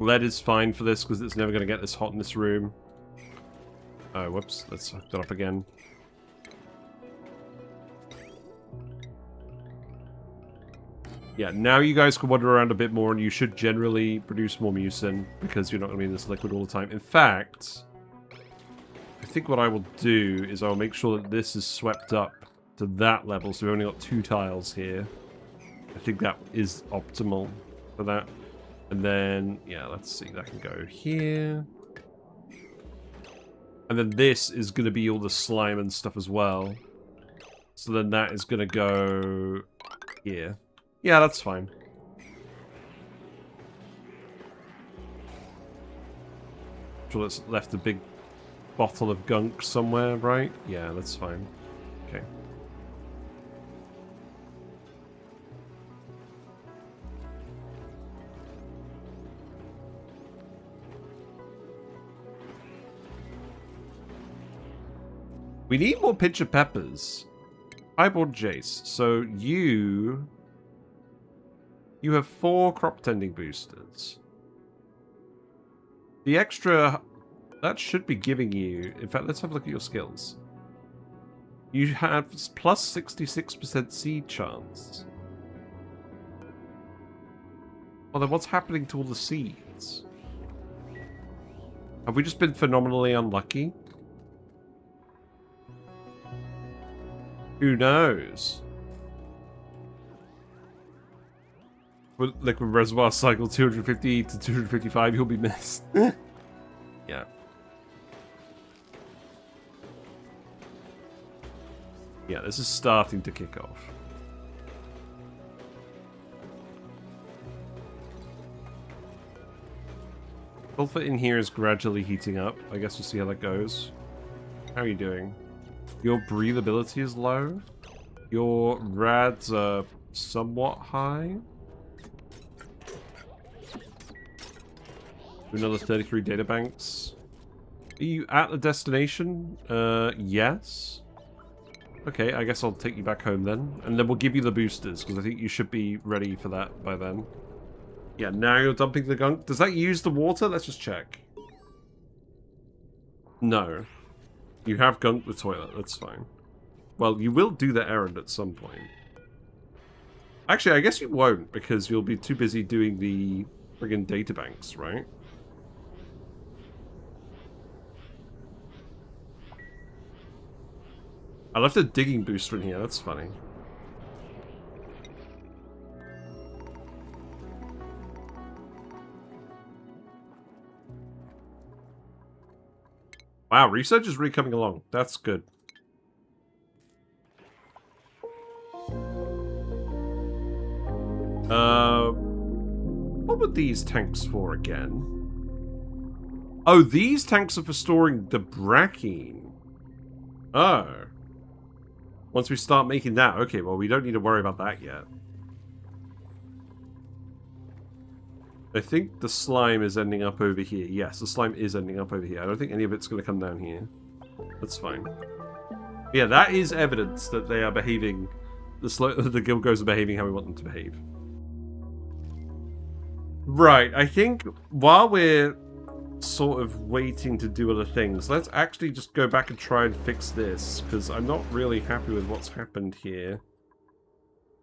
Lead is fine for this because it's never going to get this hot in this room. Oh, whoops. Let's hook that up again. Yeah, now you guys can wander around a bit more and you should generally produce more mucin because you're not going to be in this liquid all the time. In fact, I think what I will do is I'll make sure that this is swept up to that level. So we've only got 2 tiles here. I think that is optimal for that. And then, yeah, let's see. That can go here. And then this is going to be all the slime and stuff as well. So then that is going to go here. Yeah, that's fine. Sure, it's left a big bottle of gunk somewhere, right? Yeah, that's fine. Okay. We need more pinch of peppers. Highborn Jace. So you have 4 crop tending boosters. The extra that should be giving you. In fact, let's have a look at your skills. You have plus 66% seed chance. Well, then what's happening to all the seeds? Have we just been phenomenally unlucky? Who knows? With liquid reservoir cycle 250 to 255, you'll be missed. Yeah. Yeah, this is starting to kick off. Sulfur in here is gradually heating up. I guess we'll see how that goes. How are you doing? Your breathability is low. Your rads are somewhat high. Another 33 data banks. Are you at the destination? Yes. Okay, I guess I'll take you back home then. And then we'll give you the boosters, because I think you should be ready for that by then. Yeah, now you're dumping the gunk. Does that use the water? Let's just check. No. You have gunked the toilet, that's fine. Well, you will do the errand at some point. Actually, I guess you won't, because you'll be too busy doing the friggin' databanks, right? I left a digging booster in here, that's funny. Wow, research is really coming along. That's good. What were these tanks for again? Oh, these tanks are for storing the brackine. Oh. Once we start making that, okay, well, we don't need to worry about that yet. I think the slime is ending up over here. Yes, the slime is ending up over here. I don't think any of it's going to come down here. That's fine. Yeah, that is evidence that they are behaving... The Gildgos are behaving how we want them to behave. Right, I think while we're sort of waiting to do other things, let's actually just go back and try and fix this, because I'm not really happy with what's happened here.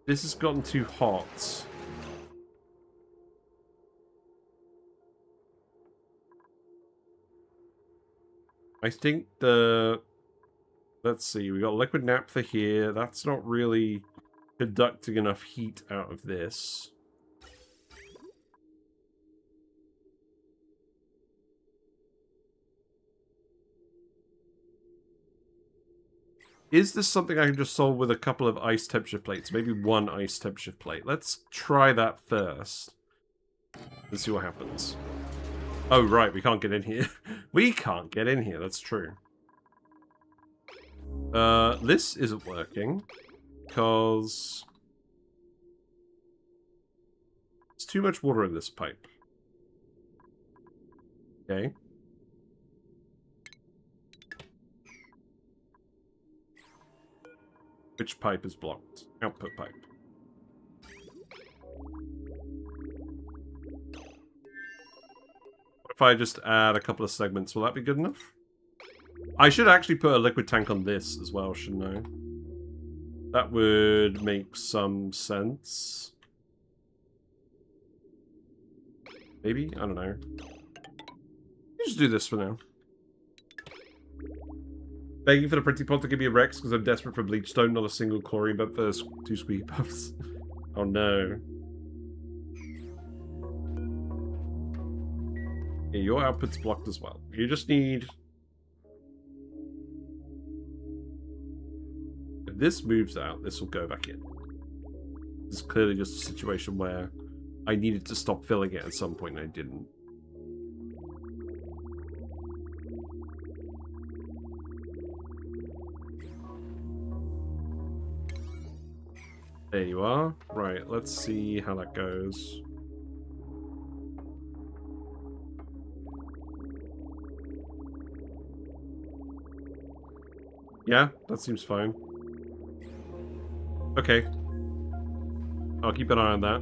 This has gotten too hot. I think the let's see. We got liquid naphtha here. That's not really conducting enough heat out of this. Is this something I can just solve with a couple of ice temperature plates? Maybe one ice temperature plate. Let's try that first. Let's see what happens. Oh, right. We can't get in here. We can't get in here. That's true. This isn't working. Because there's too much water in this pipe. Okay. Which pipe is blocked? Output pipe. What if I just add a couple of segments? Will that be good enough? I should actually put a liquid tank on this as well, shouldn't I? That would make some sense. Maybe? I don't know. Just do this for now. Begging for the printing pod to give me a Rex because I'm desperate for Bleach Stone, not a single chlorine, but for 2 sweet puffs. Oh no. Yeah, your output's blocked as well. You just need... If this moves out, this will go back in. This is clearly just a situation where I needed to stop filling it at some point and I didn't. There you are. Right, let's see how that goes. Yeah, that seems fine. Okay. I'll keep an eye on that.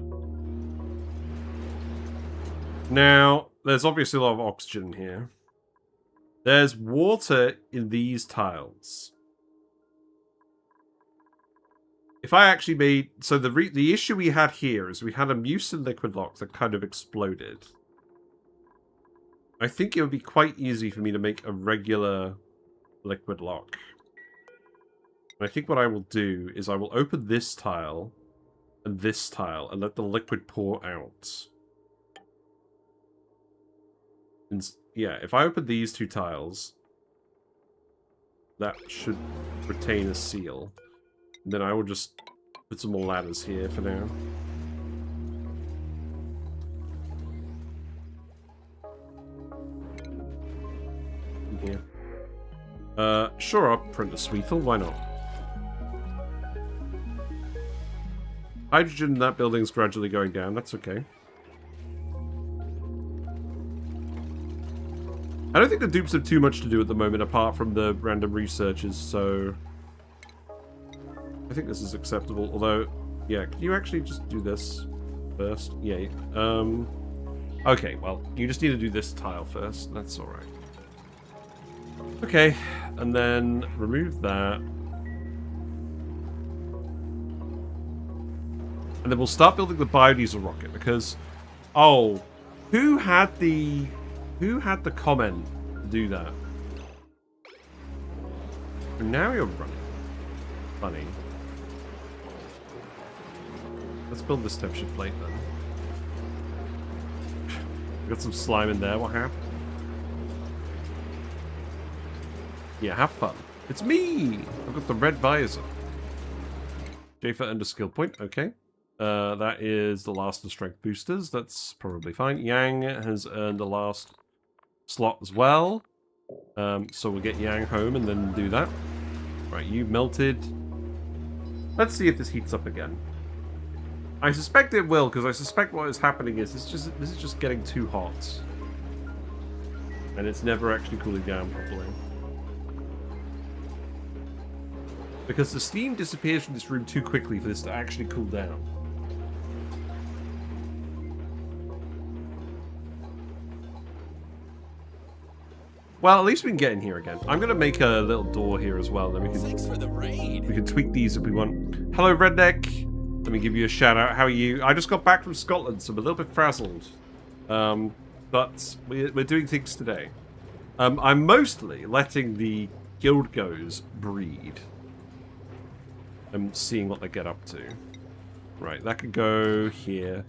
Now, there's obviously a lot of oxygen here. There's water in these tiles. If I actually made... So the issue we had here is we had a mucin liquid lock that kind of exploded. I think it would be quite easy for me to make a regular liquid lock. And I think what I will do is I will open this tile and this tile and let the liquid pour out. And yeah, if I open these 2 tiles, that should retain a seal. Then I will just put some more ladders here for now. Here. Sure, I'll print a Sweetle, why not? Hydrogen in that building's gradually going down, that's okay. I don't think the dupes have too much to do at the moment, apart from the random researchers, so... I think this is acceptable, although, yeah, can you actually just do this first? Yeah, okay, well, you just need to do this tile first, that's alright. Okay, and then remove that. And then we'll start building the biodiesel rocket, because, oh, who had the comment to do that? And now you're running. Funny. Let's build this temperature plate then. Got some slime in there, what happened? Yeah, have fun. It's me! I've got the red visor. J for under skill point, okay. That is the last of strength boosters, that's probably fine. Yang has earned the last slot as well. So we'll get Yang home and then do that. Right, you've melted. Let's see if this heats up again. I suspect it will, because I suspect what is happening is this is just getting too hot. And it's never actually cooling down properly. Because the steam disappears from this room too quickly for this to actually cool down. Well, at least we can get in here again. I'm going to make a little door here as well. Then we can, thanks for the raid. We can tweak these if we want. Hello, Redneck. Let me give you a shout out. How are you? I just got back from Scotland, so I'm a little bit frazzled. But we're doing things today. I'm mostly letting the Gildgos breed. I'm seeing what they get up to. Right, that could go here.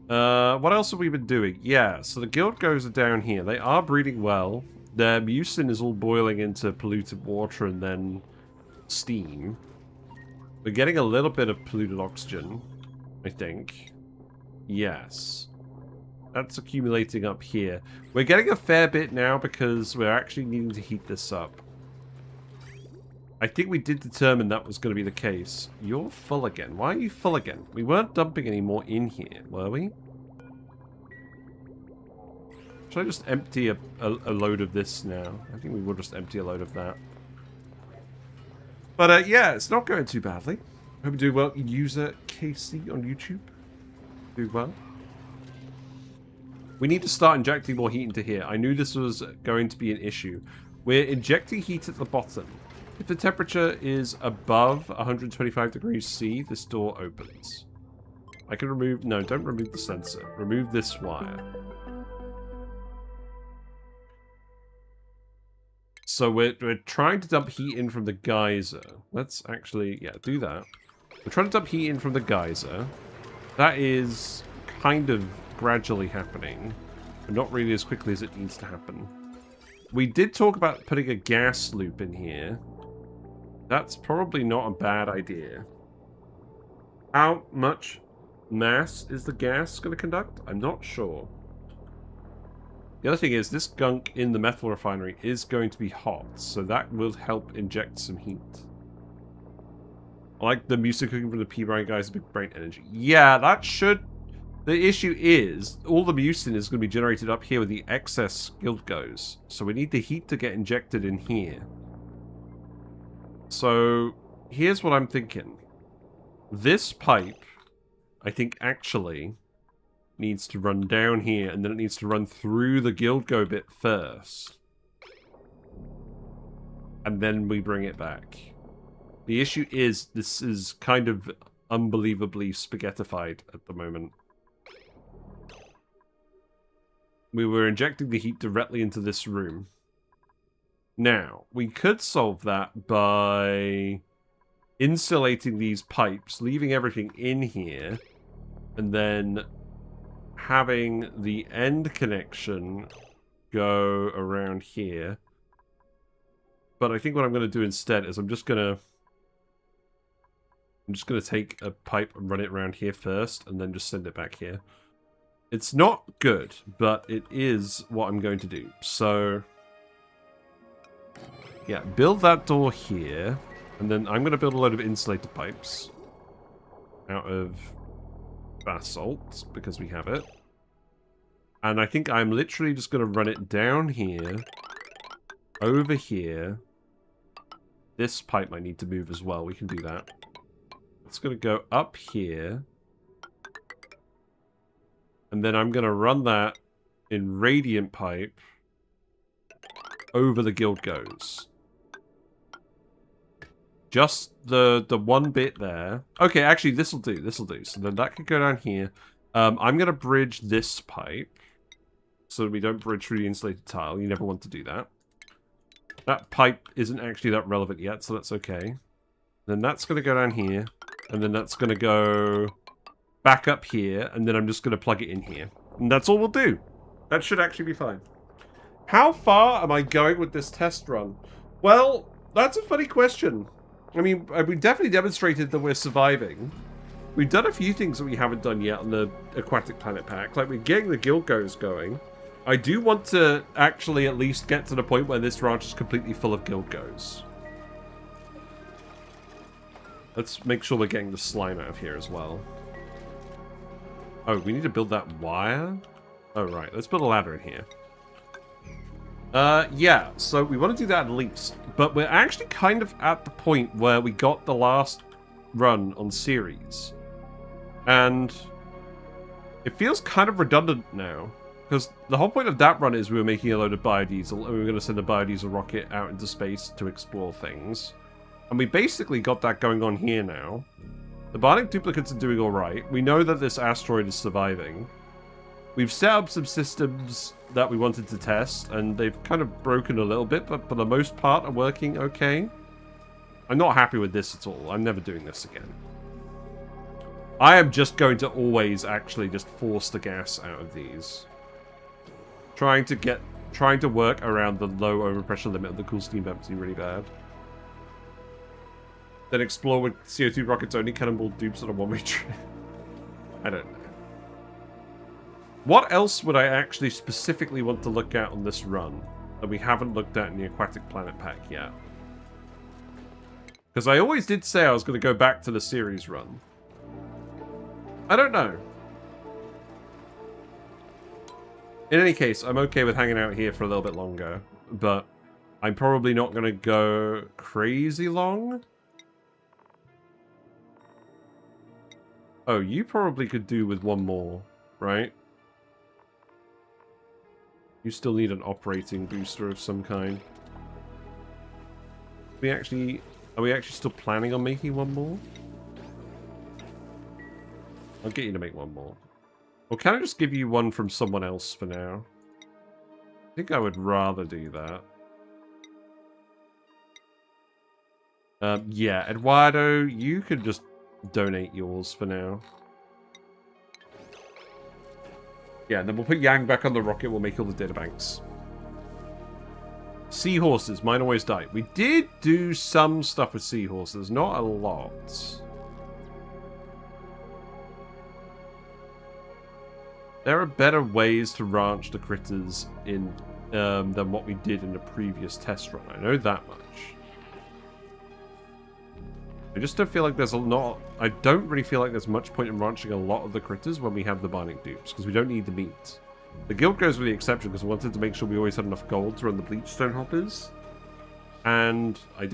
What else have we been doing? Yeah, so the Gildgos are down here. They are breeding well. Their mucin is all boiling into polluted water and then steam. We're getting a little bit of polluted oxygen, I think. Yes. That's accumulating up here. We're getting a fair bit now because we're actually needing to heat this up. I think we did determine that was going to be the case. You're full again. Why are you full again? We weren't dumping any more in here, were we? Should I just empty a load of this now? I think we will just empty a load of that. But yeah, it's not going too badly. Hope you do well. User KC on YouTube. Do well. We need to start injecting more heat into here. I knew this was going to be an issue. We're injecting heat at the bottom. If the temperature is above 125 degrees C, this door opens. I can remove... No, don't remove the sensor. Remove this wire. So we're trying to dump heat in from the geyser. Let's actually, yeah, do that. We're trying to dump heat in from the geyser. That is kind of gradually happening, but not really as quickly as it needs to happen. We did talk about putting a gas loop in here. That's probably not a bad idea. How much mass is the gas going to conduct? I'm not sure. The other thing is, this gunk in the metal refinery is going to be hot, so that will help inject some heat. I like the mucin cooking from the pea brine guys, big brain energy. Yeah, that should... The issue is, all the mucin is going to be generated up here with the excess Gildgos. So we need the heat to get injected in here. So, here's what I'm thinking. This pipe, I think actually... needs to run down here, and then it needs to run through the Gildgo bit first. And then we bring it back. The issue is, this is kind of unbelievably spaghettified at the moment. We were injecting the heat directly into this room. Now, we could solve that by insulating these pipes, leaving everything in here, and then having the end connection go around here. But I think what I'm going to do instead is I'm just going to take a pipe and run it around here first, and then just send it back here. It's not good, but it is what I'm going to do. So, yeah, build that door here, and then I'm going to build a load of insulated pipes out of basalt, because we have it. And I think I'm literally just going to run it down here, over here. This pipe might need to move as well. We can do that. It's going to go up here. And then I'm going to run that in radiant pipe over the Gildgos. Just the one bit there. Okay, actually, this will do. This will do. So then that could go down here. I'm going to bridge this pipe so we don't bridge through the insulated tile. You never want to do that. That pipe isn't actually that relevant yet, so that's okay. Then that's going to go down here. And then that's going to go back up here. And then I'm just going to plug it in here. And that's all we'll do. That should actually be fine. How far am I going with this test run? Well, that's a funny question. I mean, we definitely demonstrated that we're surviving. We've done a few things that we haven't done yet on the Aquatic Planet Pack. Like, we're getting the Gildgos going. I do want to actually at least get to the point where this ranch is completely full of Gildgos. Let's make sure we're getting the slime out of here as well. Oh, we need to build that wire? Oh, right. Let's build a ladder in here. Yeah, so we want to do that at least. But we're actually kind of at the point where we got the last run on series. And it feels kind of redundant now. Because the whole point of that run is we were making a load of biodiesel, and we were going to send a biodiesel rocket out into space to explore things. And we basically got that going on here now. The Bionic duplicates are doing alright. We know that this asteroid is surviving. we've set up some systems that we wanted to test, and they've kind of broken a little bit, but for the most part are working okay. I'm not happy with this at all. I'm never doing this again. I am just going to always actually just force the gas out of these. Trying to work around the low overpressure limit of the cool steam empty really bad. Then explore with CO2 rockets only cannonball dupes on a one-way trip. I don't know. What else would I actually specifically want to look at on this run that we haven't looked at in the Aquatic Planet Pack yet? Because I always did say I was going to go back to the series run. I don't know. In any case, I'm okay with hanging out here for a little bit longer, but I'm probably not going to go crazy long. Oh, you probably could do with one more, right? You still need an operating booster of some kind. Are we actually still planning on making one more? I'll get you to make one more. Or can I just give you one from someone else for now? I think I would rather do that. Yeah, Eduardo, you could just donate yours for now. Yeah, and then we'll put Yang back on the rocket. We'll make all the data banks. Seahorses. Mine always die. We did do some stuff with seahorses. Not a lot. There are better ways to ranch the critters in than what we did in the previous test run. I know that much. I just don't feel like there's I don't really feel like there's much point in ranching a lot of the critters when we have the Bionic dupes, because we don't need the meat. The Gildgos were the exception, because I wanted to make sure we always had enough gold to run the Bleach Stone hoppers. And I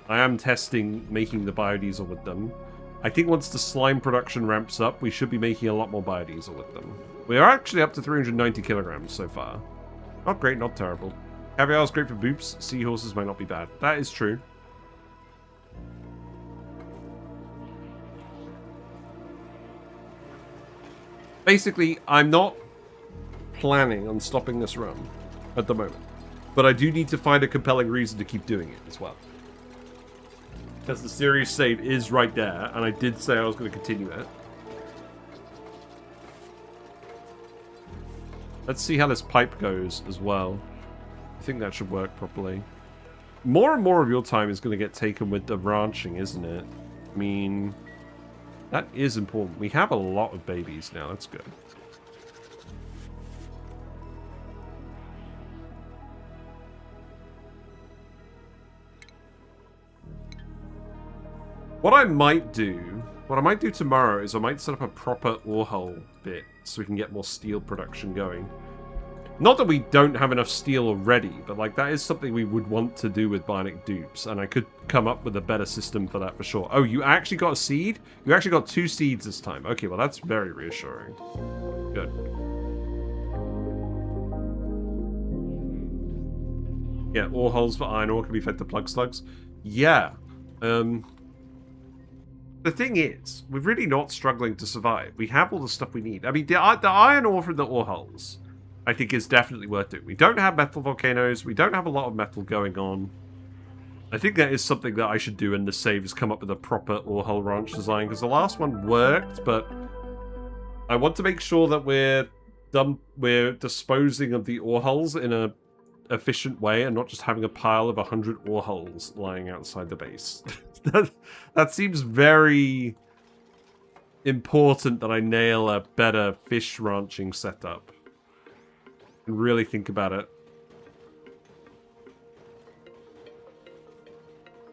am testing making the biodiesel with them. I think once the slime production ramps up, we should be making a lot more biodiesel with them. We are actually up to 390 kilograms so far. Not great, not terrible. Caviar is great for boops. Seahorses might not be bad. That is true. Basically, I'm not planning on stopping this run at the moment. But I do need to find a compelling reason to keep doing it as well. Because the series save is right there, and I did say I was going to continue it. Let's see how this pipe goes as well. I think that should work properly. More and more of your time is going to get taken with the ranching, isn't it? I mean, that is important. We have a lot of babies now. That's good. What I might do tomorrow is I might set up a proper ore hole bit so we can get more steel production going. Not that we don't have enough steel already, but like that is something we would want to do with Bionic dupes, and I could come up with a better system for that for sure. Oh, you actually got a seed? You actually got 2 seeds this time. Okay, well that's very reassuring. Good. Yeah, ore holes for iron ore can be fed to plug slugs. Yeah. The thing is, we're really not struggling to survive. We have all the stuff we need. I mean, the iron ore from the ore holes, I think, is definitely worth it. We don't have metal volcanoes. We don't have a lot of metal going on. I think that is something that I should do in the save, is come up with a proper ore hole ranch design, because the last one worked, but I want to make sure that we're disposing of the ore holes in a efficient way and not just having a pile of 100 ore holes lying outside the base. That seems very important, that I nail a better fish ranching setup and really think about it.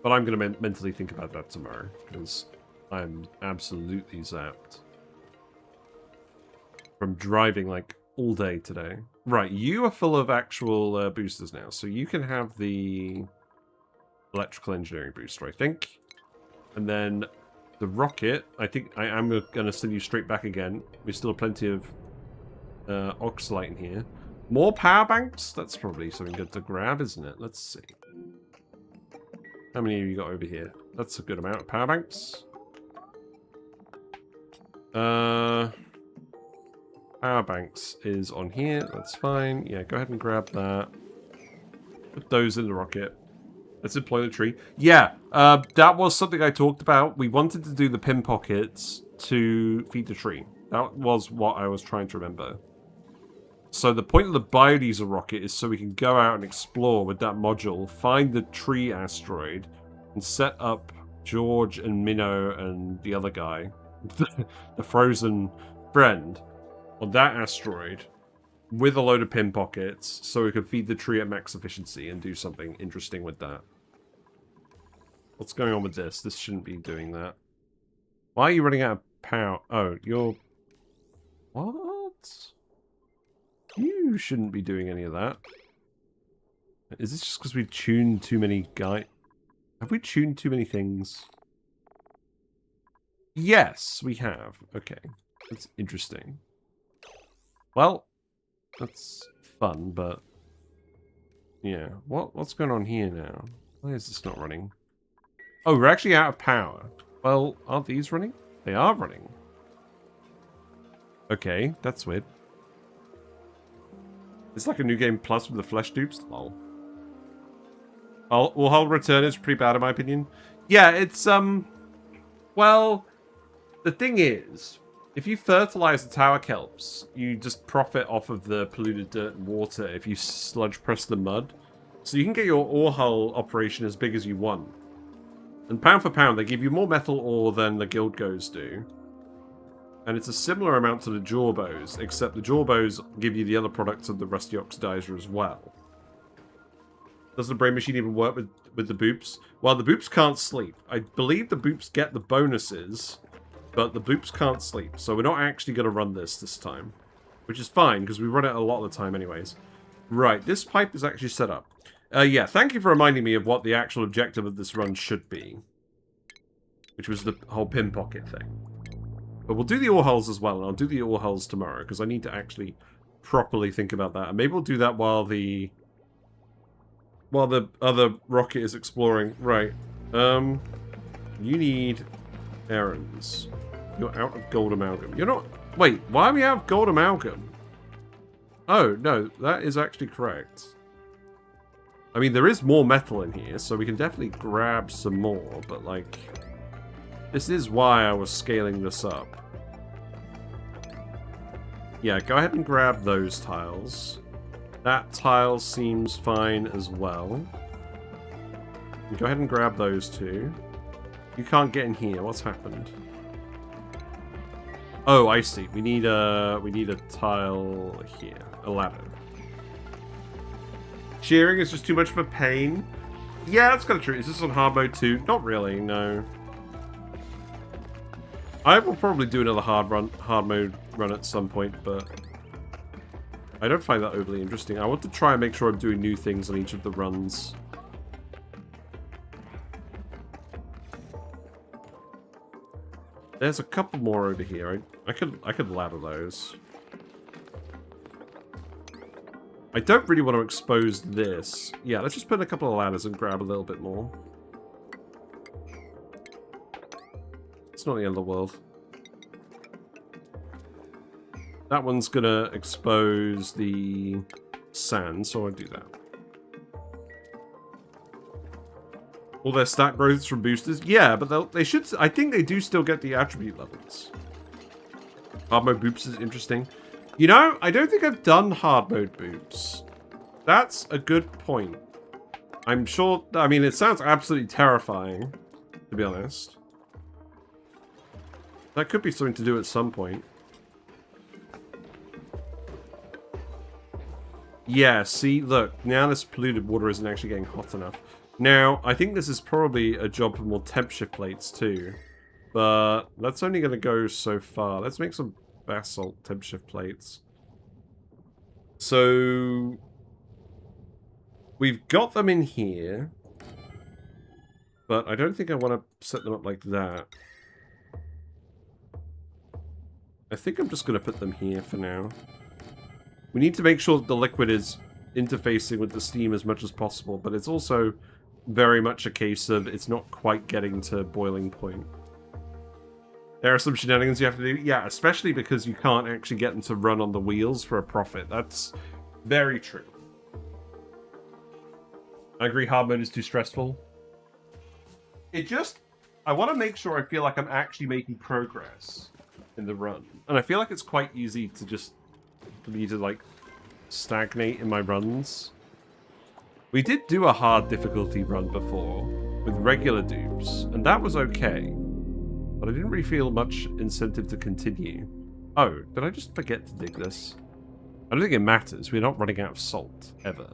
But I'm going to mentally think about that tomorrow, because I'm absolutely zapped from driving like all day today. Right, you are full of actual boosters now, so you can have the electrical engineering booster, I think. And then the rocket, I think I am going to send you straight back again. We still have plenty of oxalite in here. More power banks? That's probably something good to grab, isn't it? Let's see. How many have you got over here? That's a good amount of power banks. power banks is on here. That's fine. Yeah, go ahead and grab that. Put those in the rocket. Let's deploy the tree. Yeah, that was something I talked about. We wanted to do the Pinpokets to feed the tree. That was what I was trying to remember. So the point of the biodiesel rocket is so we can go out and explore with that module, find the tree asteroid, and set up George and Minnow and the other guy, the frozen friend, on that asteroid with a load of Pinpokets so we can feed the tree at max efficiency and do something interesting with that. What's going on with this? This shouldn't be doing that. Why are you running out of power? Oh, you're... What? You shouldn't be doing any of that. Is this just because we've tuned too many Have we tuned too many things? Yes, we have. Okay. That's interesting. Well, that's fun, but... Yeah. What's going on here now? Why is this not running? Oh, we're actually out of power. Well, aren't these running? They are running. Okay, that's weird. It's like a new game plus with the flesh dupes. Lol. Hull return is pretty bad in my opinion. Yeah, it's well, the thing is, if you fertilize the tower kelps, you just profit off of the polluted dirt and water if you sludge press the mud. So you can get your ore hull operation as big as you want. And pound for pound, they give you more metal ore than the Gildgos do. And it's a similar amount to the Jawbows, except the Jawbows give you the other products of the Rusty Oxidizer as well. Does the brain machine even work with the Boops? Well, the Boops can't sleep. I believe the Boops get the bonuses, but the Boops can't sleep. So we're not actually going to run this time. Which is fine, because we run it a lot of the time anyways. Right, this pipe is actually set up. Yeah, thank you for reminding me of what the actual objective of this run should be. Which was the whole Pinpoket thing. But we'll do the ore hulls as well, and I'll do the ore hulls tomorrow, because I need to actually properly think about that. And maybe we'll do that while the other rocket is exploring. Right. You need errands. You're out of gold amalgam. You're not... Wait, why are we out of gold amalgam? Oh, no, that is actually correct. I mean, there is more metal in here, so we can definitely grab some more, but, like... This is why I was scaling this up. Yeah, go ahead and grab those tiles. That tile seems fine as well. Go ahead and grab those two. You can't get in here. What's happened? Oh, I see. We need a tile here. A ladder. Shearing is just too much of a pain. Yeah, that's kind of true. Is this on hard mode too? Not really, no. I will probably do another hard mode run at some point, but I don't find that overly interesting. I want to try and make sure I'm doing new things on each of the runs. There's a couple more over here. I could ladder those. I don't really want to expose this. Yeah, let's just put in a couple of ladders and grab a little bit more. It's not the end of the world. That one's gonna expose the sand, so I'll do that. All their stat growths from boosters? Yeah, but they should... I think they do still get the attribute levels. Hard mode boops is interesting. You know, I don't think I've done hard mode boops. That's a good point. I'm sure... I mean, it sounds absolutely terrifying, to be honest. That could be something to do at some point. Yeah, see, look, now this polluted water isn't actually getting hot enough. Now, I think this is probably a job for more temp shift plates too. But that's only going to go so far. Let's make some basalt temp shift plates. So, we've got them in here. But I don't think I want to set them up like that. I think I'm just going to put them here for now. We need to make sure that the liquid is interfacing with the steam as much as possible, but it's also very much a case of it's not quite getting to boiling point. There are some shenanigans you have to do. Yeah, especially because you can't actually get them to run on the wheels for a profit. That's very true. I agree, hard mode is too stressful. I want to make sure I feel like I'm actually making progress in the run. And I feel like it's quite easy to just, for me to like, stagnate in my runs. We did do a hard difficulty run before with regular dupes, and that was okay. But I didn't really feel much incentive to continue. Oh, did I just forget to dig this? I don't think it matters. We're not running out of salt, ever.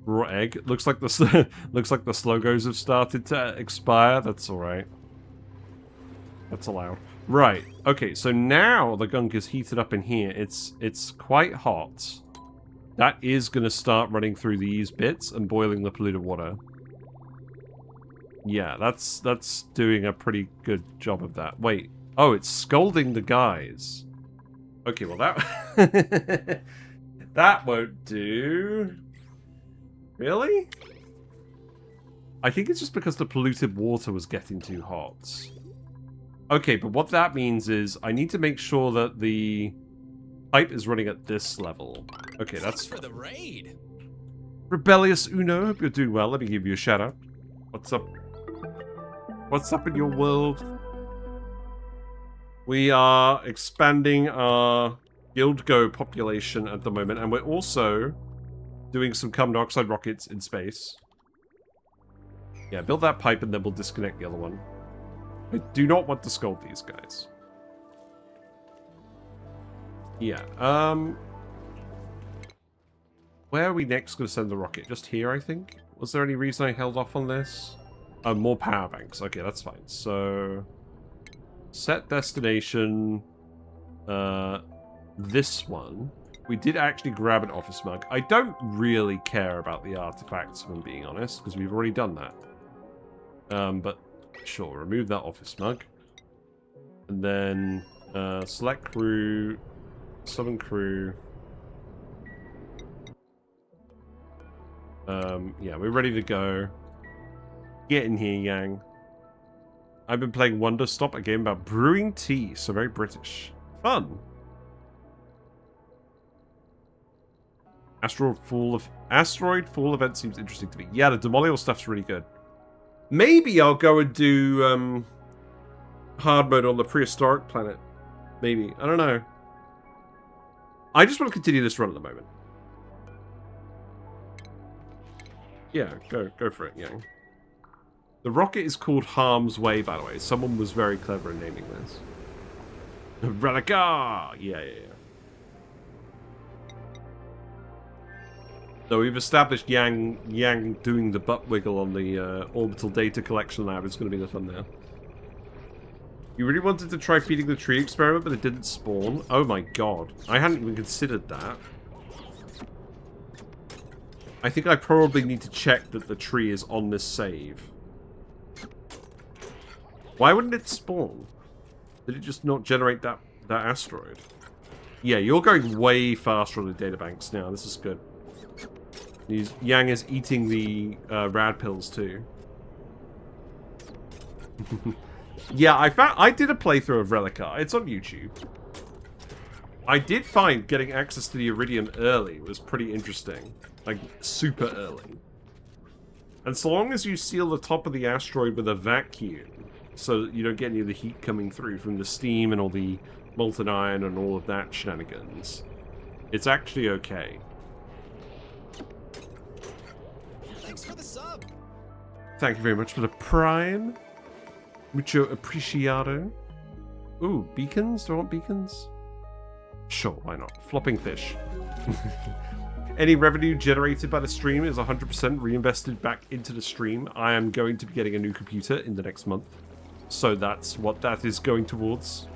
Raw egg. Looks like the slogos have started to expire. That's alright. That's allowed. Right. Okay, so now the gunk is heated up in here. It's quite hot. That is going to start running through these bits and boiling the polluted water. Yeah, that's doing a pretty good job of that. Wait. Oh, it's scalding the guys. Okay, well that... that won't do. Really? I think it's just because the polluted water was getting too hot. Okay, but what that means is I need to make sure that the pipe is running at this level. Okay, that's for the raid. Rebellious Uno, hope you're doing well. Let me give you a shout out. What's up? What's up in your world? We are expanding our Gildgos population at the moment, and we're also doing some carbon dioxide rockets in space. Yeah, build that pipe and then we'll disconnect the other one. I do not want to scold these guys. Yeah, where are we next going to send the rocket? Just here, I think? Was there any reason I held off on this? Oh, more power banks. Okay, that's fine. So, set destination, this one. We did actually grab an office mug. I don't really care about the artifacts, if I'm being honest, because we've already done that. But sure, remove that office mug. And then select crew, summon crew. Yeah, we're ready to go. Get in here, Yang. I've been playing Wonder Stop, a game about brewing tea, so very British. Fun. Asteroid Fall event seems interesting to me. Yeah, the Demolial stuff's really good. Maybe I'll go and do hard mode on the prehistoric planet. Maybe. I don't know. I just want to continue this run at the moment. Yeah, go for it, Yang. The rocket is called Harm's Way, by the way. Someone was very clever in naming this. Relica! Yeah. So we've established Yang doing the butt wiggle on the orbital data collection lab is going to be the thumbnail. You really wanted to try feeding the tree experiment, but it didn't spawn? Oh my god. I hadn't even considered that. I think I probably need to check that the tree is on this save. Why wouldn't it spawn? Did it just not generate that asteroid? Yeah, you're going way faster on the databanks now. This is good. Yang is eating the rad pills too. Yeah, I did a playthrough of Relica. It's on YouTube. I did find getting access to the Iridium early was pretty interesting. Like, super early. And so long as you seal the top of the asteroid with a vacuum, so that you don't get any of the heat coming through from the steam and all the molten iron and all of that shenanigans, it's actually okay. Thanks for the sub. Thank you very much for the prime. Mucho apreciado. Ooh, beacons? Do I want beacons? Sure, why not? Flopping fish. Any revenue generated by the stream is 100% reinvested back into the stream. I am going to be getting a new computer in the next month. So that's what that is going towards.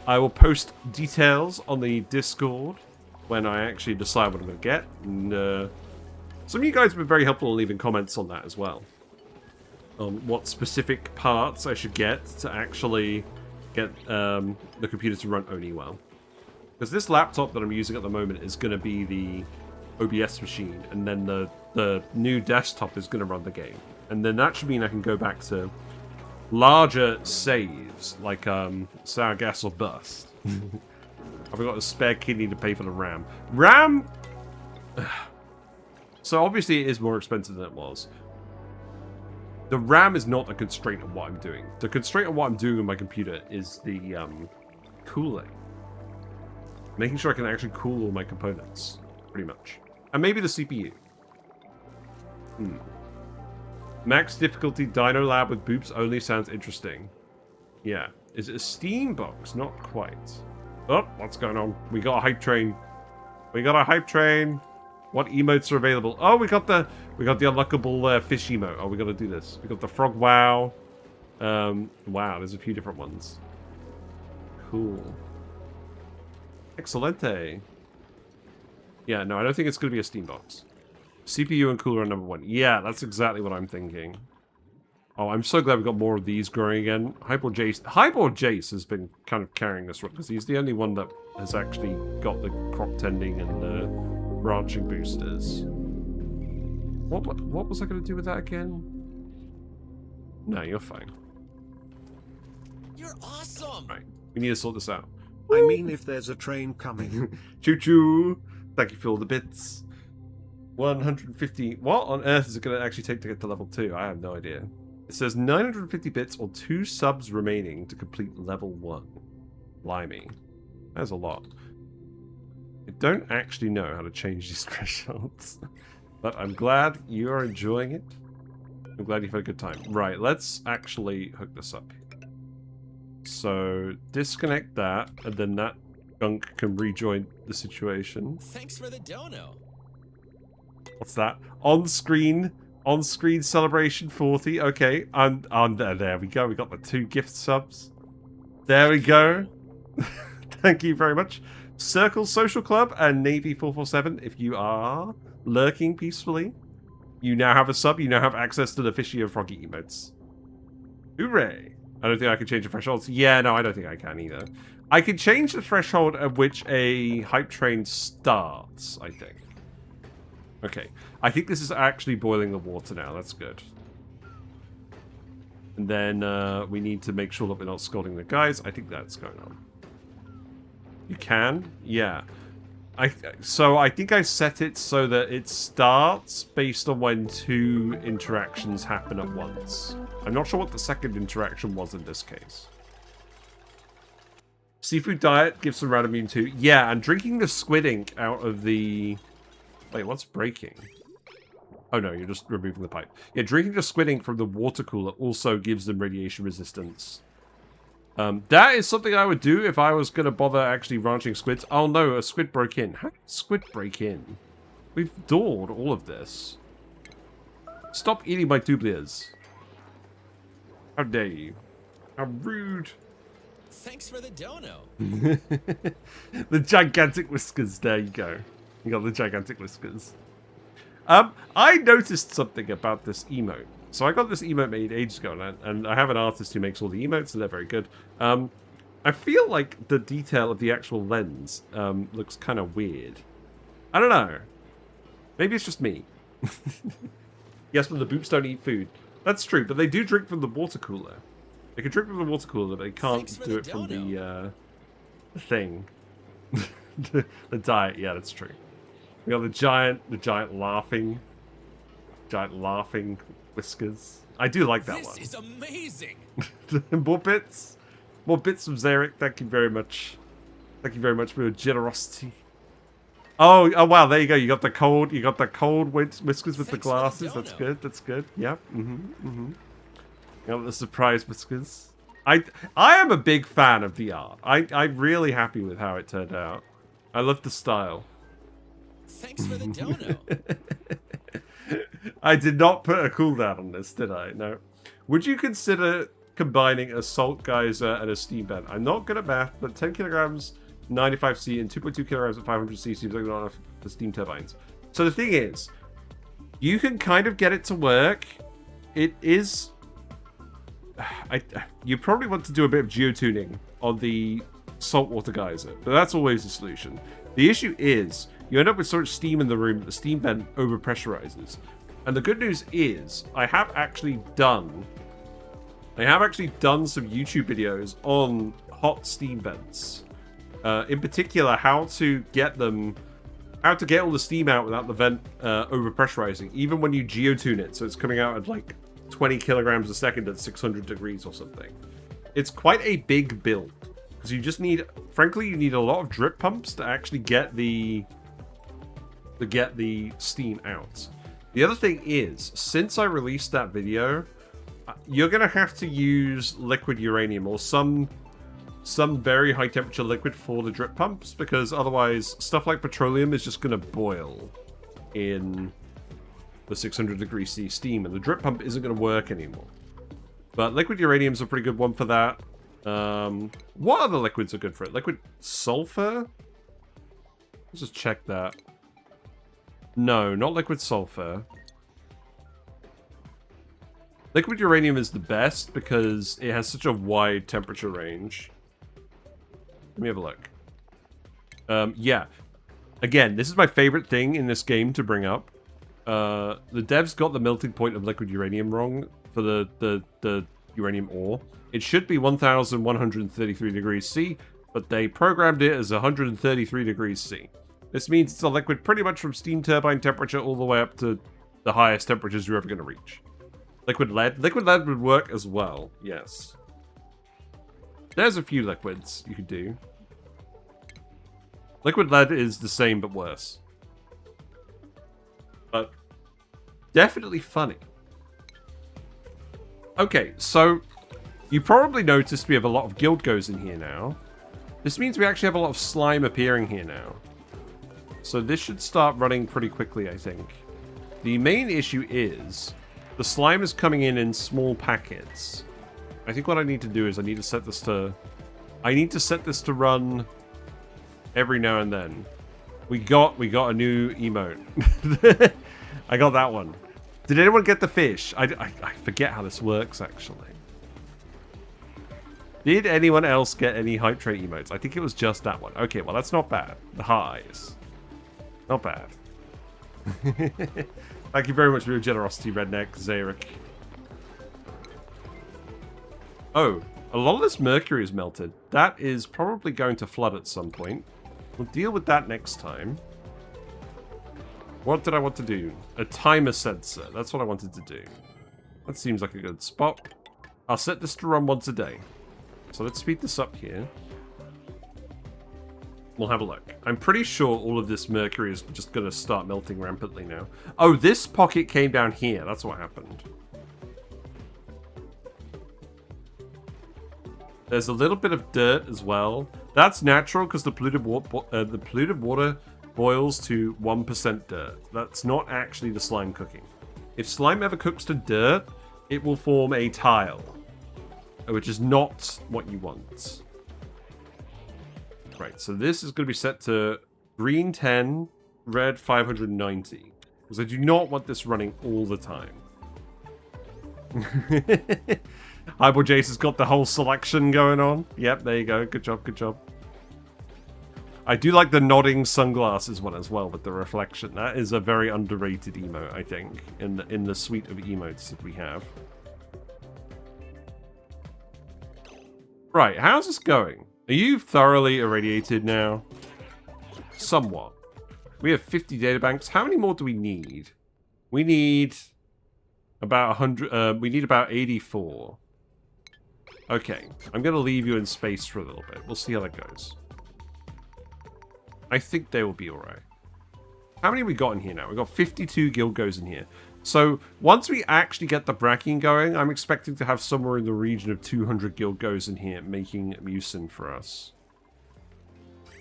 I will post details on the Discord when I actually decide what I'm going to get. And some of you guys have been very helpful in leaving comments on that as well. On what specific parts I should get to actually get the computer to run Oni well. Because this laptop that I'm using at the moment is going to be the OBS machine, and then the new desktop is going to run the game. And then that should mean I can go back to larger saves, like sour gas or bust. I've got a spare kidney to pay for the RAM. RAM. So obviously it is more expensive than it was. The RAM is not a constraint of what I'm doing. The constraint of what I'm doing with my computer is the cooling. Making sure I can actually cool all my components, pretty much. And maybe the CPU. Max difficulty Dino Lab with boops only sounds interesting. Yeah. Is it a Steam box? Not quite. Oh, what's going on? We got a hype train. We got a hype train. What emotes are available? Oh, we got the unlockable fish emote. Oh, we got to do this. We got the frog wow. Wow, there's a few different ones. Cool. Excelente. Yeah, no, I don't think it's going to be a Steam box. CPU and cooler are number 1. Yeah, that's exactly what I'm thinking. Oh, I'm so glad we got more of these growing again. Hyper Jace has been kind of carrying this one because he's the only one that has actually got the crop tending and the branching boosters. What was I going to do with that again? No, you're fine. You're awesome. Right, we need to sort this out. I mean, if there's a train coming. Choo-choo. Thank you for all the bits. 150. What on earth is it going to actually take to get to level 2? I have no idea. It says 950 bits or 2 subs remaining to complete level 1. Blimey. That's a lot. I don't actually know how to change these thresholds. But I'm glad you are enjoying it. I'm glad you've had a good time. Right, let's actually hook this up. So, disconnect that, and then that gunk can rejoin the situation. Thanks for the dono. What's that? On-screen celebration 40. Okay, and there we go. We got the 2 gift subs. There we go. Thank you very much. Circle Social Club and Navy 447. If you are lurking peacefully, you now have a sub. You now have access to the fishy and froggy emotes. Hooray! I don't think I can change the thresholds. Yeah, no, I don't think I can either. I can change the threshold at which a hype train starts, I think. Okay. I think this is actually boiling the water now. That's good. And then we need to make sure that we're not scalding the guys. I think that's going on. You can? Yeah. So I think I set it so that it starts based on when 2 interactions happen at once. I'm not sure what the second interaction was in this case. Seafood diet gives some random immune too. Yeah, and drinking the squid ink out of the... Wait, what's breaking? Oh no, you're just removing the pipe. Yeah, drinking the squid ink from the water cooler also gives them radiation resistance. That is something I would do if I was going to bother actually ranching squids. Oh no, a squid broke in. How did squid break in? We've doored all of this. Stop eating my doubliers. How dare you? How rude. Thanks for the dono. The gigantic whiskers. There you go. You got the gigantic whiskers. I noticed something about this emote. So I got this emote made ages ago, and I have an artist who makes all the emotes, and they're very good. I feel like the detail of the actual lens looks kind of weird. I don't know. Maybe it's just me. Yes, but the boops don't eat food. That's true, but they do drink from the water cooler. They can drink from the water cooler, but they can't do it from the thing. The diet. Yeah, that's true. We got the giant laughing whiskers. I do like that one. This is amazing. More bits from Zarek. Thank you very much. Thank you very much for your generosity. Oh wow, there you go. You got the cold whiskers with the glasses. That's good. That's good. Yep. You got the surprise whiskers. I am a big fan of the art. I'm really happy with how it turned out. I love the style. Thanks for the dono. I did not put a cooldown on this, did I? No. Would you consider combining a salt geyser and a steam vent? I'm not good at math, but 10 kilograms 95C and 2.2 kilograms at 500C seems like not enough for steam turbines. So the thing is, you can kind of get it to work. It is... you probably want to do a bit of geotuning on the saltwater geyser, but that's always the solution. The issue is, you end up with so much steam in the room that the steam vent overpressurizes. And the good news is, I have actually done I have actually done some YouTube videos on hot steam vents. In particular, how to get all the steam out without the vent overpressurizing, even when you geotune it, so it's coming out at like 20 kilograms a second at 600 degrees or something. It's quite a big build, because you just need, frankly, you need a lot of drip pumps to actually get the steam out. The other thing is, since I released that video, you're going to have to use liquid uranium or some very high temperature liquid for the drip pumps, because otherwise stuff like petroleum is just going to boil in the 600 degrees C steam, and the drip pump isn't going to work anymore. But liquid uranium's a pretty good one for that. What other liquids are good for it? Liquid sulfur? Let's just check that. No, not liquid sulfur. Liquid uranium is the best because it has such a wide temperature range. Let me have a look. Yeah. Again, this is my favorite thing in this game to bring up. The devs got the melting point of liquid uranium wrong for the uranium ore. It should be 1133 degrees C, but they programmed it as 133 degrees C. This means it's a liquid pretty much from steam turbine temperature all the way up to the highest temperatures you're ever going to reach. Liquid lead. Liquid lead would work as well, yes. There's a few liquids you could do. Liquid lead is the same but worse. But definitely funny. Okay, so you probably noticed we have a lot of Gildgos in here now. This means we actually have a lot of slime appearing here now. So this should start running pretty quickly, I think. The main issue is the slime is coming in small packets. I think what I need to do is I need to set this to run every now and then. We got a new emote. I got that one. Did anyone get the fish? I forget how this works, actually. Did anyone else get any hype tray emotes? I think it was just that one. Okay, well, that's not bad. The highs. Not bad. Thank you very much for your generosity, Redneck, Zarek. Oh, a lot of this mercury is melted. That is probably going to flood at some point. We'll deal with that next time. What did I want to do? A timer sensor. That's what I wanted to do. That seems like a good spot. I'll set this to run once a day. So let's speed this up here. We'll have a look. I'm pretty sure all of this mercury is just going to start melting rampantly now. Oh, this pocket came down here. That's what happened. There's a little bit of dirt as well. That's natural because the polluted water boils to 1% dirt. That's not actually the slime cooking. If slime ever cooks to dirt, it will form a tile, which is not what you want. Right, so this is going to be set to green 10, red 590. Because I do not want this running all the time. Highball Jace has got the whole selection going on. Yep, there you go. Good job, good job. I do like the nodding sunglasses one as well with the reflection. That is a very underrated emote, I think, in the suite of emotes that we have. Right, how's this going? Are you thoroughly irradiated now? Somewhat. We have 50 databanks. How many more do we need? We need about 100. We need about 84. Okay, I'm going to leave you in space for a little bit. We'll see how that goes. I think they will be alright. How many have we got in here now? We've got 52 Gildgos in here. So, once we actually get the bracking going, I'm expecting to have somewhere in the region of 200 Gildgos in here making mucin for us.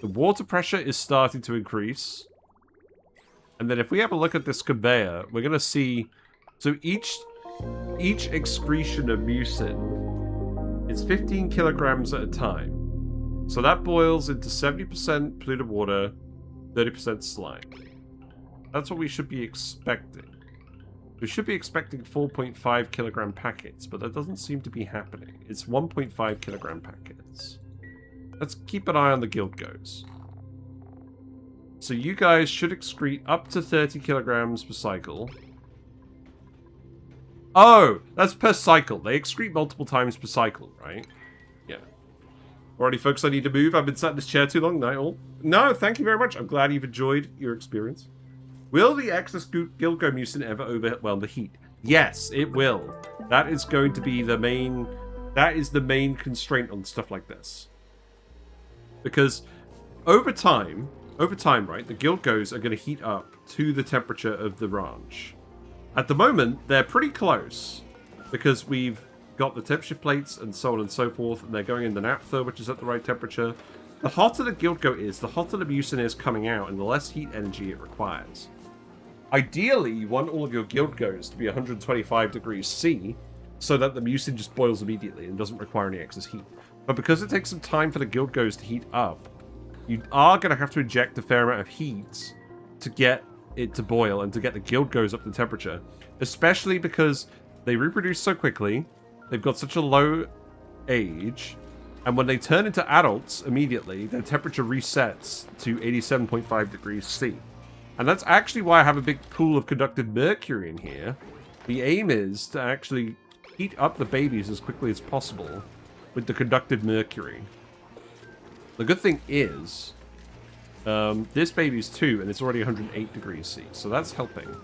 The water pressure is starting to increase. And then if we have a look at this conveyor, we're going to see... So each excretion of mucin is 15 kilograms at a time. So that boils into 70% polluted water, 30% slime. That's what we should be expecting. We should be expecting 4.5 kilogram packets, but that doesn't seem to be happening. It's 1.5 kilogram packets. Let's keep an eye on the Gildgos. So you guys should excrete up to 30 kilograms per cycle. Oh, that's per cycle. They excrete multiple times per cycle, right? Yeah. Alrighty, folks, I need to move. I've been sat in this chair too long. Night all. No, thank you very much. I'm glad you've enjoyed your experience. Will the excess Gildgo mucin ever overwhelm the heat? Yes, it will. That is going to be the main... That is the main constraint on stuff like this. Because over time, right, the Gildgos are going to heat up to the temperature of the ranch. At the moment, they're pretty close, because we've got the temperature plates and so on and so forth, and they're going in the naphtha, which is at the right temperature. The hotter the Gildgo is, the hotter the mucin is coming out, and the less heat energy it requires. Ideally, you want all of your Gildgos to be 125 degrees C, so that the mucin just boils immediately and doesn't require any excess heat. But because it takes some time for the Gildgos to heat up, you are going to have to inject a fair amount of heat to get it to boil and to get the Gildgos up to temperature. Especially because they reproduce so quickly, they've got such a low age, and when they turn into adults immediately, their temperature resets to 87.5 degrees C. And that's actually why I have a big pool of conducted mercury in here. The aim is to actually heat up the babies as quickly as possible with the conducted mercury. The good thing is, this baby's 2, and it's already 108 degrees C, so that's helping.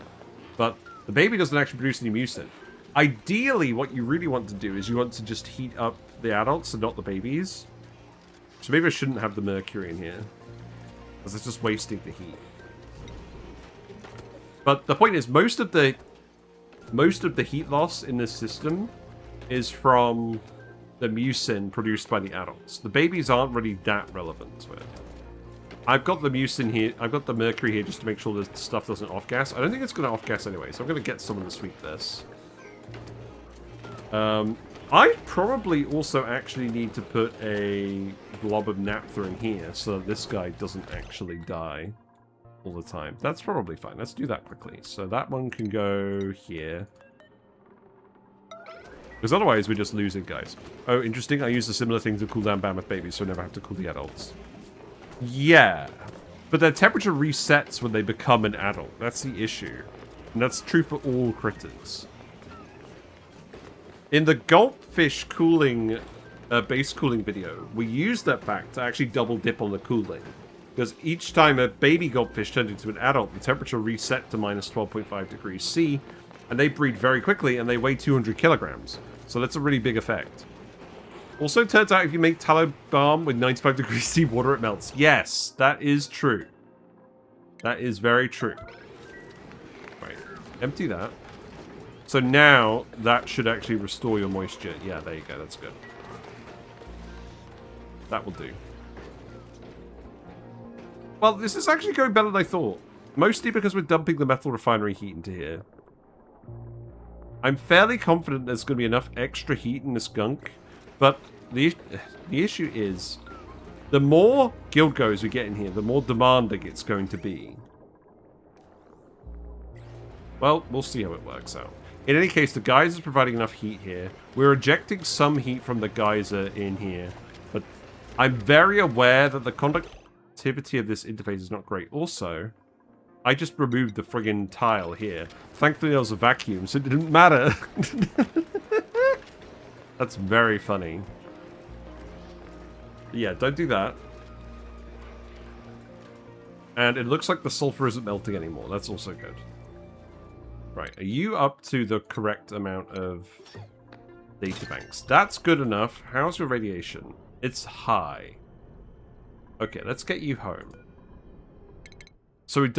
But the baby doesn't actually produce any mucin. Ideally, what you really want to do is you want to just heat up the adults and not the babies. So maybe I shouldn't have the mercury in here, because it's just wasting the heat. But the point is, most of the heat loss in this system is from the mucin produced by the adults. The babies aren't really that relevant to it. I've got the mucin here. I've got the mercury here just to make sure the stuff doesn't off-gas. I don't think it's going to off-gas anyway, so I'm going to get someone to sweep this. I probably also actually need to put a blob of naphtha in here so that this guy doesn't actually die all the time. That's probably fine. Let's do that quickly. So that one can go here. Because otherwise we're just losing guys. Oh, interesting. I use a similar thing to cool down mammoth babies, so I never have to cool the adults. Yeah. But their temperature resets when they become an adult. That's the issue. And that's true for all critters. In the gulpfish cooling, base cooling video, we used that fact to actually double dip on the cooling. Because each time a baby gulpfish turned into an adult, the temperature reset to minus 12.5 degrees C, and they breed very quickly, and they weigh 200 kilograms. So that's a really big effect. Also, turns out if you make tallow balm with 95 degrees C water, it melts. Yes, that is true. That is very true. Right, empty that. So now, that should actually restore your moisture. Yeah, there you go, that's good. That will do. Well, this is actually going better than I thought. Mostly because we're dumping the metal refinery heat into here. I'm fairly confident there's going to be enough extra heat in this gunk. But the issue is, the more Gildgos we get in here, the more demanding it's going to be. Well, we'll see how it works out. In any case, the geyser is providing enough heat here. We're ejecting some heat from the geyser in here. But I'm very aware that the conductivity of this interface is not great. Also, I just removed the friggin' tile here. Thankfully, there was a vacuum, so it didn't matter. That's very funny. Yeah, don't do that. And it looks like the sulfur isn't melting anymore. That's also good. Right, are you up to the correct amount of data banks? That's good enough. How's your radiation? It's high. Okay, let's get you home. So we've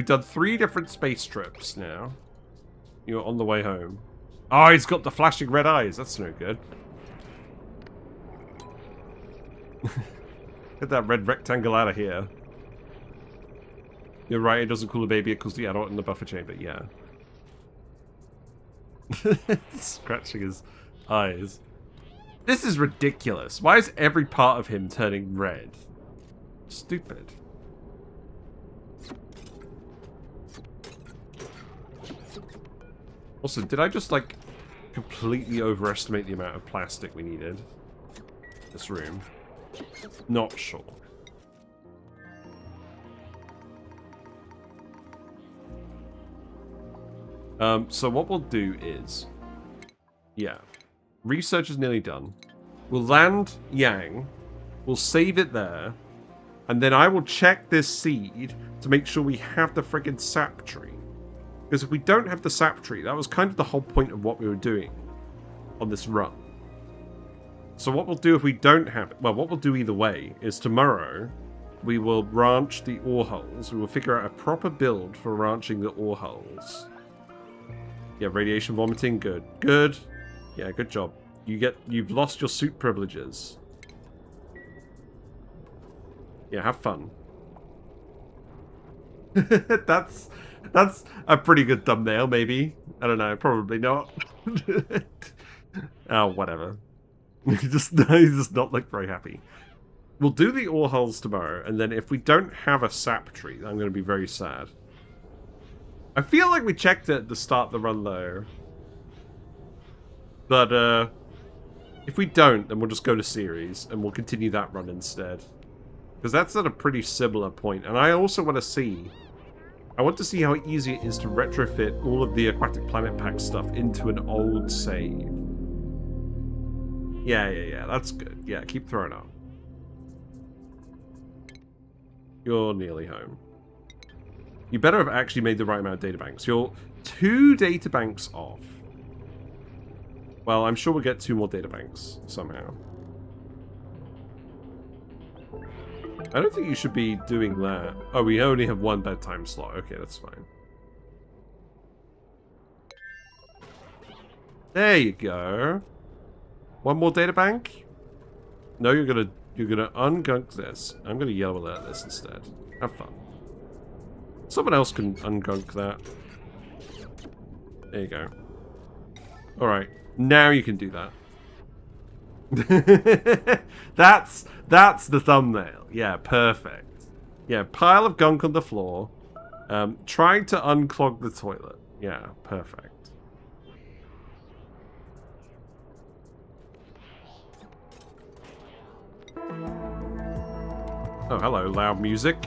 done 3 different space trips now. You're on the way home. Oh, he's got the flashing red eyes. That's no good. Get that red rectangle out of here. You're right, it doesn't cool the baby, it cools the adult in the buffer chamber, yeah. Scratching his eyes. This is ridiculous. Why is every part of him turning red? Stupid. Also, did I just, like, completely overestimate the amount of plastic we needed? This room. Not sure. So what we'll do is, Yeah. Research is nearly done. We'll land Yang. We'll save it there. And then I will check this seed to make sure we have the friggin' Sap Tree. Because if we don't have the Sap Tree, that was kind of the whole point of what we were doing on this run. So what we'll do if we don't have it, well, what we'll do either way is tomorrow we will ranch the ore holes. We will figure out a proper build for ranching the ore holes. Yeah, radiation vomiting, good. Good. Yeah, good job. You've lost your suit privileges. Yeah, have fun. That's a pretty good thumbnail, maybe. I don't know, probably not. Oh, whatever. He does not look very happy. We'll do the ore holes tomorrow, and then if we don't have a sap tree, I'm going to be very sad. I feel like we checked it at the start of the run, though. But, if we don't, then we'll just go to series, and we'll continue that run instead. Because that's at a pretty similar point. And I also want to see... I want to see how easy it is to retrofit all of the Aquatic Planet Pack stuff into an old save. Yeah, that's good. Yeah, keep throwing up. You're nearly home. You better have actually made the right amount of databanks. You're 2 databanks off. Well, I'm sure we'll get 2 more databanks somehow. I don't think you should be doing that. Oh, we only have 1 bedtime slot. Okay, that's fine. There you go. 1 more databank? No, you're gonna ungunk this. I'm gonna yellow alert this instead. Have fun. Someone else can ungunk that. There you go. Alright. Now you can do that. That's the thumbnail. Yeah, perfect. Yeah, pile of gunk on the floor. Trying to unclog the toilet. Yeah, perfect. Oh, hello, loud music.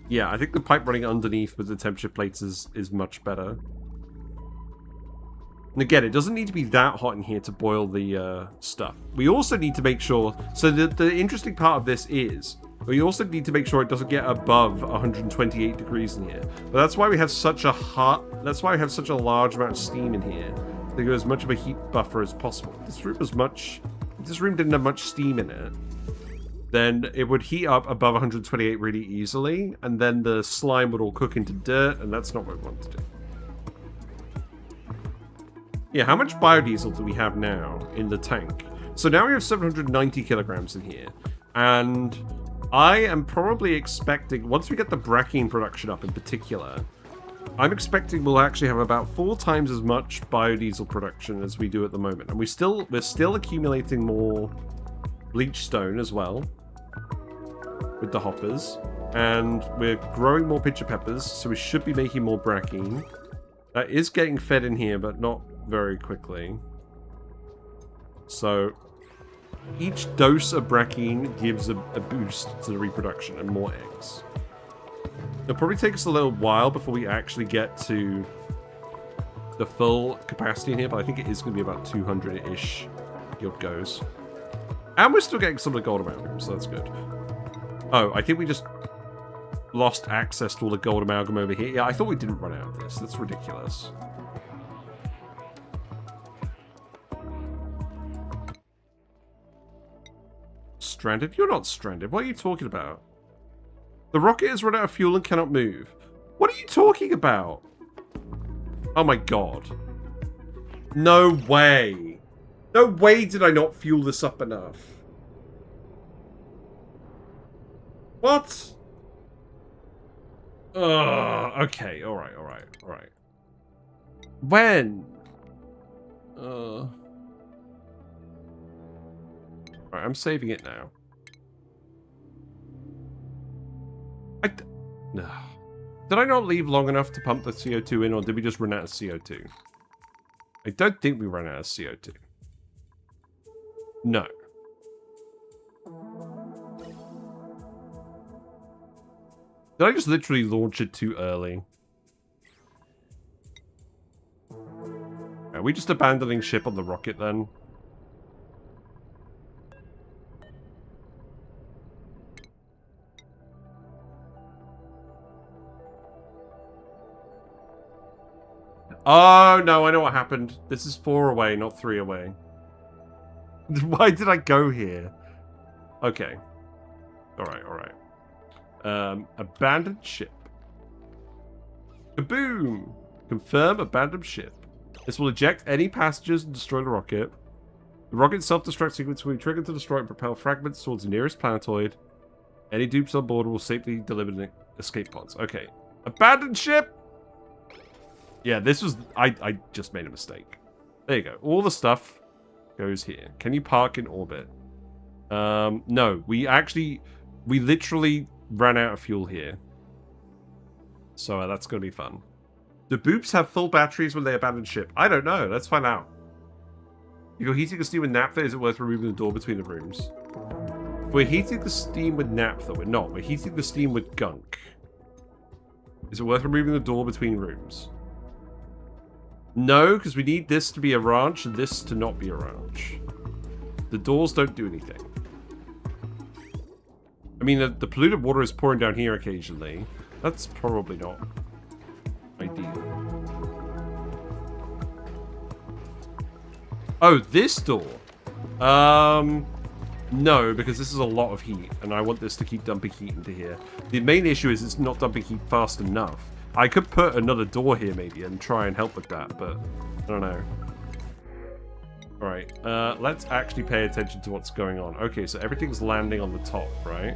Yeah, I think the pipe running underneath with the temperature plates is much better. And again, it doesn't need to be that hot in here to boil the stuff. We also need to make sure... So the interesting part of this is... We also need to make sure it doesn't get above 128 degrees in here. But that's why we have such a hot... That's why we have such a large amount of steam in here. To give as much of a heat buffer as possible. If this room didn't have much steam in it, then it would heat up above 128 really easily, and then the slime would all cook into dirt, and that's not what we want to do. Yeah, how much biodiesel do we have now in the tank? So now we have 790 kilograms in here, and I am probably expecting, once we get the bracken production up in particular, I'm expecting we'll actually have about 4 times as much biodiesel production as we do at the moment. And we're still accumulating more Bleach Stone as well with the hoppers. And we're growing more pitcher peppers, so we should be making more bracken. That is getting fed in here, but not very quickly. So each dose of bracken gives a boost to the reproduction and more eggs. It'll probably take us a little while before we actually get to the full capacity in here, but I think it is going to be about 200-ish Gildgos. And we're still getting some of the gold amalgam, so that's good. Oh, I think we just lost access to all the gold amalgam over here. Yeah, I thought we didn't run out of this. That's ridiculous. Stranded? You're not stranded. What are you talking about? The rocket has run out of fuel and cannot move. What are you talking about? Oh my god. No way. No way did I not fuel this up enough. What? Okay, alright. When? Alright, I'm saving it now. Did I not leave long enough to pump the CO2 in, or did we just run out of CO2? I don't think we ran out of CO2. No. Did I just literally launch it too early? we just abandoning ship on the rocket then? Oh, no, I know what happened. This is 4 away, not 3 away. Why did I go here? Okay. Alright, alright. Abandoned ship. Kaboom! Confirm abandoned ship. This will eject any passengers and destroy the rocket. The rocket's self-destruct sequence will be triggered to destroy and propel fragments towards the nearest planetoid. Any dupes on board will safely deliver the escape pods. Okay. Abandoned ship! Yeah, this was... I just made a mistake. There you go. All the stuff goes here. Can you park in orbit? No. We literally ran out of fuel here. So that's going to be fun. Do Dupes have full batteries when they abandon ship? I don't know. Let's find out. You go heating the steam with naphtha, is it worth removing the door between the rooms? If we're heating the steam with naphtha, we're not. We're heating the steam with gunk. Is it worth removing the door between rooms? No, because we need this to be a ranch and this to not be a ranch. The doors don't do anything. I mean, the polluted water is pouring down here occasionally. That's probably not ideal. Oh, this door. No, because this is a lot of heat, and I want this to keep dumping heat into here. The main issue is it's not dumping heat fast enough. I could put another door here, maybe, and try and help with that, but I don't know. Alright, let's actually pay attention to what's going on. Okay, so everything's landing on the top, right?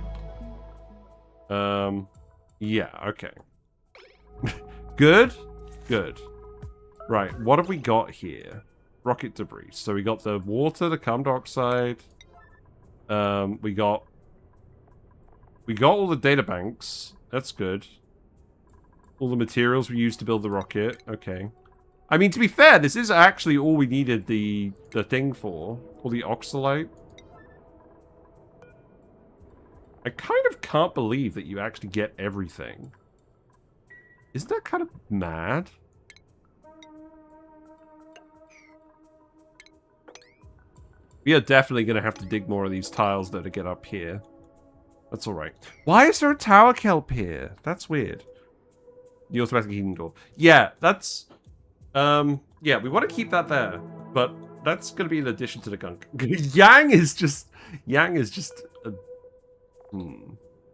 Yeah, okay. Good? Good. Right, what have we got here? Rocket debris. So we got the water, the carbon dioxide. We got all the data banks. That's good. All the materials we used to build the rocket. Okay. I mean, to be fair, this is actually all we needed the thing for. All the oxalate. I kind of can't believe that you actually get everything. Isn't that kind of mad? We are definitely going to have to dig more of these tiles, though, to get up here. That's alright. Why is there a tower kelp here? That's weird. The automatic heating door. Yeah, that's... yeah, we want to keep that there. But that's going to be in addition to the gunk. Yang is just...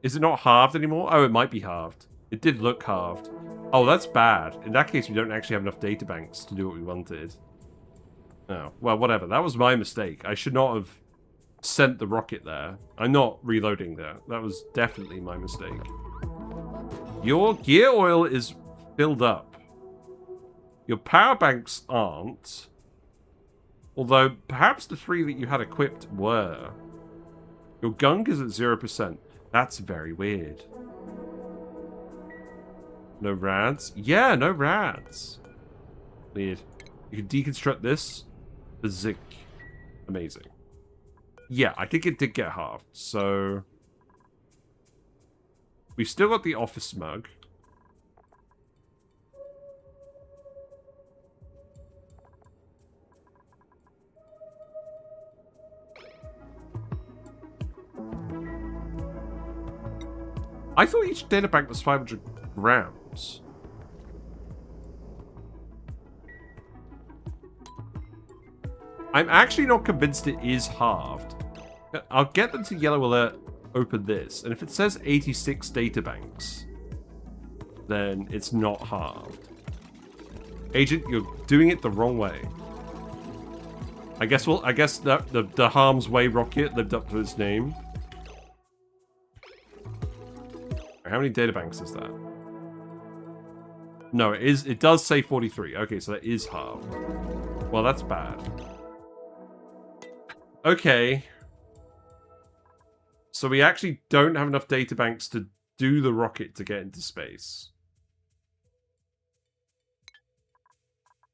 Is it not halved anymore? Oh, it might be halved. It did look halved. Oh, that's bad. In that case, we don't actually have enough data banks to do what we wanted. Oh, well, whatever. That was my mistake. I should not have sent the rocket there. I'm not reloading that. That was definitely my mistake. Your gear oil is filled up. Your power banks aren't. Although, perhaps the 3 that you had equipped were. Your gunk is at 0%. That's very weird. No rads? Yeah, no rads. Weird. You can deconstruct this. The zinc. Amazing. Yeah, I think it did get halved, so... We've still got the office mug. I thought each data bank was 500 grams. I'm actually not convinced it is halved. I'll get them to yellow alert, open this, and if it says 86 data banks, then it's not halved. Agent, you're doing it the wrong way. I guess the Harm's Way rocket lived up to its name. How many data banks is that? No, it does say 43. Okay, so that is halved. Well, that's bad. Okay. So we actually don't have enough data banks to do the rocket to get into space.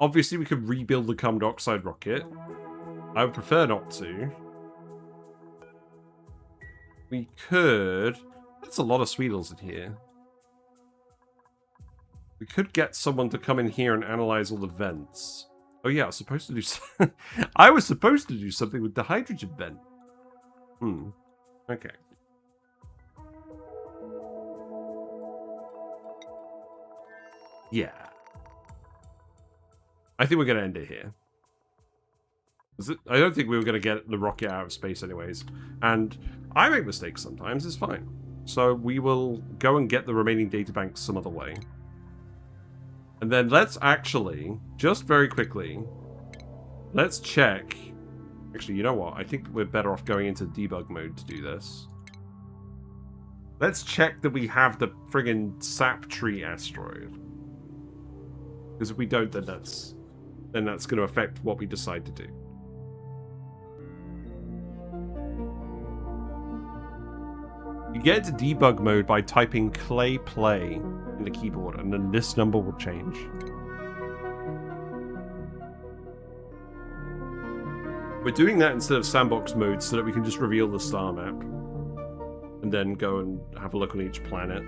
Obviously, we could rebuild the carbon dioxide rocket. I would prefer not to. We could... That's a lot of Sweetles in here. We could get someone to come in here and analyze all the vents. Oh yeah, I was supposed to do. I was supposed to do something with the hydrogen vent. Okay. Yeah. I think we're gonna end it here. I don't think we were gonna get the rocket out of space anyways. And I make mistakes sometimes. It's fine. So we will go and get the remaining databanks some other way. And then let's actually, just very quickly, let's check. Actually, you know what? I think we're better off going into debug mode to do this. Let's check that we have the friggin' Sap Tree asteroid. Because if we don't, then that's going to affect what we decide to do. You get into debug mode by typing clay play in the keyboard, and then this number will change. We're doing that instead of sandbox mode so that we can just reveal the star map and then go and have a look on each planet.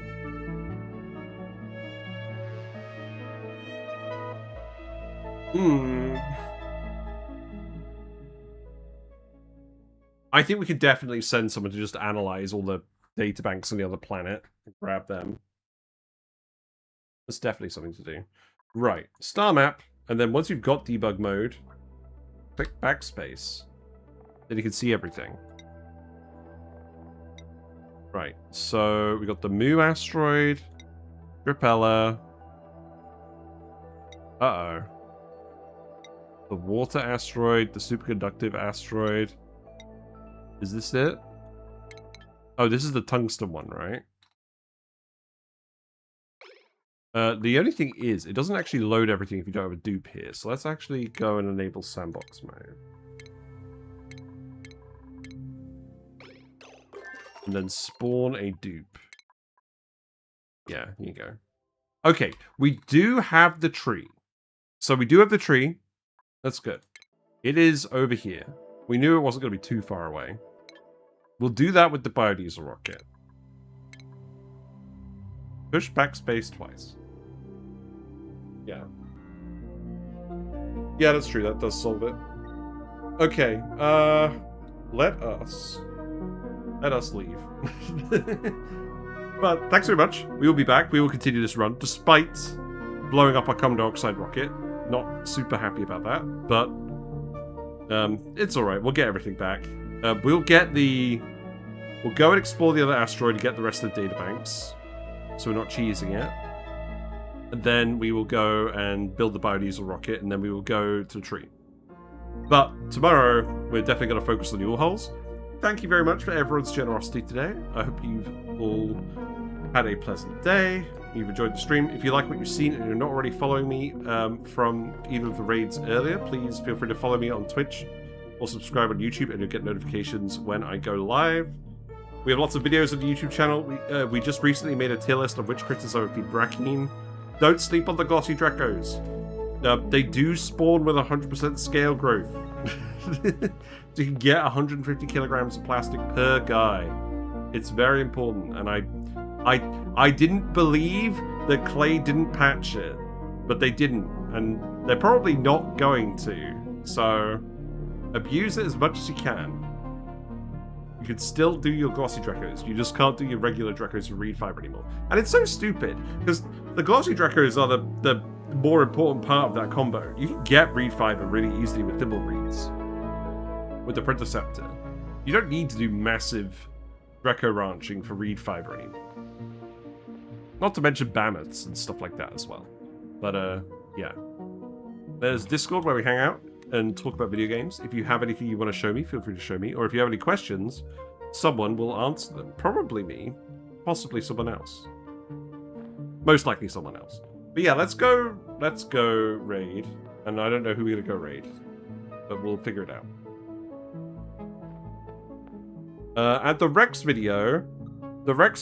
I think we could definitely send someone to just analyze all the databanks on the other planet and grab them. That's definitely something to do. Right, star map, and then once you've got debug mode, click backspace. Then you can see everything. Right, so we got the Mu asteroid, Repeller. Uh-oh. The water asteroid, the superconductive asteroid. Is this it? Oh, this is the tungsten one, right? The only thing is, it doesn't actually load everything if you don't have a dupe here. So let's actually go and enable sandbox mode. And then spawn a dupe. Yeah, here you go. Okay, we do have the tree. So we do have the tree. That's good. It is over here. We knew it wasn't going to be too far away. We'll do that with the biodiesel rocket. Push backspace twice. Yeah. Yeah, that's true. That does solve it. Okay. Let us leave. But thanks very much. We will be back. We will continue this run, despite blowing up our carbon dioxide rocket. Not super happy about that, but it's all right. We'll get everything back. We'll go and explore the other asteroid and get the rest of the databanks, so we're not cheesing it. And then we will go and build the biodiesel rocket, and then we will go to the tree. But tomorrow, we're definitely going to focus on the ore holes. Thank you very much for everyone's generosity today. I hope you've all had a pleasant day. You've enjoyed the stream. If you like what you've seen and you're not already following me from either of the raids earlier, please feel free to follow me on Twitch or subscribe on YouTube, and you'll get notifications when I go live. We have lots of videos on the YouTube channel. We just recently made a tier list of which critters I would feed brackine. Don't sleep on the glossy Dracos. They do spawn with 100% scale growth. So you can get 150 kilograms of plastic per guy. It's very important, and I didn't believe that Clay didn't patch it, but they didn't, and they're probably not going to. So abuse it as much as you can. You can still do your glossy Dracos. You just can't do your regular Dracos with reed fiber anymore. And it's so stupid, because the glossy Dracos are the more important part of that combo. You can get reed fiber really easily with thimble reeds. With the Printerceptor. You don't need to do massive Draco ranching for reed fiber anymore. Not to mention Bamoths and stuff like that as well. But, yeah. There's Discord where we hang out and talk about video games. If you have anything you want to show me, feel free to show me. Or if you have any questions, someone will answer them. Probably me. Possibly someone else. Most likely someone else. But yeah, let's go raid. And I don't know who we're going to go raid. But we'll figure it out. And the Rex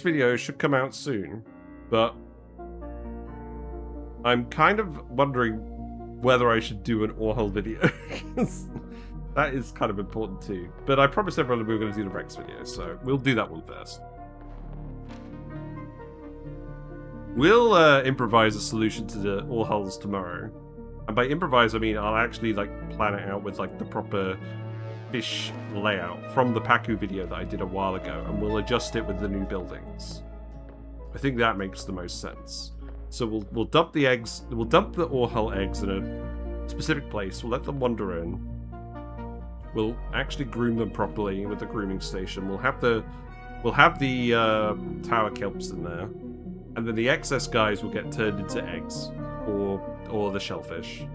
video should come out soon. But I'm kind of wondering whether I should do an Orhole video. That is kind of important too. But I promised everyone we were going to do the Rex video, so we'll do that one first. We'll improvise a solution to the Orholes tomorrow. And by improvise, I mean I'll actually like plan it out with like the proper fish layout from the Paku video that I did a while ago, and we'll adjust it with the new buildings. I think that makes the most sense. So we'll dump the eggs, we'll dump the ore hull eggs in a specific place, we'll let them wander in. We'll actually groom them properly with the grooming station. We'll have the tower kelps in there. And then the excess guys will get turned into eggs. Or the shellfish.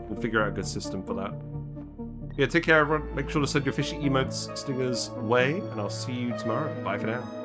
We'll figure out a good system for that. Yeah, take care everyone. Make sure to send your fishy emotes, stingers away, and I'll see you tomorrow. Bye for now.